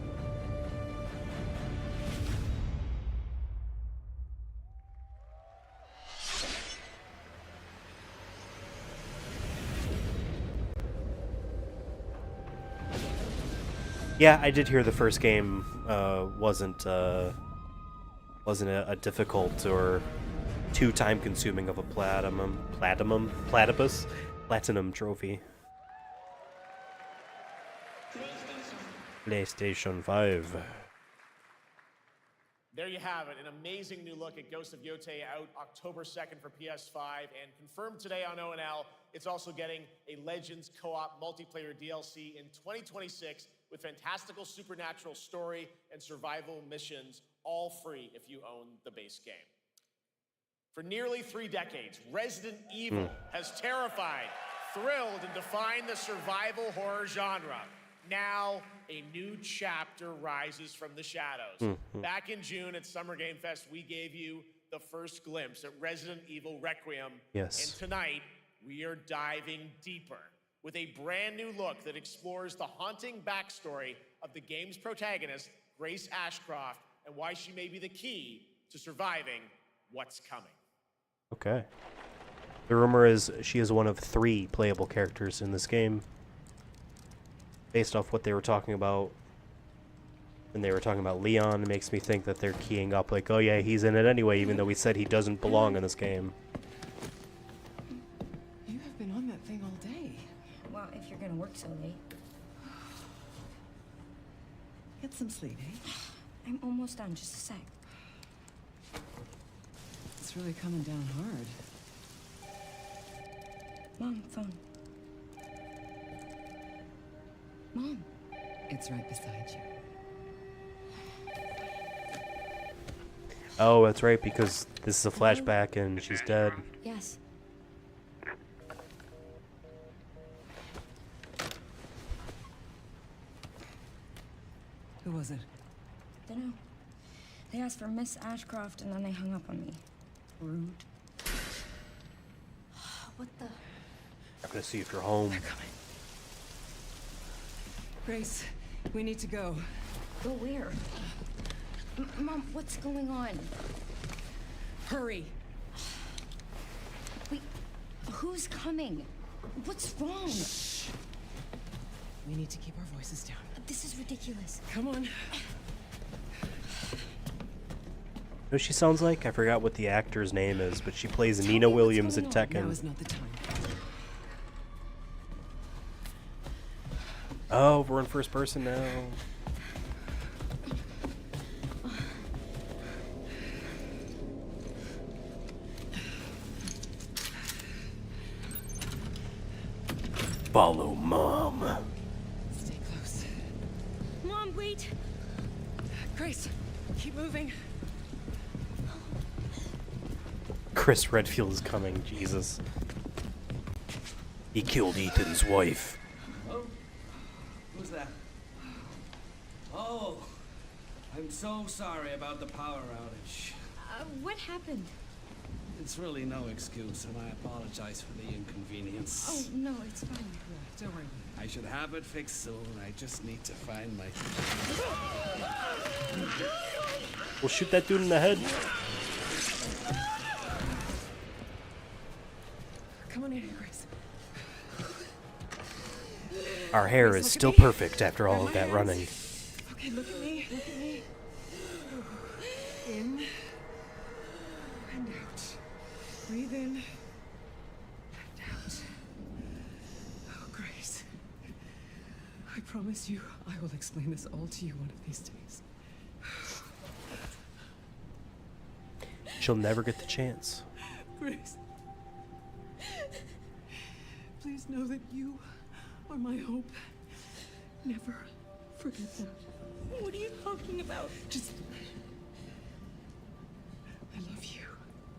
Yeah, I did hear the first game wasn't a difficult or too time-consuming of a platinum trophy. PlayStation 5. There you have it, an amazing new look at Ghost of Yotei out October 2nd for PS5, and confirmed today on ONL, it's also getting a Legends co-op multiplayer DLC in 2026 with fantastical supernatural story and survival missions, all free if you own the base game. For nearly 3 decades, Resident Evil has terrified, thrilled, and defined the survival horror genre. Now, a new chapter rises from the shadows. Back in June at Summer Game Fest, we gave you the first glimpse at Resident Evil Requiem. Yes. And tonight, we are diving deeper with a brand new look that explores the haunting backstory of the game's protagonist, Grace Ashcroft, and why she may be the key to surviving what's coming. Okay. The rumor is she is one of 3 playable characters in this game. Based off what they were talking about, when they were talking about Leon, it makes me think that they're keying up like, oh yeah, he's in it anyway, even though we said he doesn't belong in this game. You have been on that thing all day. Well, if you're gonna work so late. Get some sleep, eh? I'm almost done, just a sec. It's really coming down hard. Mom, phone. Mom. It's right beside you. Oh, that's right, because this is a flashback and she's dead. Yes. Who was it? Dunno. They asked for Miss Ashcroft and then they hung up on me. Rude. What the? I'm gonna see if you're home. They're coming. Grace, we need to go. Go where? Mom, what's going on? Hurry. Wait, who's coming? What's wrong? Shh. We need to keep our voices down. This is ridiculous. Come on. You know what she sounds like? I forgot what the actor's name is, but she plays Nina Williams in Tekken. Now is not the time. Oh, we're in first person now. Follow Mom. Stay close. Mom, wait. Grace, keep moving. Chris Redfield is coming, Jesus. He killed Ethan's wife. Who's that? Oh, I'm so sorry about the power outage. What happened? It's really no excuse, and I apologize for the inconvenience. Oh, no, it's fine. Don't worry. I should have it fixed soon. I just need to find my... We'll shoot that dude in the head. Come on in here, Grace. Our hair is still perfect after all of that running. Okay, look at me. Look at me. In and out. Breathe in and out. Oh, Grace. I promise you, I will explain this all to you one of these days. She'll never get the chance. Grace. Please know that you are my hope. Never forget that. What are you talking about? Just... I love you.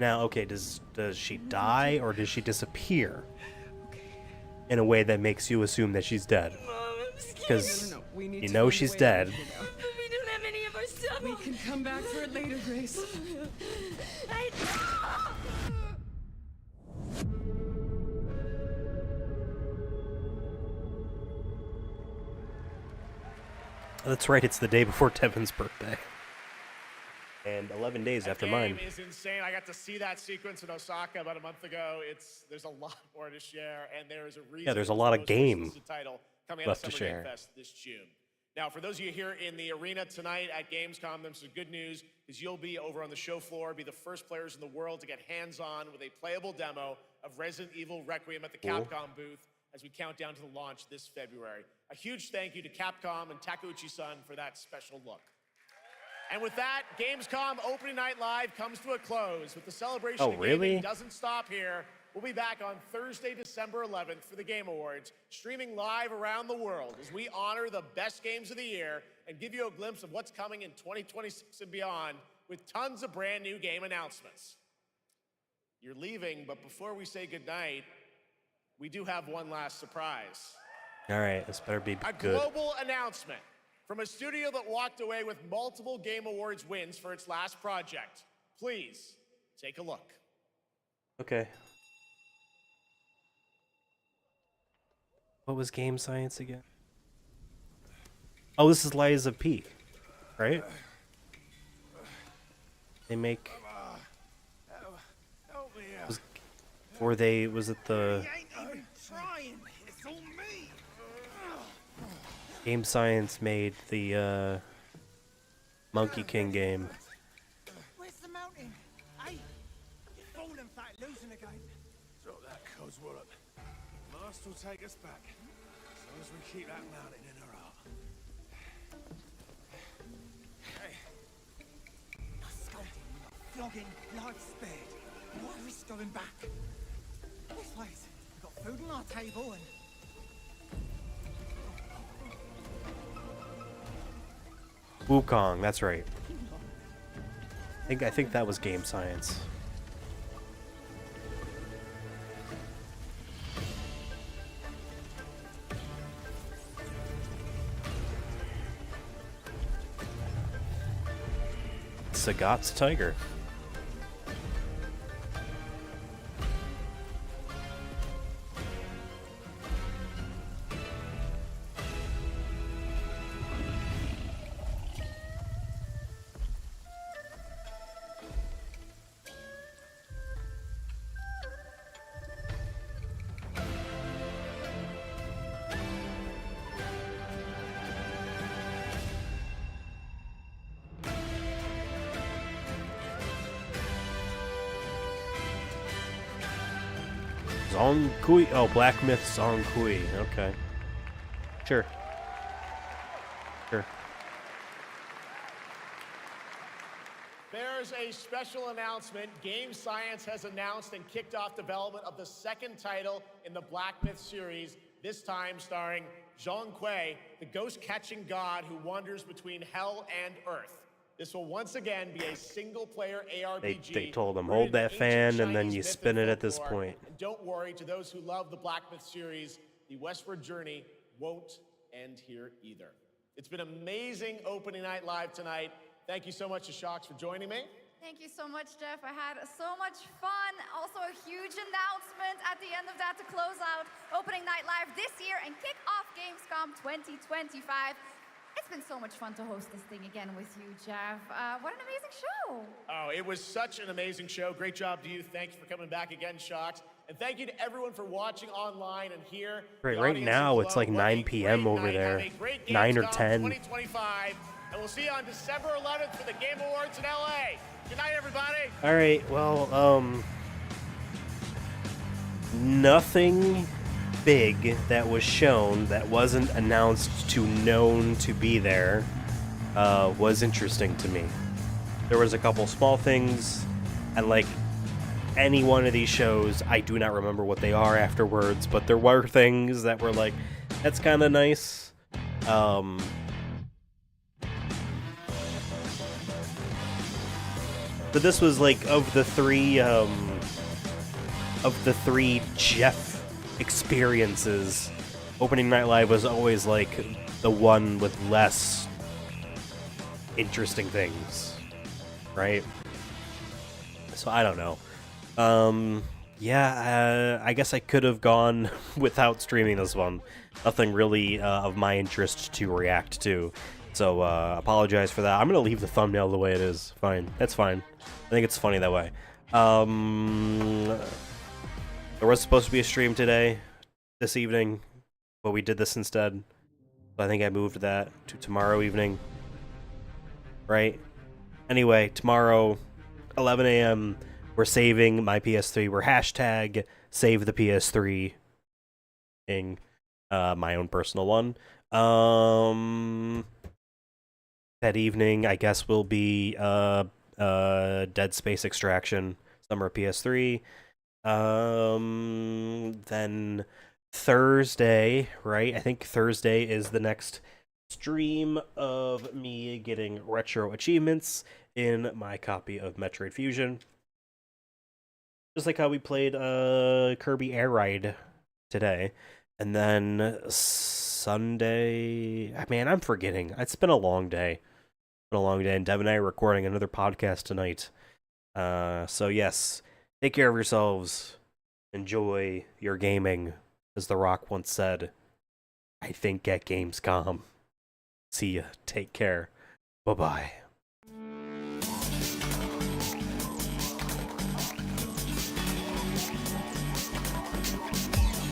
Now, okay, does she die or does she disappear? In a way that makes you assume that she's dead. Because you know she's dead. We don't have any of our stuff. We can come back for it later, Grace. That's right, it's the day before Devin's birthday. And 11 days after mine. Is insane. I got to see that sequence in Osaka about a month ago. There's a lot more to share, and there is a reason. Yeah, there's a lot of game title coming left out to of Summer Game share. Fest this June. Now, for those of you here in the arena tonight at Gamescom, there's some good news, because you'll be over on the show floor, be the first players in the world to get hands-on with a playable demo of Resident Evil Requiem at the Capcom booth as we count down to the launch this February. A huge thank you to Capcom and Takeuchi-san for that special look. And with that, Gamescom Opening Night Live comes to a close. With the celebration of gaming doesn't stop here. We'll be back on Thursday, December 11th for the Game Awards, streaming live around the world as we honor the best games of the year and give you a glimpse of what's coming in 2026 and beyond with tons of brand new game announcements. You're leaving, but before we say goodnight, we do have one last surprise. All right, this better be A good. global announcement from a studio that walked away with multiple Game Awards wins for its last project. Please take a look. Okay. What was Game Science again? Oh, this is Lies of P, right? They make... Was it the... Game Science made the Monkey King game. Where's the mountain? Hey, you're falling fat, losing again. Drop that Codswallop. Master will take us back, as long as we keep that mountain in our heart. Hey. No scolding, no flogging, life spared. No risk going back. This place, we've got food on our table and... Wukong, that's right. I think that was Game Science. Sagat's Tiger. Zong Kui. Oh, Black Myth Zong Kui. Okay. Sure. Sure. There's a special announcement. Game Science has announced and kicked off development of the second title in the Black Myth series, this time starring Zhong Kui, the ghost-catching god who wanders between hell and earth. This will once again be a single-player ARPG. They told him, rooted hold in that ancient fan, and then Chinese you myth spin and it at this folklore. point. And don't worry, to those who love the Black Myth series, the westward journey won't end here either. It's been amazing opening night live tonight. Thank you so much to Shocks for joining me. Thank you so much, Jeff. I had so much fun. Also, a huge announcement at the end of that to close out Opening Night Live this year and kick off Gamescom 2025. It's it's been so much fun to host this thing again with you, Jeff. What an amazing show. Oh, it was such an amazing show. Great job to you. Thanks for coming back again, Shocks. And thank you to everyone for watching online and here. Right now it's like 9 p.m. over there. 9 or 10. 2025. And we'll see you on December 11th for the Game Awards in LA. Good night, everybody. All right, well, nothing big that was shown that wasn't announced to known to be there was interesting to me. There was a couple small things, and like any one of these shows, I do not remember what they are afterwards, but there were things that were like, that's kind of nice. But this was like of the three Jeff experiences, opening night live was always like the one with less interesting things, right? So I don't know. Yeah, I guess I could have gone without streaming this one. Nothing really of my interest to react to. So apologize for that. I'm gonna leave the thumbnail the way it is. Fine, that's fine. I think it's funny that way. There was supposed to be a stream today, this evening, but we did this instead. So I think I moved that to tomorrow evening. Right? Anyway, tomorrow, 11 a.m., we're saving my PS3. We're hashtag save the PS3 ing my own personal one. That evening, I guess, will be Dead Space Extraction, Summer PS3. Then Thursday, right? I think Thursday is the next stream of me getting retro achievements in my copy of Metroid Fusion. Just like how we played Kirby Air Ride today. And then Sunday, man, I'm forgetting. It's been a long day. And Dev and I are recording another podcast tonight. So yes, take care of yourselves. Enjoy your gaming, as The Rock once said. I think at Gamescom. See ya. Take care. Bye-bye.